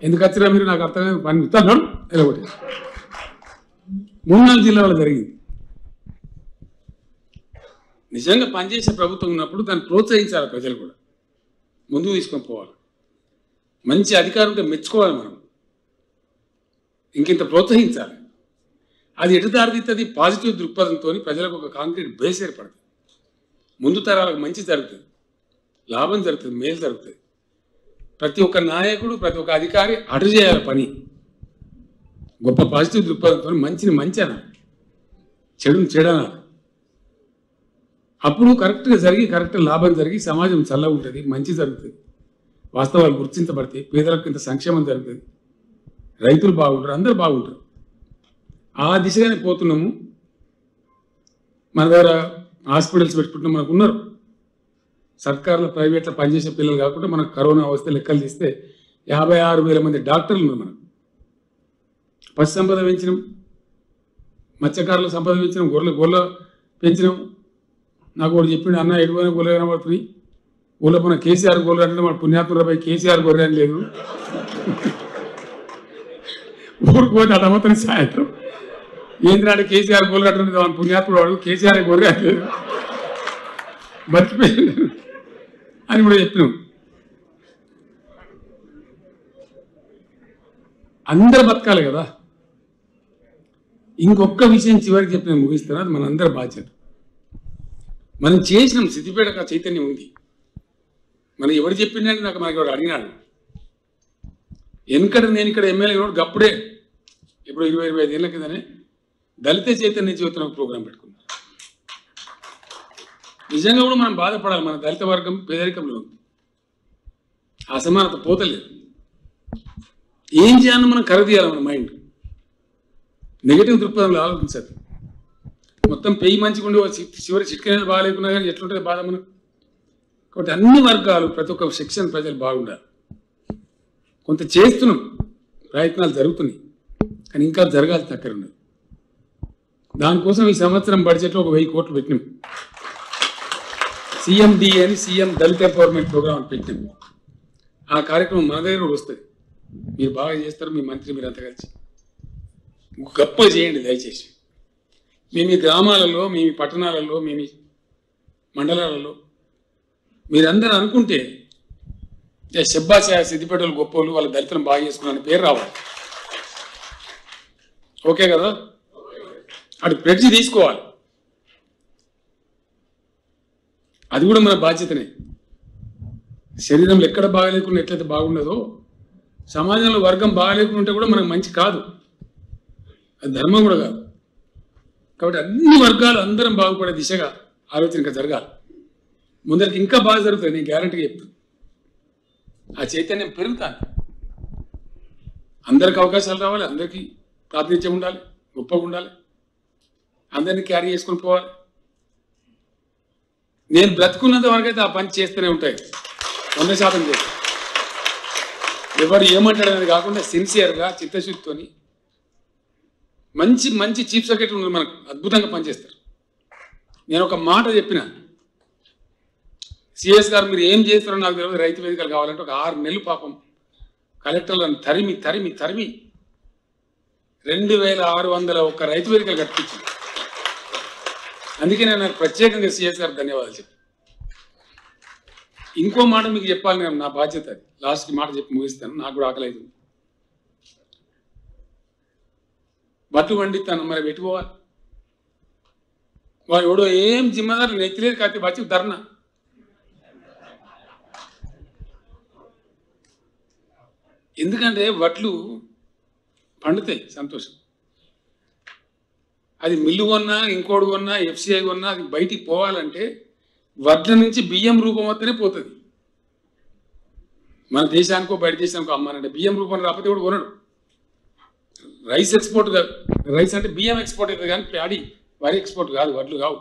ఎందుకు వచ్చినా మీరు నాకు అర్థమైంది. పని ఇస్తాను ఎలా కొట్టిన 3-4 జిల్లాలో జరిగింది. నిజంగా పనిచేసే ప్రభుత్వం ఉన్నప్పుడు దాన్ని ప్రోత్సహించాలి, ప్రజలు కూడా ముందుకు తీసుకొని పోవాలి. మంచి అధికారం ఉంటే మెచ్చుకోవాలి, మనం ఇంకింత ప్రోత్సహించాలి. అది ఎటు దారితీస్తుంది? పాజిటివ్ దృక్పథంతో ప్రజలకు ఒక కాంక్రీట్ బేస్ ఏర్పడుతుంది. ముందు తరాలకు మంచి జరుగుతుంది, లాభం జరుగుతుంది, మేలు జరుగుతుంది. ప్రతి ఒక్క నాయకుడు ప్రతి ఒక్క అధికారి అటు చేయాలి పని. గొప్ప పాజిటివ్ దృక్పథంతో మంచిని మంచి అనాలి, చెడుని చెడనాలి. అప్పుడు కరెక్ట్గా జరిగి కరెక్ట్ లాభం జరిగి సమాజం చల్లగా ఉంటుంది, మంచి జరుగుతుంది, వాస్తవాలు గుర్తించబడతాయి, పేదలకు ఇంత సంక్షేమం జరుగుతుంది, రైతులు బాగుంటారు, అందరూ బాగుంటారు. ఆ దిశగానే పోతున్నాము. మన దగ్గర హాస్పిటల్స్ పెట్టుకుంటున్నాం, మనకు ఉన్నారు. సర్కారులో ప్రైవేట్లో పనిచేసే పిల్లలు కాకుండా మనకు కరోనా వస్తే లెక్కలు తీస్తే 56,000 మంది డాక్టర్లు ఉన్నారు. మనం పశు సంపద పెంచినాం, మత్స్యకారుల సంపద పెంచినాం, గొర్రెల పెంచినాం. నాకు ఒకటి చెప్పిండు, అన్న ఎడువైన గొర్రె కనబడుతుంది, ఊళ్ళో మన కేసీఆర్ గొర్రె అంటే మన పుణ్యాత్మరాబాయి కేసీఆర్ గొర్రె అని లేదు, ఊరికి పోతే అడమతని సాయంత్రం ఏంద్రాడు కేసీఆర్ గోలు కట్టడం పుణ్యాత్ముడు వాడు కేసీఆర్ గొర్రె బతికిపోయాడు అని కూడా చెప్పినాం. అందరూ బతకాలి కదా. ఇంకొక విషయం చివరికి చెప్పి నేను ముగిస్తాను, అది మనందరి బాధ్యత. మనం చేసినాం, సిద్దిపేటకు ఆ చైతన్యం ఉంది. మనం ఎవరు చెప్పిండే నాకు మనకి ఎవరు అడిగినాడు. వెనకడ నేను ఇక్కడ ఎమ్మెల్యే కూడా గప్పుడే ఇప్పుడు 20-25 ఏళ్ళ కిందనే దళిత చైతన్య జీవితం ప్రోగ్రాం పెట్టుకున్నాం. నిజంగా కూడా మనం బాధపడాలి. మన దళిత వర్గం పేదరికంలో ఉంది, అసమానత పోతలేదు. ఏం చేయాలని మనం కరదీయాలి. మన మైండ్ నెగిటివ్ దృక్పథంలో ఆలోచించాలి. మొత్తం పెయ్యి మంచిగా ఉండి చివరి చిట్కనేది బాగాలేకున్నా కానీ ఎట్లుంటుంది బాధ మనకు. కాబట్టి అన్ని వర్గాలు ప్రతి ఒక్క సెక్షన్ ప్రజలు బాగుండాలి. కొంత చేస్తున్నాం, ప్రయత్నాలు జరుగుతున్నాయి, కానీ ఇంకా జరగాల్సిన అక్కడ ఉన్నది. దానికోసం ఈ సంవత్సరం బడ్జెట్లో ఒక 1000 కోట్లు పెట్టినాం. CMDA అని సీఎం దళిత ఎంపవర్మెంట్ ప్రోగ్రామ్ అని పెట్టినాం. ఆ కార్యక్రమం మన దగ్గర కూడా వస్తుంది. మీరు బాగా చేస్తారు, మీ మంత్రి మీరంతా కలిసి గొప్ప చేయండి దయచేసి. మీ గ్రామాలలో, మీ పట్టణాలలో, మీ మండలాలలో మీరందరూ అనుకుంటే శబ్బాష్ సిద్దిపేటలు గొప్పలు, వాళ్ళ దళితులను బాగా చేసుకున్న పేరు రావాలి. ఓకే కదా? అటు ప్రెడ్జి తీసుకోవాలి. అది కూడా మన బాధ్యతనే. శరీరంలో ఎక్కడ బాగాలేకుండా ఎట్లయితే బాగుండదో సమాజంలో వర్గం బాగాలేకుండా ఉంటే కూడా మనకు మంచి కాదు, అది ధర్మం కూడా కాదు. కాబట్టి అన్ని వర్గాలు అందరం బాగుపడే దిశగా ఆలోచన ఇంకా జరగాలి. ముందరికి ఇంకా బాగా జరుగుతుంది, నేను గ్యారంటీగా చెప్తాను. ఆ చైతన్యం పెరుగుతాను. అందరికి అవకాశాలు రావాలి, అందరికీ ప్రాతినిధ్యం ఉండాలి, గొప్పగా ఉండాలి, అందరినీ క్యారీ చేసుకొని పోవాలి. నేను బ్రతుకున్నంత వరకు అయితే ఆ పని చేస్తూనే ఉంటాయి, 100% చేస్తాను. ఎవరు ఏమంటాడు అనేది కాకుండా సిన్సియర్గా చిత్తశుద్ధితోని మంచి మంచి చీఫ్ సెక్రటరీ ఉన్నారు మనకు, అద్భుతంగా పనిచేస్తారు. నేను ఒక మాట చెప్పిన, సిఎస్ గారు మీరు ఏం చేస్తారో నాకు తెలియదు, రైతు వేదికలు కావాలంటే ఒక 6 నెలలు పాపం కలెక్టర్లను తరిమి తరిమి తరిమి 2601 రైతు వేదికలు కట్టించింది. అందుకే నేను నాకు ప్రత్యేకంగా సిఎస్ గారు ధన్యవాదాలు చెప్పి. ఇంకో మాట మీకు చెప్పాలి, నేను నా బాధ్యత అది. లాస్ట్కి మాట చెప్పి ముగిస్తాను, నాకు కూడా ఆకలి అవుతుంది. బట్లు వండిస్తాను, మరి పెట్టుకోవాలి. వాడు ఎవడో ఏం జిమ్మదారు నెత్తిలేదు కాకపోతే బచ్చి ధర్నా. ఎందుకంటే వడ్లు పండుతాయి, సంతోషం. అది మిల్లు కొన్నా, ఇంకోటి కొన్నా, FCI కొన్నా, అది బయటికి పోవాలంటే వడ్ల నుంచి బియ్యం రూపం వస్తేనే పోతుంది. మన దేశానికో బయట దేశానికో అమ్మానంటే బియ్యం రూపం రాకపోతే కూడా కొనడు. రైస్ ఎక్స్పోర్ట్ కాదు, రైస్ అంటే బియ్యం ఎక్స్పోర్ట్ అవుతుంది కానీ ప్యాడీ వరి ఎక్స్పోర్ట్ కాదు, వడ్లు కావు.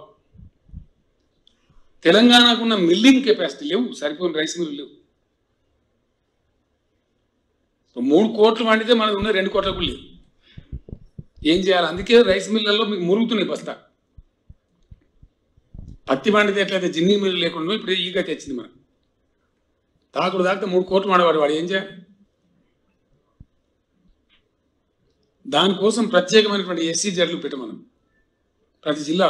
తెలంగాణకున్న మిల్లింగ్ కెపాసిటీ లేవు, సరిపోయిన రైస్ మిల్లు లేవు. 3 కోట్లు వండితే మనకు ఉన్న 2 కోట్లకు లేవు. ఏం చేయాలి? అందుకే రైస్ మిల్లలో మీకు మురుగుతున్నాయి బస్తా. పత్తి వండితే ఎట్లయితే జిన్ని మిల్లు లేకుండా ఇప్పుడు ఈగ తెచ్చింది మనకు. తాకుడు తాకితే 3 కోట్లు వాడేవాడు, వాడు ఏం చేయాలి? దానికోసం ప్రత్యేకమైనటువంటి SCZలు పెట్టమనం ప్రతి జిల్లా.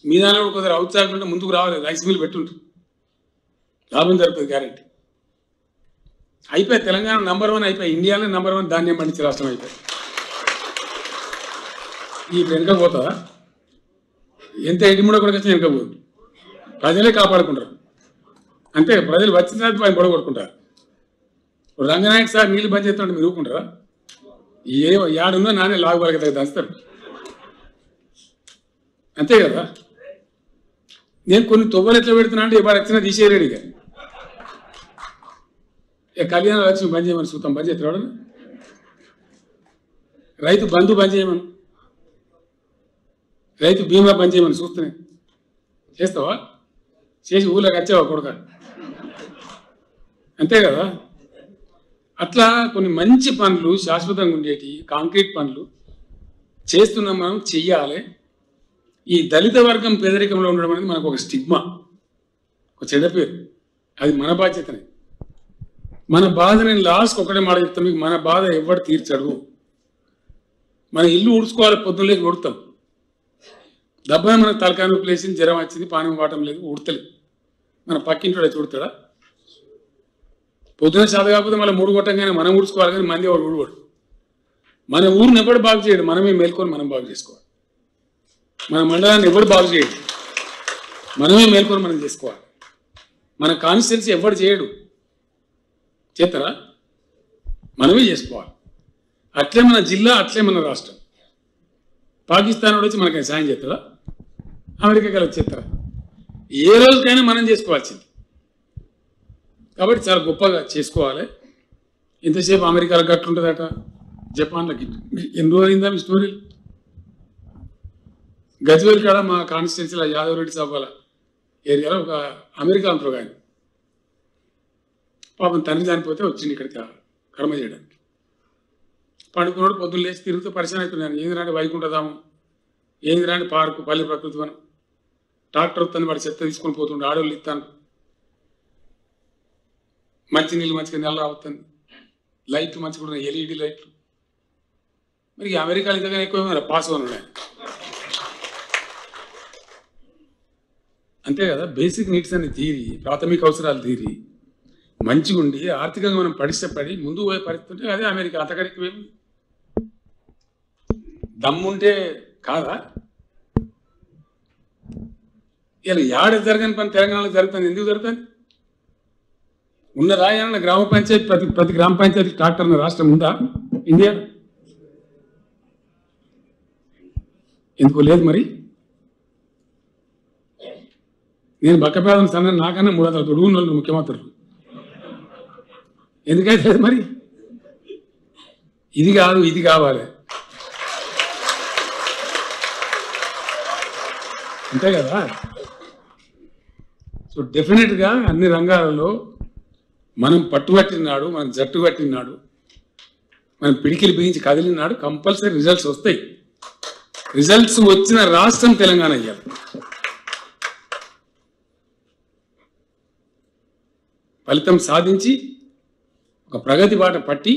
మీ దానిలో కొందరు ఔత్సాహం ఉంటే ముందుకు రావాలి, రైస్ మిల్ పెట్టుంటారు, లాభం జరుగుతుంది గ్యారెంటీ. అయిపోయి తెలంగాణ నంబర్ 1 అయిపోయి, ఇండియాలో నంబర్ 1 ధాన్యం పండించే రాష్ట్రం అయిపోయి. ఈ వెనుక పోతుందా? ఎంత ఎడిముడో కూడా వచ్చి వెనుక పోదు. ప్రజలే కాపాడుకుంటారు అంతే. ప్రజలు వచ్చిన తర్వాత ఆయన గొడవ కొట్టుకుంటారు. రంగనాయక్ సార్ నీళ్ళు బంద్ చేస్తుంటే మీరు ఊరుకుంటారా? ఏడుందో నానే లాగు బలకి దంచుతారు, అంతే కదా. నేను కొన్ని తొవ్వలు ఎట్లా పెడుతున్నా అంటే ఎవరు వచ్చినా తీసేయలేడిగా. కళ్యాణ లక్ష్మి బంద్ చేయమని సూతం బంద్ చేస్తాడు. రైతు బంధు బంద్ చేయమని, రైతు బీమా బంద్ చేయమని చూస్తూనే చేస్తావా? చేసి ఊళ్ళోకి వచ్చావా కొడుక? అంతే కదా. అట్లా కొన్ని మంచి పనులు, శాశ్వతంగా ఉండేటి కాంక్రీట్ పనులు చేస్తున్నాం, మనం చెయ్యాలి. ఈ దళిత వర్గం పేదరికంలో ఉండడం అనేది మనకు ఒక స్టిగ్మా, ఒక చెడ్డ పేరు. అది మన బాధ్యతనే. మన బాధ నేను లాస్ట్కి ఒకటే మాట చెప్తాను మీకు, మన బాధ ఎవరు తీర్చడు. మన ఇల్లు ఊడ్చుకోవాలి, పొద్దున్నలేకి ఉడతాం, దెబ్బ మనకు తలకాయ నొప్పి లేచింది, జ్వరం వచ్చింది, పానం వాటం లేదు, ఉడతలేదు. మన పక్కింటి వచ్చి ఉడతాడా? పొద్దున చేత కాకపోతే మళ్ళీ మూడు కొట్టంగానే మనం ఊడ్చుకోవాలి, కానీ మంది వాడు ఊడవాడు. మన ఊరిని ఎవడు బాగు చేయడు, మనమే మేల్కొని మనం బాగు చేసుకోవాలి. మన మండలాన్ని ఎవడు బాగు చేయడు, మనమే మేల్కొని మనం చేసుకోవాలి. మన కాన్స్టిట్యున్సీ ఎవడు చేయడు, చేస్తారా? మనమే చేసుకోవాలి. అట్లే మన జిల్లా, అట్లే మన రాష్ట్రం. పాకిస్తాన్ వాడు వచ్చి మనకి సాయం చేస్తారా? అమెరికాకి వచ్చి చేస్తారా? ఏ రోజుకైనా మనం చేసుకోవాల్సింది. కాబట్టి చాలా గొప్పగా చేసుకోవాలి. ఇంతసేపు అమెరికాలో గట్లుంటుందట, జపాన్లో ఎన్ని రోజులు అయిందా మీ స్టోరీలు? గజ్వేల్ కాడ మా కాన్స్టిట్యున్సీలో యాదవ్ రెడ్డి సభల ఏరియాలో ఒక అమెరికా అంటారు కానీ పాపం తండ్రి చనిపోతే వచ్చింది ఇక్కడికి కర్మ చేయడానికి. పండుకున్నాడు, పొద్దున్న లేచి తిరుగుతూ పరిచయం అవుతున్నాను. ఏంది రాండి వైకుంఠధామం, ఏంది రాండి పార్కు, పల్లె ప్రకృతి వనం, ట్రాక్టర్ వస్తుంది, వాడి చెత్త తీసుకొని పోతుండే, ఆడవాళ్ళు ఇస్తాను, మంచి నీళ్ళు మంచిగా నెల అవుతుంది, లైట్లు మంచిగా ఉన్నాయి, ఎల్ఈడి లైట్లు. మరి అమెరికాలో ఇంతగానే ఎక్కువ పాస్ ఉన్నాయి. అంతే కదా, బేసిక్ నీడ్స్ అనే తీరి, ప్రాథమిక అవసరాలు తీరి మంచిగా ఉండి ఆర్థికంగా మనం పడిష్టపడి ముందు పోయే పరిస్థితి ఉంటే అదే అమెరికా. అంతకడికి ఏమి దమ్ముంటే కాదా? ఇలా యాడ జరగని పని తెలంగాణలో జరుగుతుంది. ఎందుకు జరుగుతుంది? ఉన్న రాయన్న గ్రామ పంచాయతీ, ప్రతి గ్రామ పంచాయతీ ట్రాక్టర్ అన్న రాష్ట్రం ఉందా ఇండియా? ఎందుకు లేదు? మరి నేను బక్కపేదం సన్న నాకన్నా 300 తొడుగున్న వాళ్ళు ముఖ్యమంత్రులు. ఎందుకైతే మరి ఇది కాదు, ఇది కావాలి, అంతే కదా. సో డెఫినెట్గా అన్ని రంగాలలో మనం పట్టుబట్టినాడు, మనం జట్టు పట్టినాడు, మనం పిడికిలు బిగించి కదిలినాడు, కంపల్సరీ రిజల్ట్స్ వస్తాయి. రిజల్ట్స్ వచ్చిన రాష్ట్రం తెలంగాణ అయ్యారు. ఫలితం సాధించి ఒక ప్రగతి బాట పట్టి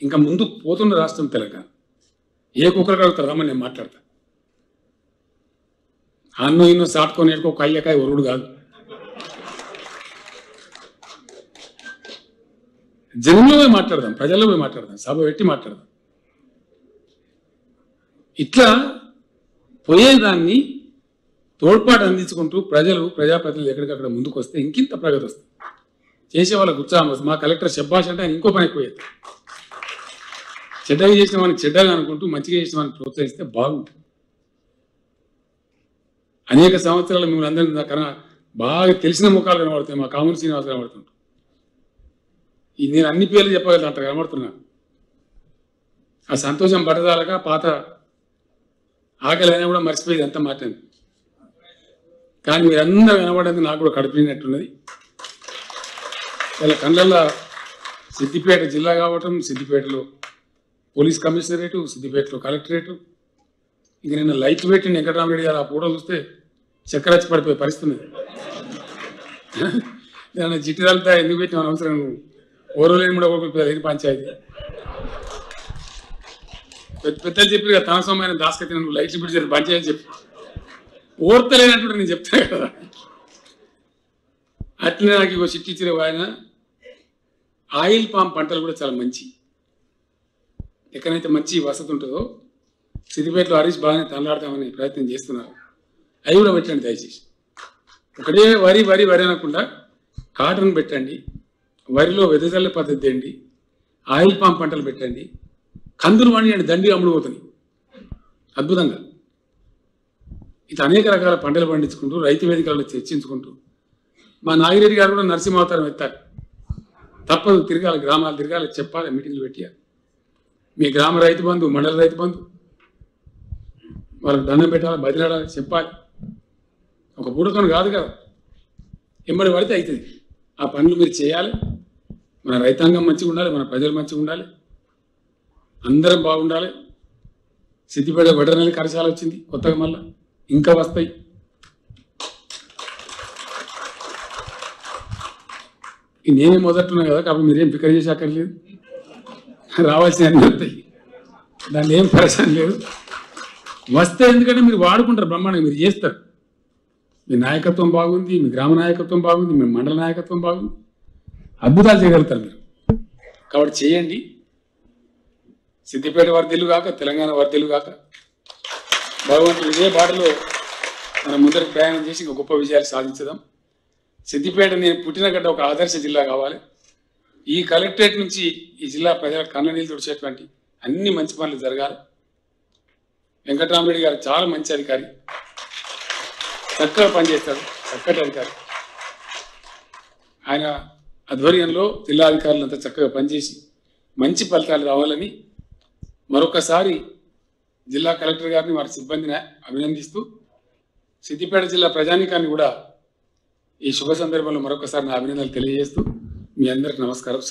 ఇంకా ముందు పోతున్న రాష్ట్రం తెలంగాణ. ఏ కుక్కరు కడుగుతారమ్మని నేను మాట్లాడతా. అన్నో ఇన్నో సాటుకొని ఒక అయ్యకాయ ఒరుడు కాదు. జనంలో పోయి మాట్లాడదాం, ప్రజల్లో పోయి మాట్లాడదాం, సభ పెట్టి మాట్లాడదాం. ఇట్లా పోయేదాన్ని తోడ్పాటు అందించుకుంటూ ప్రజాప్రతినిధులు ఎక్కడికక్కడ ముందుకు వస్తే ఇంకింత ప్రగతి వస్తుంది. చేసే వాళ్ళకు ఉత్సాహం వస్తుంది. మా కలెక్టర్ శబ్బాష్ అంటే ఆయన ఇంకో పని ఎక్కువయ్యేది. చెడ్డగా చేసిన వాడిని చెడ్డగా అనుకుంటూ మంచిగా చేసిన వాడిని ప్రోత్సహిస్తే బాగుంటుంది. అనేక సంవత్సరాలు మిమ్మల్ని అందరినీ కన్నా బాగా తెలిసిన ముఖాలు కనబడుతాయి. మా కామన్ శ్రీనివాస్ కనబడుతుంటారు. నేను అన్ని పేర్లు చెప్పగలను, అంత కనబడుతున్నాను. ఆ సంతోషం పట్టదాలగా పాత ఆకలి అయినా కూడా మర్చిపోయేది అంత మాట్లాడింది. కానీ మీరందరూ కనబడేది నాకు కూడా కడుపునట్టున్నది. వాళ్ళ కళ్ళల్లో సిద్దిపేట జిల్లా కావటం, సిద్దిపేటలో పోలీస్ కమిషనరేటు, సిద్దిపేటలో కలెక్టరేటు, ఇంక నిన్న లైట్లు పెట్టి వెంకటరామరెడ్డి గారు ఆ ఫోటో చూస్తే చక్కెర వచ్చి పడిపోయే పరిస్థితి. నేను జిట్టిదాలతో ఎందుకు పెట్టిన అవసరం, ఓరోలేని కూడా ఒకటి పంచాయతీ పెద్దలు చెప్పి కదా, తన సమయాన్ని దాస్కతి నువ్వు లైట్లు పెట్టి పంచాయతీ చెప్పి ఓర్తలేనట్టు నేను చెప్తాను కదా. అట్లనే నాకు ఇగో చిట్టి ఇచ్చిన ఆయన ఆయిల్ పామ్ పంటలు కూడా చాలా మంచి, ఎక్కడైతే మంచి వసతి ఉంటుందో సిద్దిపేటలో హరీష్ బాగానే తనలాడతామని ప్రయత్నం చేస్తున్నారు. అవి కూడా పెట్టండి దయచేసి. ఒకటే వరి వరి వరి అనకుండా కాటన్ పెట్టండి, వరిలో వెదజల్ల పద్ధతి తేండి, ఆయిల్ పామ్ పంటలు పెట్టండి, కందులు పండియండి, దండి అమ్ముడు పోతుంది అద్భుతంగా. ఇట్లా అనేక రకాల పంటలు పండించుకుంటూ రైతు వేదికలను చర్చించుకుంటూ మా నాగిరెడ్డి గారు కూడా నరసింహావతారం ఎత్తారు. తప్పదు, తిరగాలి, గ్రామాలు తిరగాలి, చెప్పాలి, మీటింగ్లు పెట్టాలి. మీ గ్రామ రైతు బంధు, మండల రైతు బంధు వాళ్ళకి దండం పెట్టాలి, బదిలాడాలి, చెప్పాలి. ఒక పూటతో కాదు కదా, ఎంబడి పడితే అవుతుంది. ఆ పనులు మీరు చేయాలి. మన రైతాంగం మంచిగా ఉండాలి, మన ప్రజలు మంచిగా ఉండాలి, అందరం బాగుండాలి. సిద్దిపేట వెటర్నరీ కళాశాల వచ్చింది కొత్తగా, మళ్ళా ఇంకా వస్తాయి. నేనే మొదట్టున్నా కదా, కాబట్టి మీరేం ఫికర్ చేసాకర్లేదు, రావాల్సిన అన్ని వస్తాయి, దాన్ని ఏం పరిశ్రమ లేదు. వస్తే ఎందుకంటే మీరు వాడుకుంటారు, బ్రహ్మాండంగా మీరు చేస్తారు. మీ నాయకత్వం బాగుంది, మీ గ్రామ నాయకత్వం బాగుంది, మీ మండల నాయకత్వం బాగుంది, అద్భుతాలు చేయగలుగుతారు మీరు. కాబట్టి చేయండి. సిద్దిపేట వర్ధిల్లు కాక, తెలంగాణ వర్ధిల్లు కాక, భగవంతుడు ఇదే బాటలో మనం ముందరికి ప్రయాణం చేసి ఇంకా గొప్ప విజయాలు సాధించదాం. సిద్దిపేట నేను పుట్టిన గడ్డ ఒక ఆదర్శ జిల్లా కావాలి. ఈ కలెక్టరేట్ నుంచి ఈ జిల్లా ప్రజల కళ్ళ నీళ్ళు తుడిచేటువంటి అన్ని మంచి పనులు జరగాలి. వెంకటరామరెడ్డి గారు చాలా మంచి అధికారి, చక్కగా పనిచేస్తాడు, చక్కటి అధికారి. ఆయన ఆధ్వర్యంలో జిల్లా అధికారులంతా చక్కగా పనిచేసి మంచి ఫలితాలు రావాలని మరొకసారి జిల్లా కలెక్టర్ గారిని వారి సిబ్బందిని అభినందిస్తూ, సిద్దిపేట జిల్లా ప్రజానీకాన్ని కూడా ఈ శుభ సందర్భంలో మరొకసారి నా అభినందనలు తెలియజేస్తూ మీ అందరికి నమస్కారం.